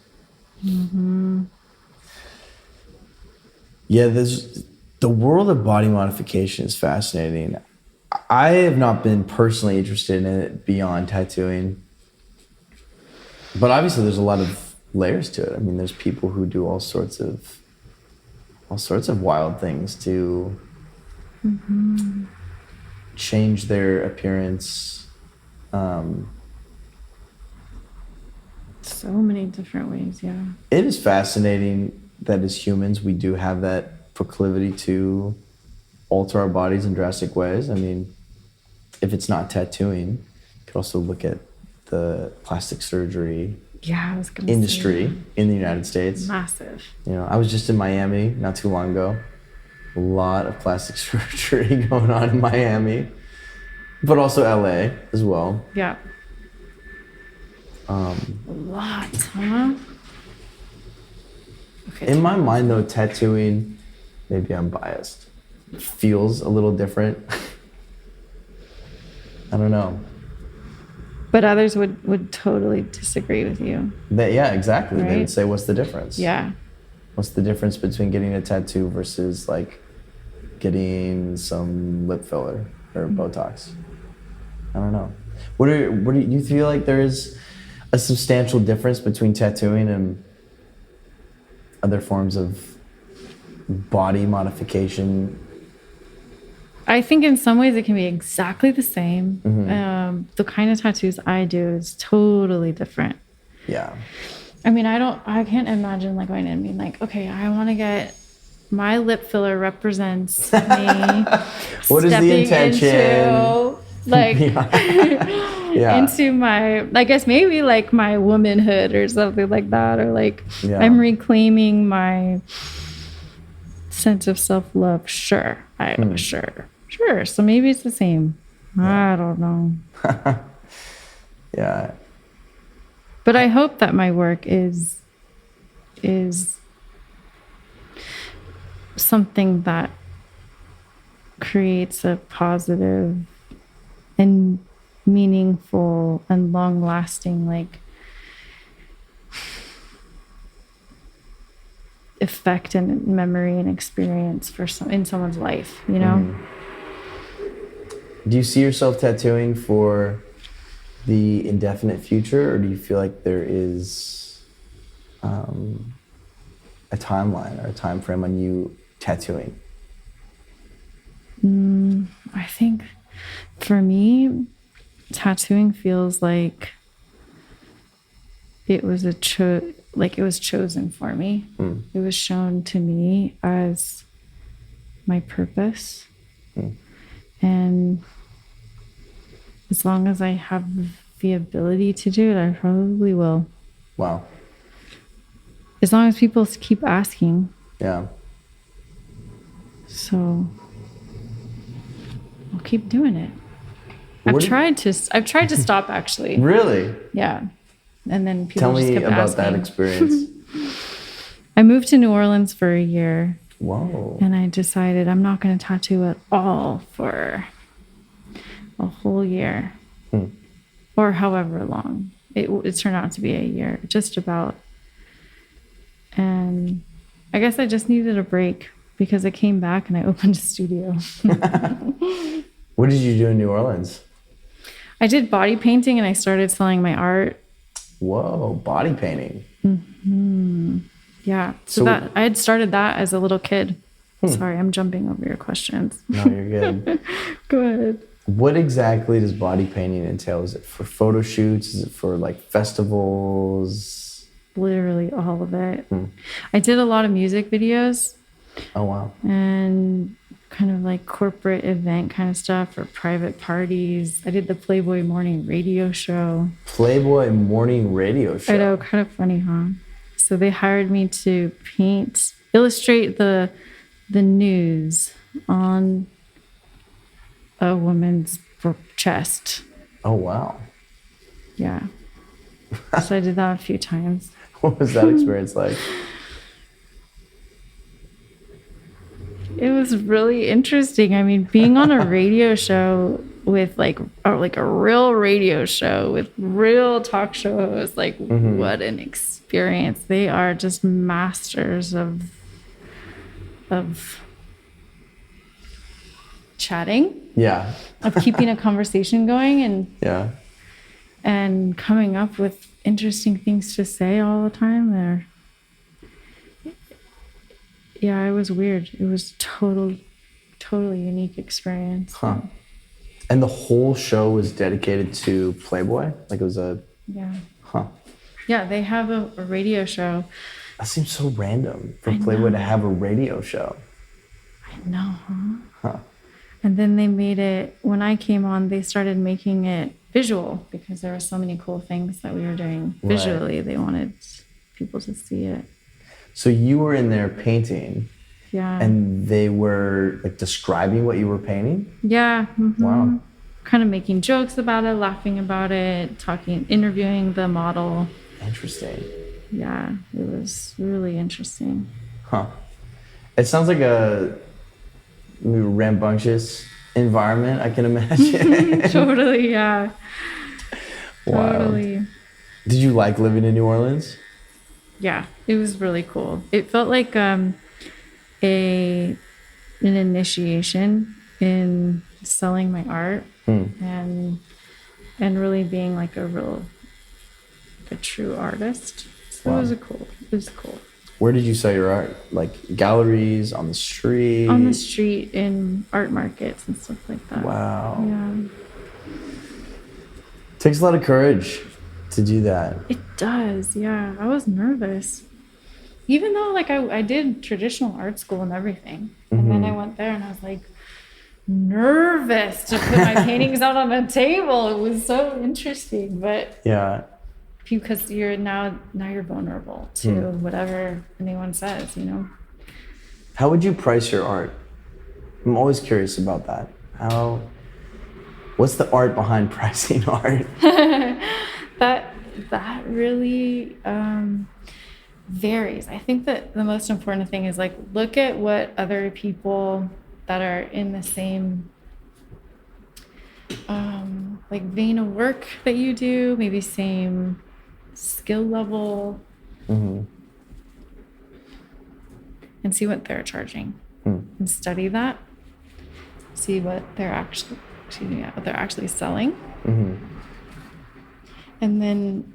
Yeah, the world of body modification is fascinating. I have not been personally interested in it beyond tattooing, but obviously there's a lot of layers to it. I mean, there's people who do all sorts of wild things to change their appearance. So many different ways, yeah. It is fascinating that as humans, we do have that proclivity to alter our bodies in drastic ways. I mean, if it's not tattooing, you could also look at the plastic surgery industry in the United States. Massive. You know, I was just in Miami not too long ago. A lot of plastic surgery going on in Miami, but also LA as well. Yeah. A lot, huh? Okay. In my mind, though, tattooing, maybe I'm biased, feels a little different. I don't know. But others would totally disagree with you. Yeah, exactly. Right? They would say, what's the difference? Yeah. What's the difference between getting a tattoo versus like getting some lip filler or Botox? I don't know. What do you feel like there is a substantial difference between tattooing and other forms of body modification? I think in some ways it can be exactly the same. The kind of tattoos I do is totally different. Yeah. I mean, I can't imagine like going in and being like, okay, I want to get my lip filler represents me. What is the intention? Into my, I guess maybe like my womanhood or something like that, or like I'm reclaiming my sense of self-love. Sure. Sure. So maybe it's the same. I don't know. Yeah. But I hope that my work is something that creates a positive and meaningful and long-lasting like effect and memory and experience for in someone's life, you know. Do you see yourself tattooing for the indefinite future, or do you feel like there is a timeline or a time frame on you tattooing? I think for me, tattooing feels like it was it was chosen for me. It was shown to me as my purpose. And as long as I have the ability to do it, I probably will. Wow. As long as people keep asking. Yeah. So I'll keep doing it. I've tried to stop actually. Really? Yeah. And then people Tell just me kept about asking. that experience. I moved to New Orleans for a year. Whoa. And I decided I'm not going to tattoo at all for a whole year. Or however long. It turned out to be a year, just about. And I guess I just needed a break because I came back and I opened a studio. What did you do in New Orleans? I did body painting and I started selling my art. Whoa, body painting. Yeah. So that I had started that as a little kid. Sorry, I'm jumping over your questions. No, you're good. Go ahead. What exactly does body painting entail? Is it for photo shoots? Is it for like festivals? Literally all of it. I did a lot of music videos. Oh, wow. And kind of like corporate event kind of stuff or private parties. I did the Playboy morning radio show. Playboy morning radio show. I know, kind of funny, huh? So they hired me to illustrate the news on a woman's chest. Oh, wow. Yeah. So I did that a few times. What was that experience like? It was really interesting. I mean, being on a radio show with like a real radio show with real talk show hosts, like what an experience. They are just masters of chatting. Yeah. Of keeping a conversation going and coming up with interesting things to say all the time. Yeah, it was weird. It was totally unique experience. Huh. And the whole show was dedicated to Playboy? Like it was Yeah. Huh. Yeah, they have a radio show. That seems so random for Playboy to have a radio show. I know, Huh. And then they made it, when I came on, they started making it visual because there were so many cool things that we were doing visually. Right. They wanted people to see it. So you were in there painting. Yeah. And they were like describing what you were painting? Yeah. Wow. Kind of making jokes about it, laughing about it, interviewing the model. Interesting. Yeah, it was really interesting. Huh. It sounds like a rambunctious environment, I can imagine. Totally, yeah. Wow. Totally. Did you like living in New Orleans? Yeah, it was really cool. It felt like an initiation in selling my art and really being like a true artist. So wow. It was cool. Where did you sell your art? Like galleries, on the street? On the street, in art markets and stuff like that. Wow. Yeah. Takes a lot of courage to do that. It does, yeah. I was nervous. Even though like I did traditional art school and everything. And then I went there and I was like nervous to put my paintings out on a table. It was so interesting. But yeah. Because you're now you're vulnerable to whatever anyone says, you know. How would you price your art? I'm always curious about that. What's the art behind pricing art? That really varies. I think that the most important thing is like look at what other people that are in the same like vein of work that you do, maybe same skill level, and see what they're charging, and study that. See what they're actually, what they're actually selling, and then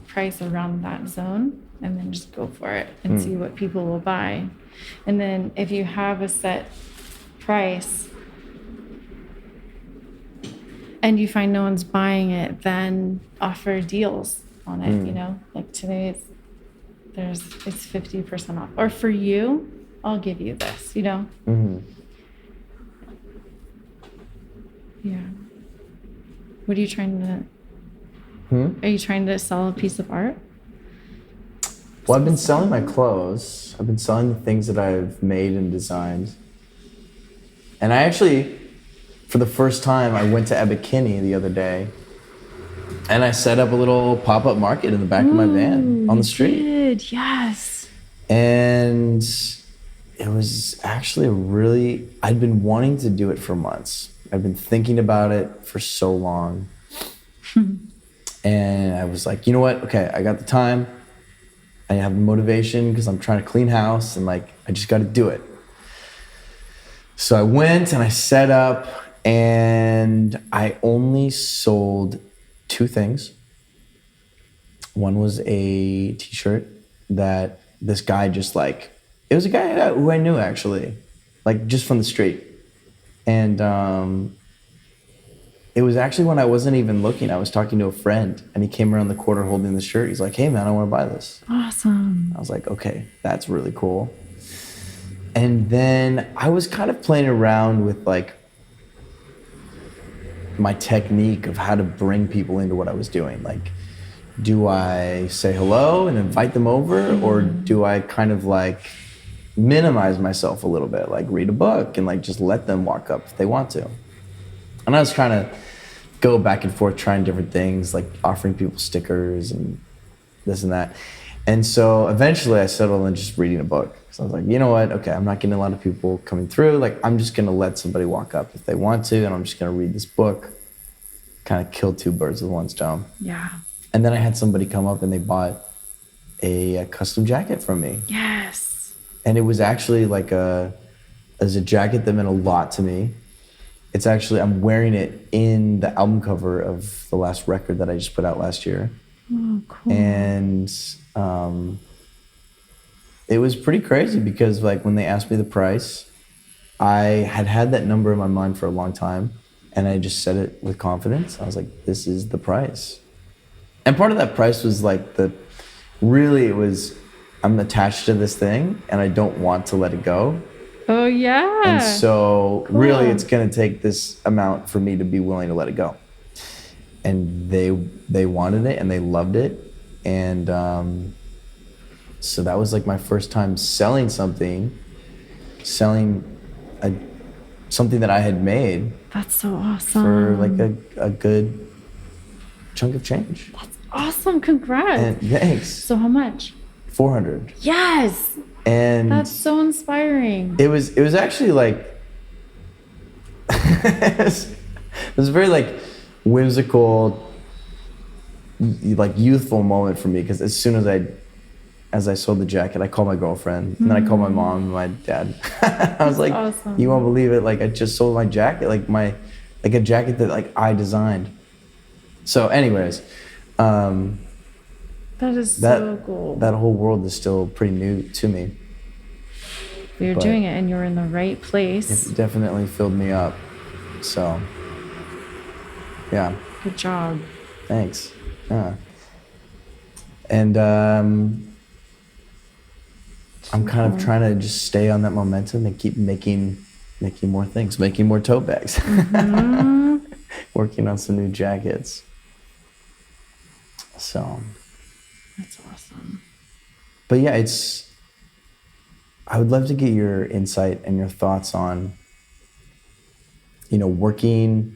price around that zone, and then just go for it and see what people will buy. And then if you have a set price and you find no one's buying it, then offer deals on it. You know, like today it's 50% off, or for you, I'll give you this, you know. Yeah. What are you trying to Are you trying to sell a piece of art? Well, I've been selling my clothes. I've been selling the things that I've made and designed. And I actually, for the first time, I went to Ebikini the other day, and I set up a little pop-up market in the back of my van on the street. You did, yes. And it was actually I'd been wanting to do it for months. I'd been thinking about it for so long. And I was like, you know what? Okay, I got the time. I have the motivation because I'm trying to clean house, and like, I just got to do it. So I went and I set up, and I only sold 2 things. One was a t-shirt that this guy just like, it was a guy who I knew actually, like just from the street. And it was actually when I wasn't even looking. I was talking to a friend, and he came around the corner holding the shirt. He's like, hey man, I want to buy this. Awesome. I was like, okay, that's really cool. And then I was kind of playing around with like my technique of how to bring people into what I was doing. Like, do I say hello and invite them over, or do I kind of like minimize myself a little bit, like read a book and like just let them walk up if they want to? And I was trying to go back and forth, trying different things, like offering people stickers and this and that. And so eventually I settled on just reading a book. So I was like, you know what? Okay, I'm not getting a lot of people coming through. Like, I'm just gonna let somebody walk up if they want to, and I'm just gonna read this book. Kind of kill 2 birds with 1 stone. Yeah. And then I had somebody come up and they bought a custom jacket from me. Yes. And it was actually like a jacket that meant a lot to me. It's actually, I'm wearing it in the album cover of the last record that I just put out last year. Oh, cool. And it was pretty crazy because like when they asked me the price, I had that number in my mind for a long time, and I just said it with confidence. I was like, this is the price. And part of that price was like I'm attached to this thing and I don't want to let it go. Oh yeah. And so cool. Really it's gonna take this amount for me to be willing to let it go. And they wanted it and they loved it. And so that was like my first time selling something that I had made. That's so awesome. For like a good chunk of change. That's awesome. Congrats. And thanks. So how much? $400. Yes. And that's so inspiring. It was actually like it was a very like whimsical, like youthful moment for me, because as soon as I sold the jacket, I called my girlfriend, and then I called my mom and my dad. I was like, awesome. You won't believe it, like I just sold my jacket, like a jacket that like I designed. So anyways, that is so cool. That whole world is still pretty new to me. You're doing it and you're in the right place. It definitely filled me up. So, yeah. Good job. Thanks. Yeah. And I'm kind of trying to just stay on that momentum and keep making more things, making more tote bags. Mm-hmm. Working on some new jackets. So. That's awesome. But yeah, I would love to get your insight and your thoughts on, being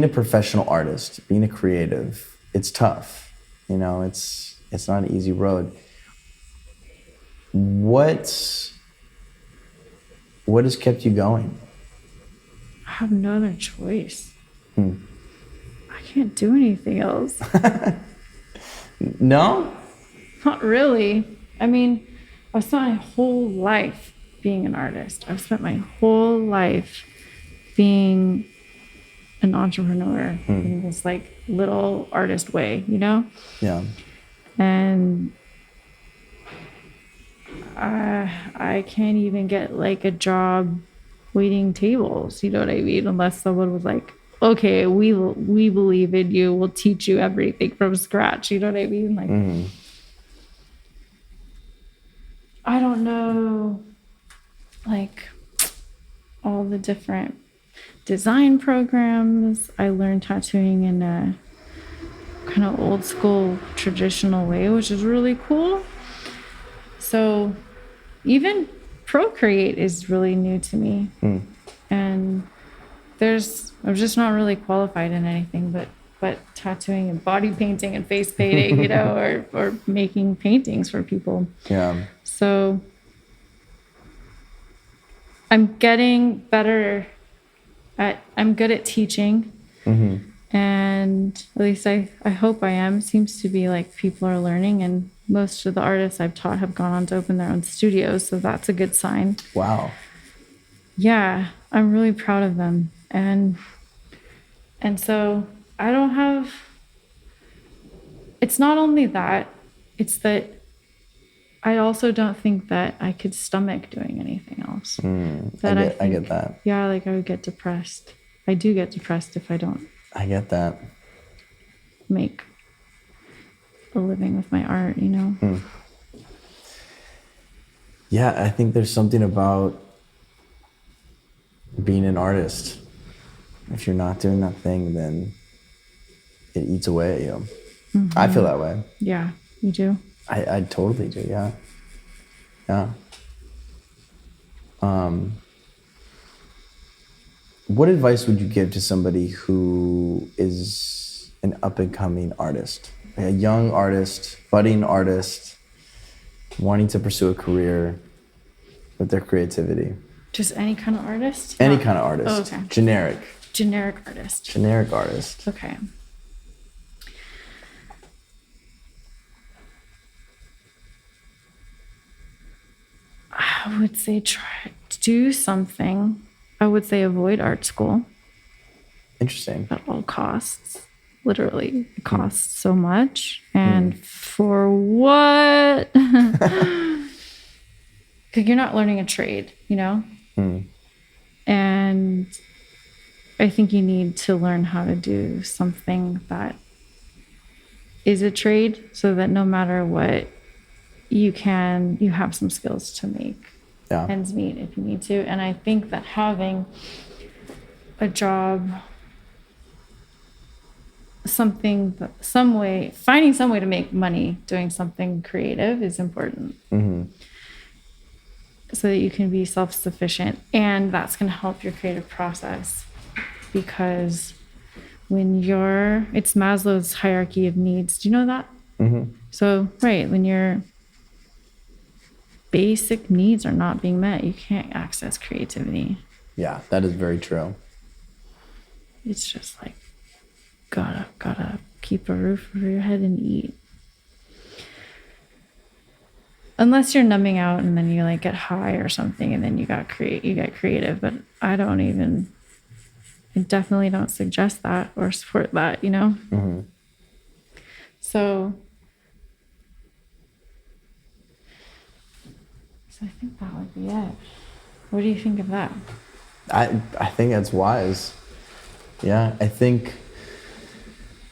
a professional artist, being a creative. It's tough, it's not an easy road. What What has kept you going? I have no other choice. Hmm. I can't do anything else. No? Not really. I mean, I've spent my whole life being an artist. I've spent my whole life being an entrepreneur in this like little artist way, you know? Yeah. And I can't even get like a job waiting tables, you know what I mean? Unless someone was like, okay, we believe in you, we'll teach you everything from scratch, you know what I mean? Like, I don't know, like all the different design programs. I learned tattooing in a kind of old school traditional way, which is really cool. So even Procreate is really new to me. And I'm just not really qualified in anything but tattooing and body painting and face painting, you know, or making paintings for people. Yeah. So I'm getting better I'm good at teaching. And at least I hope I am. It seems to be like people are learning, and most of the artists I've taught have gone on to open their own studios. So that's a good sign. Wow. Yeah, I'm really proud of them. And so I don't have, it's not only that, it's that I also don't think that I could stomach doing anything else. I get that. Yeah, like I would get depressed. I do get depressed if I don't I get that. make a living with my art, you know? Yeah, I think there's something about being an artist. If you're not doing that thing, then it eats away at you. I feel that way. Yeah, you do. I totally do, yeah. Yeah. What advice would you give to somebody who is an up-and-coming artist? A young artist, budding artist, wanting to pursue a career with their creativity? Just any kind of artist? Any kind of artist. Oh, okay. Generic. Generic artist. Generic artist. Okay. I would say try to do something. I would say avoid art school Interesting. at all costs. Literally, it costs so much. And for what? Because you're not learning a trade, you know? And I think you need to learn how to do something that is a trade so that no matter what, you have some skills to make ends meet if you need to. And I think that having a job, finding some way to make money doing something creative is important. So that you can be self-sufficient, and that's going to help your creative process. Because it's Maslow's hierarchy of needs. Do you know that? So, right, when your basic needs are not being met, you can't access creativity. Yeah, that is very true. It's just like, gotta keep a roof over your head and eat. Unless you're numbing out and then you like get high or something and then you get creative. But I definitely don't suggest that or support that, you know? So I think that would be it. What do you think of that? I think that's wise. Yeah, I think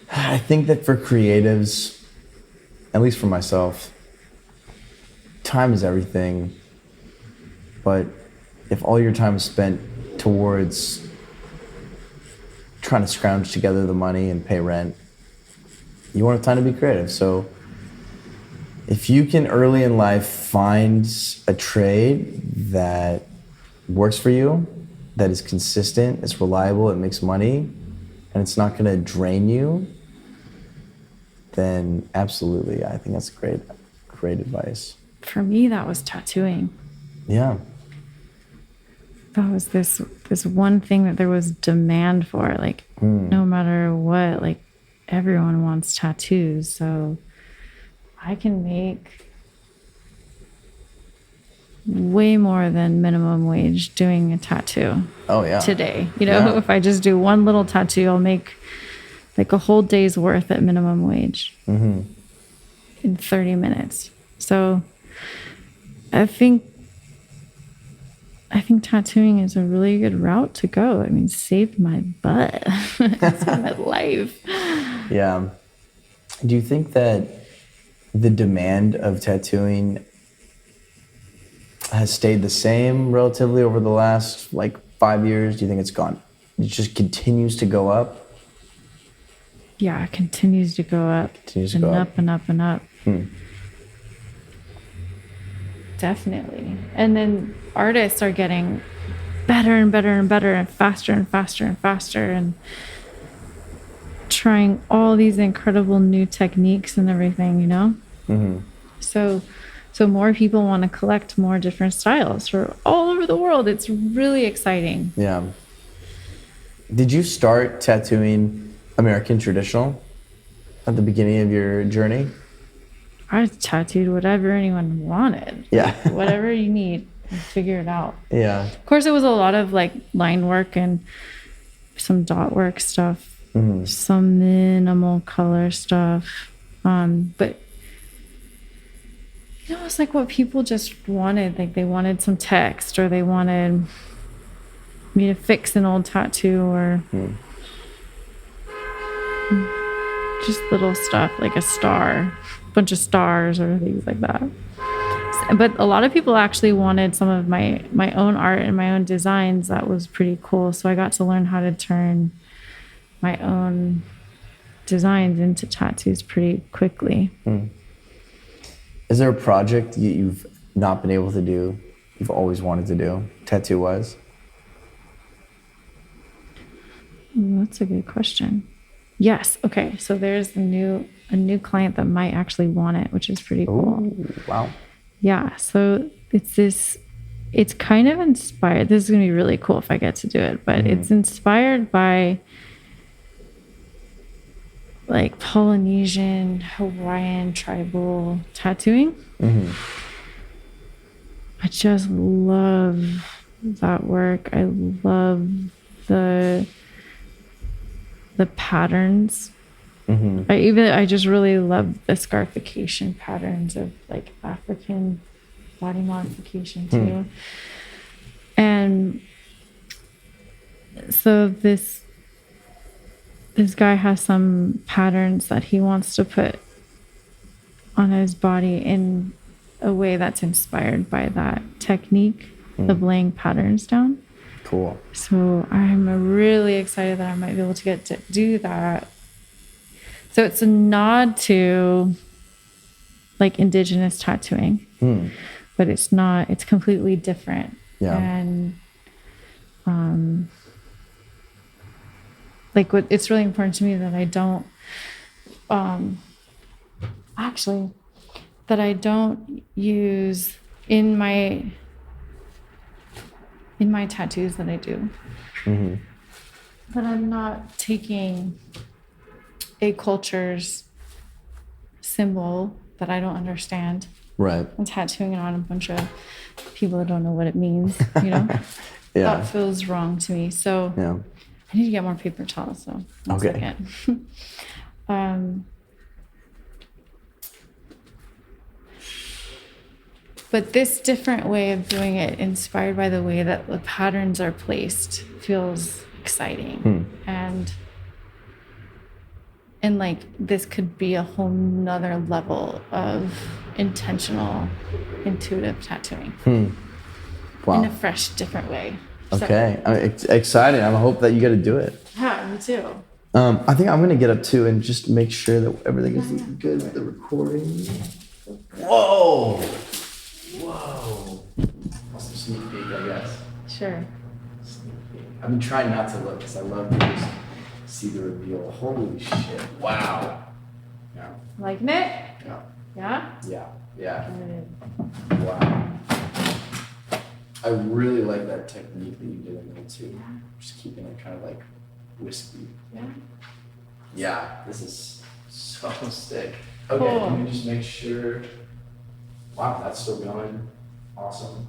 that for creatives, at least for myself, time is everything. But if all your time is spent towards trying to scrounge together the money and pay rent, you won't have time to be creative. So if you can early in life find a trade that works for you, that is consistent, it's reliable, it makes money, and it's not gonna drain you, then absolutely, I think that's great advice. For me, that was tattooing. Yeah. that was this one thing that there was demand for. Like, no matter what, like everyone wants tattoos. So I can make way more than minimum wage doing a tattoo. Oh yeah. Today, if I just do one little tattoo, I'll make like a whole day's worth at minimum wage in 30 minutes. So I think tattooing is a really good route to go. I mean, saved my butt. It saved my life. Yeah. Do you think that the demand of tattooing has stayed the same relatively over the last 5 years? Do you think it just continues to go up? Yeah, it continues to go up. Up and up and up. Definitely. And then artists are getting better and better and better and faster and faster and faster and trying all these incredible new techniques and everything, So more people want to collect more different styles for all over the world. It's really exciting. Yeah. Did you start tattooing American traditional at the beginning of your journey? I tattooed whatever anyone wanted. Yeah. Whatever you need, figure it out. Yeah. Of course, it was a lot of line work and some dot work stuff, some minimal color stuff. But it's like what people just wanted. Like they wanted some text, or they wanted me to fix an old tattoo, or just little stuff like a star, bunch of stars or things like that. But a lot of people actually wanted some of my own art and my own designs. That was pretty cool. So I got to learn how to turn my own designs into tattoos pretty quickly. Is there a project you've not been able to do, you've always wanted to do, tattoo-wise? That's a good question. Yes. Okay. So there's a new client that might actually want it, which is pretty cool. Ooh, wow. Yeah. So it's kind of inspired. This is going to be really cool if I get to do it, but it's inspired by Polynesian, Hawaiian tribal tattooing. I just love that work. I love the patterns. I just really love the scarification patterns of African body modification too. And so this guy has some patterns that he wants to put on his body in a way that's inspired by that technique of laying patterns down. Cool. So I'm really excited that I might be able to get to do that. So it's a nod to indigenous tattooing, but it's not, it's completely different. Yeah. And it's really important to me that I don't use in my tattoos that I do, that I'm not taking a culture's symbol that I don't understand, right, and tattooing it on a bunch of people that don't know what it means, Yeah. That feels wrong to me. So Yeah. I need to get more paper towels, so one second. But this different way of doing it, inspired by the way that the patterns are placed, feels exciting. And this could be a whole nother level of intentional, intuitive tattooing. Wow. In a fresh, different way. Okay. I'm excited. I hope that you get to do it. Yeah, me too. I think I'm going to get up too and just make sure that everything is good with the recording. Whoa. That's a sneak peek, I guess. Sure. I've been trying not to look because I love to just see the reveal. Holy shit. Wow. Yeah. Liking it? Yeah. Yeah? Yeah. Yeah. Good. Wow. I really like that technique that you did in there too. Just keeping it kind of like wispy. Yeah. Yeah, this is so sick. Okay, Cool. let me just make sure. Wow, that's still going. Awesome.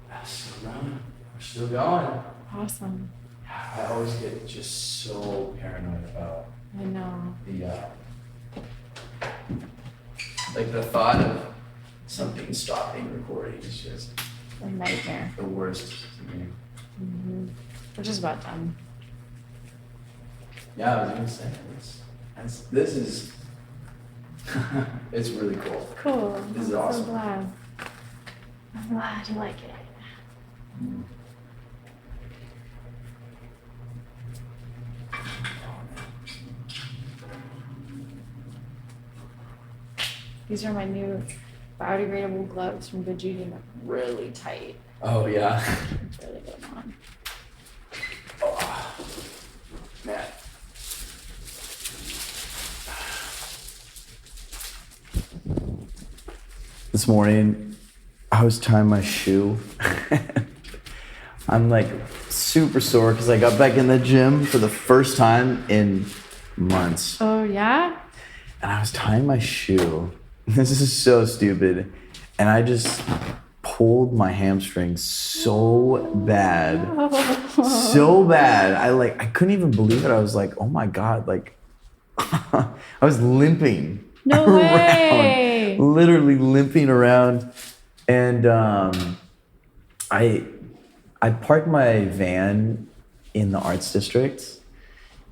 That's still going. We're still going. Awesome. I always get just so paranoid about I know. the like the thought of something stopping recording is just A nightmare. the worst to me. We're just about done. Yeah, I was gonna say this is it's really cool. Cool. This is I'm awesome. so glad. I'm glad you like it. These are my new biodegradable gloves from Good Judy. They're really tight. Oh yeah. It's really good on. Oh, man. This morning, I was tying my shoe. I'm like super sore because I got back in the gym for the first time in months. Oh, yeah? And I was tying my shoe. This is so stupid. And I just pulled my hamstring so bad. So bad. I couldn't even believe it. I was like, oh my God, like I was limping. No way. Literally limping around. And I parked my van in the arts district.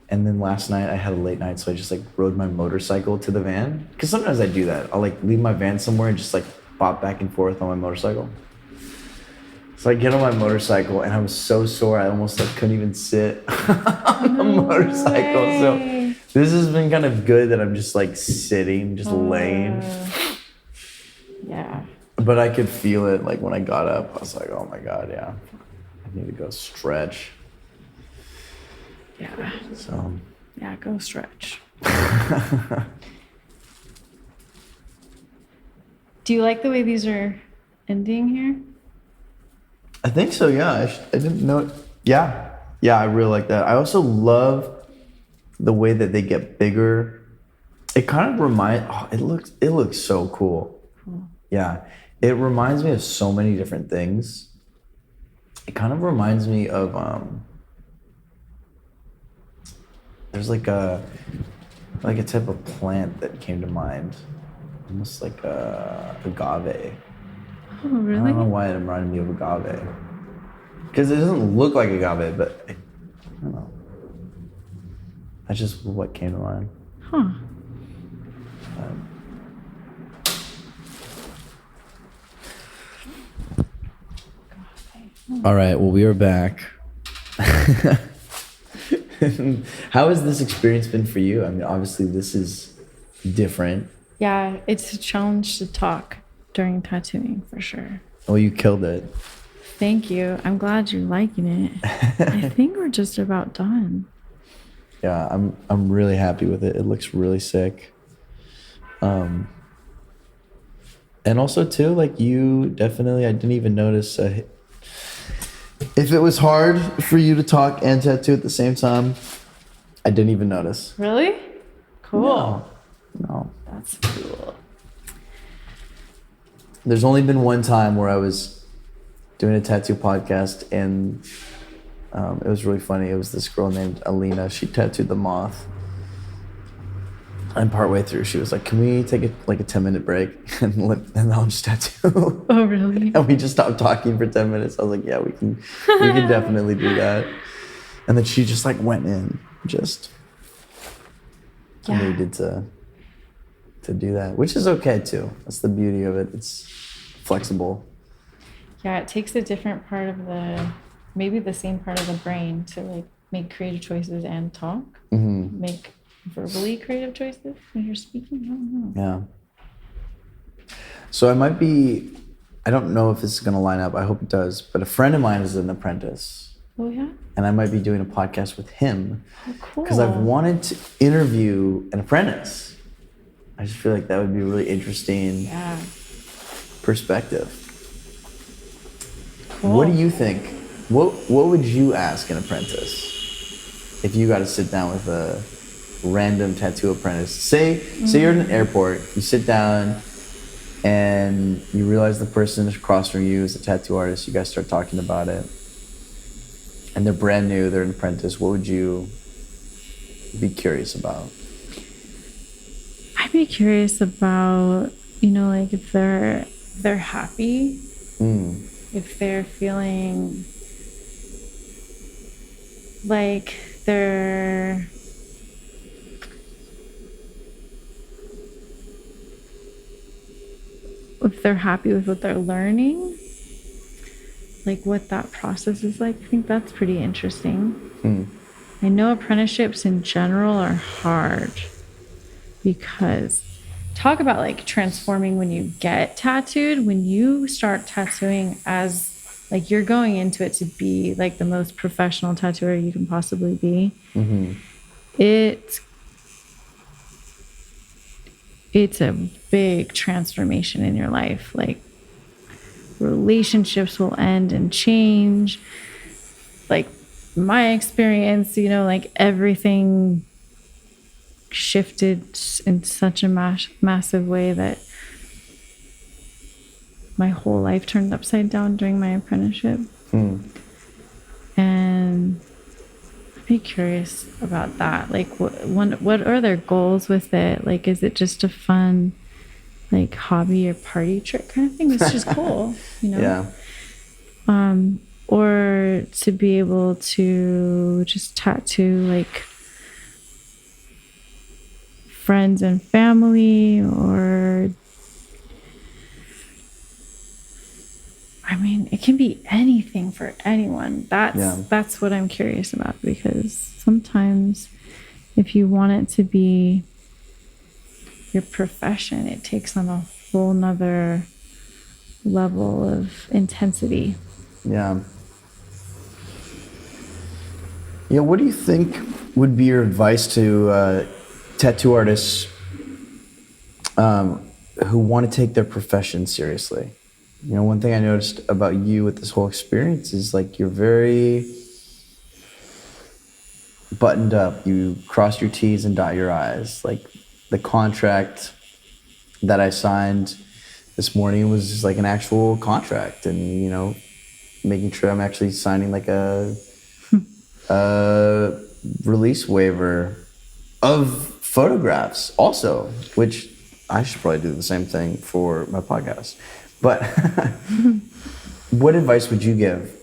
And then last night I had a late night, so I just like rode my motorcycle to the van. Cause sometimes I do that. I'll like leave my van somewhere and just like bop back and forth on my motorcycle. So I get on my motorcycle and I was so sore I almost like couldn't even sit on the motorcycle. Way. So this has been kind of good that I'm just like sitting, just laying. Yeah. But I could feel it like when I got up. I was like, oh my God, yeah. I need to go stretch. Yeah. So Yeah, go stretch. Do you like the way these are ending here? I think so, yeah. I didn't know it. Yeah. Yeah, I really like that. I also love the way that they get bigger. It kind of it looks so cool. Yeah. It reminds me of so many different things. It kind of reminds me of there's like a type of plant that came to mind. Almost like agave. Oh, really? I don't know why it reminded me of agave. Because it doesn't look like agave, but I don't know. That's just what came to mind. Huh. All right, well, we are back. How has this experience been for you? I mean, obviously, this is different. Yeah, it's a challenge to talk during tattooing for sure. Oh, you killed it. Thank you. I'm glad you're liking it. I think we're just about done. Yeah, I'm really happy with it. It looks really sick. And also too, like you definitely, I didn't even notice if it was hard for you to talk and tattoo at the same time. I didn't even notice. Really? Cool. No. That's cool. There's only been one time where I was doing a tattoo podcast and it was really funny. It was this girl named Alina. She tattooed the moth. And partway through, she was like, "Can we take a 10-minute break and I'll just tattoo?" Oh, really? And we just stopped talking for 10 minutes. I was like, "Yeah, we can definitely do that." And then she just like went in, just needed to do that, which is okay too. That's the beauty of it. It's flexible. Yeah, it takes a different part of maybe the same part of the brain to like make creative choices and talk. Mm-hmm. Make verbally creative choices when you're speaking. I don't know. Yeah. So I don't know if this is going to line up. I hope it does. But a friend of mine is an apprentice. Oh, yeah? And I might be doing a podcast with him. Oh, cool. Because I've wanted to interview an apprentice. I just feel like that would be a really interesting perspective. Cool. What do you think? What would you ask an apprentice if you got to sit down with a random tattoo apprentice? Say you're in an airport, you sit down and you realize the person across from you is a tattoo artist. You guys start talking about it, and they're brand new, they're an apprentice. What would you be curious about? I'd be curious about, like if they're happy, if they're feeling like if they're happy with what they're learning, like what that process is like. I think that's pretty interesting. I know apprenticeships in general are hard because talk about like transforming when you get tattooed, when you start tattooing as like you're going into it to be like the most professional tattooer you can possibly be. It's a big transformation in your life. Like relationships will end and change. Like my experience, like everything shifted in such a massive way that my whole life turned upside down during my apprenticeship. And I'd be curious about that. Like what are their goals with it? Like, is it just a fun like hobby or party trick kind of thing? It's just cool, Yeah. Or to be able to just tattoo like friends and family, or I mean, it can be anything for anyone. That's what I'm curious about, because sometimes if you want it to be your profession, it takes on a whole nother level of intensity. Yeah. What do you think would be your advice to tattoo artists who want to take their profession seriously? One thing I noticed about you with this whole experience is like you're very buttoned up. You cross your T's and dot your I's. Like the contract that I signed this morning was just like an actual contract, and making sure I'm actually signing like a release waiver of photographs also, which I should probably do the same thing for my podcast. But what advice would you give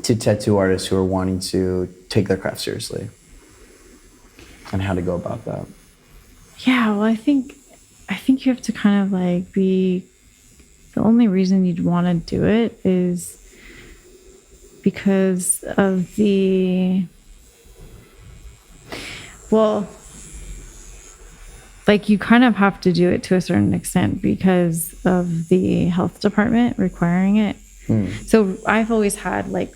to tattoo artists who are wanting to take their craft seriously, and how to go about that? Yeah, well, I think you have to kind of like be, the only reason you'd want to do it is because of like you kind of have to do it to a certain extent because of the health department requiring it. So I've always had like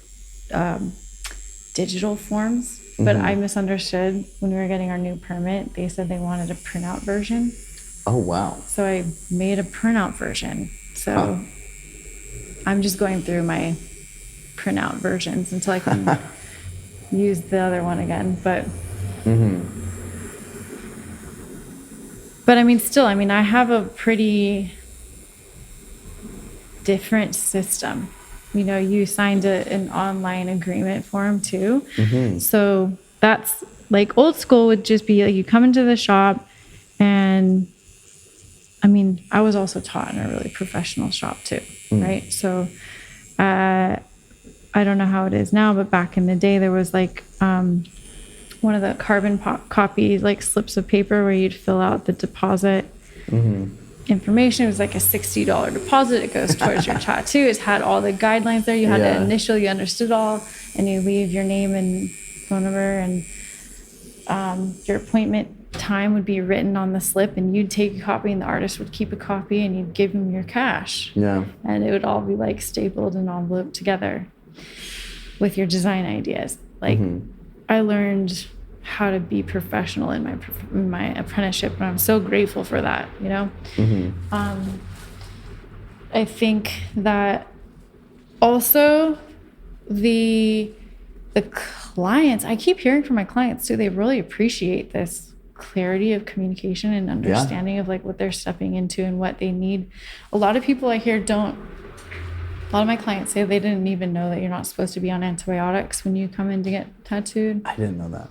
digital forms, but I misunderstood when we were getting our new permit. They said they wanted a printout version. Oh, wow. So I made a printout version. So I'm just going through my printout versions until I can use the other one again. But but I mean, still, I have a pretty different system. You signed an online agreement form too. So that's like old school would just be like you come into the shop, and I was also taught in a really professional shop too, right? So I don't know how it is now, but back in the day there was like one of the carbon copy like slips of paper where you'd fill out the deposit information. It was like a $60 deposit. It goes towards your tattoo. It had all the guidelines there. You had to initial, you understood all, and you leave your name and phone number, and your appointment time would be written on the slip, and you'd take a copy and the artist would keep a copy, and you'd give him your cash. And it would all be like stapled and enveloped together with your design ideas. Like I learned how to be professional in my apprenticeship, and I'm so grateful for that, you know. I think that also the clients, I keep hearing from my clients too, they really appreciate this clarity of communication and understanding of like what they're stepping into and what they need. A lot of people I hear a lot of my clients say they didn't even know that you're not supposed to be on antibiotics when you come in to get tattooed. I didn't know that.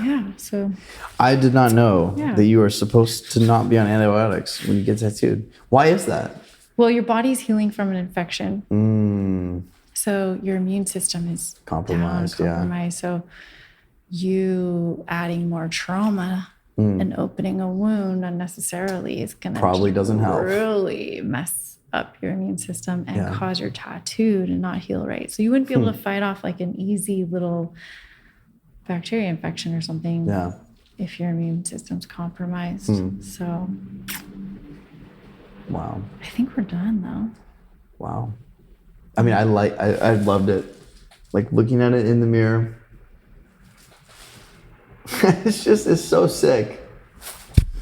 Yeah, so I did not know that you are supposed to not be on antibiotics when you get tattooed. Why is that? Well, your body's healing from an infection. So your immune system is compromised. So you adding more trauma and opening a wound unnecessarily is going to probably doesn't help. Really mess up your immune system and cause your tattoo to not heal right. So you wouldn't be able to fight off like an easy little bacteria infection or something if your immune system's compromised. So wow. I think we're done though. Wow. I mean, I loved it. Like looking at it in the mirror. It's so sick.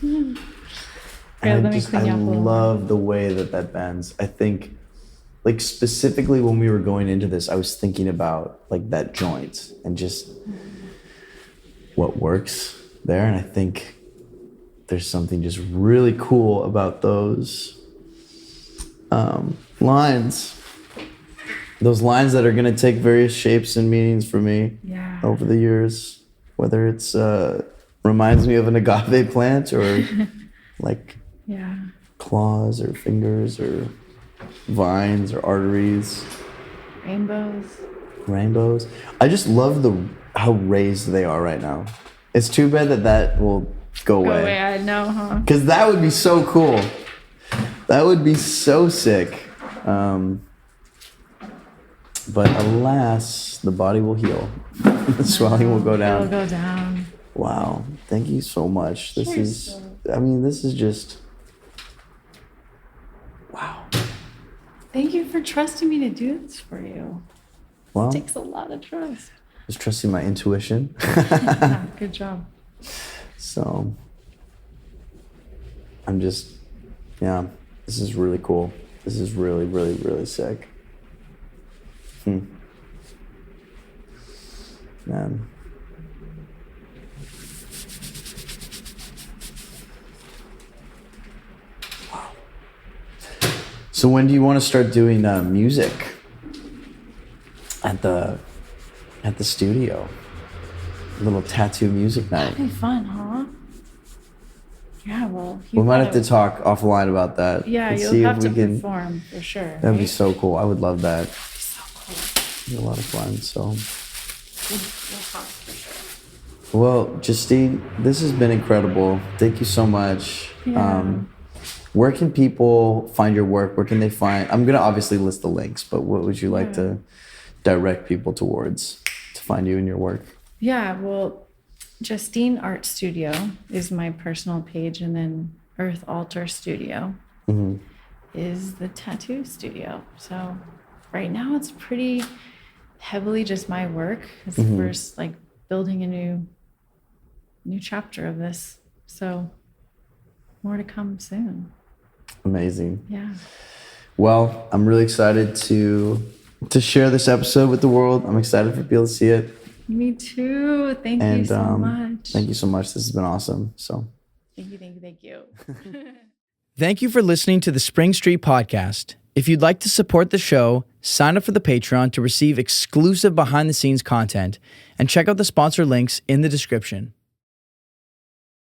Let me clean you up a little. I love the way that bends. I think, like specifically when we were going into this, I was thinking about like that joint and just what works there. And I think there's something just really cool about those lines. Those lines that are going to take various shapes and meanings for me over the years. Whether it's reminds me of an agave plant or like claws or fingers or vines or arteries. Rainbows. I just love how raised they are right now. It's too bad that will go away. I know, huh? Because that would be so cool. That would be so sick. But alas, the body will heal. The swelling will go down. It'll go down. Wow. Thank you so much. This is just, wow. Thank you for trusting me to do this for you. Well, it takes a lot of trust. Just trusting my intuition. Yeah, good job. So, I'm just, this is really cool. This is really, really, really sick. Man. Wow. So when do you want to start doing music at the studio? A little tattoo music night. That'd be fun, huh? Yeah, well, we might have to talk offline about that. Yeah, and you'll see have if we to can perform for sure. That'd be so cool. I would love that. That'd be so cool. It'd be a lot of fun. So, We'll talk for sure. Well, Justine, this has been incredible. Thank you so much. Yeah. Where can people find your work? Where can they find? I'm gonna obviously list the links, but what would you like to direct people towards to find you and your work? Yeah, well, Justine Art Studio is my personal page, and then Earth Altar Studio is the tattoo studio. So right now it's pretty heavily just my work. It's we're like building a new chapter of this. So more to come soon. Amazing. Yeah. Well, I'm really excited to share this episode with the world. I'm excited for people to see it. Me too. Thank you so much. Thank you so much. This has been awesome. So thank you. Thank you for listening to the Spring Street Podcast. If you'd like to support the show, sign up for the Patreon to receive exclusive behind-the-scenes content and check out the sponsor links in the description.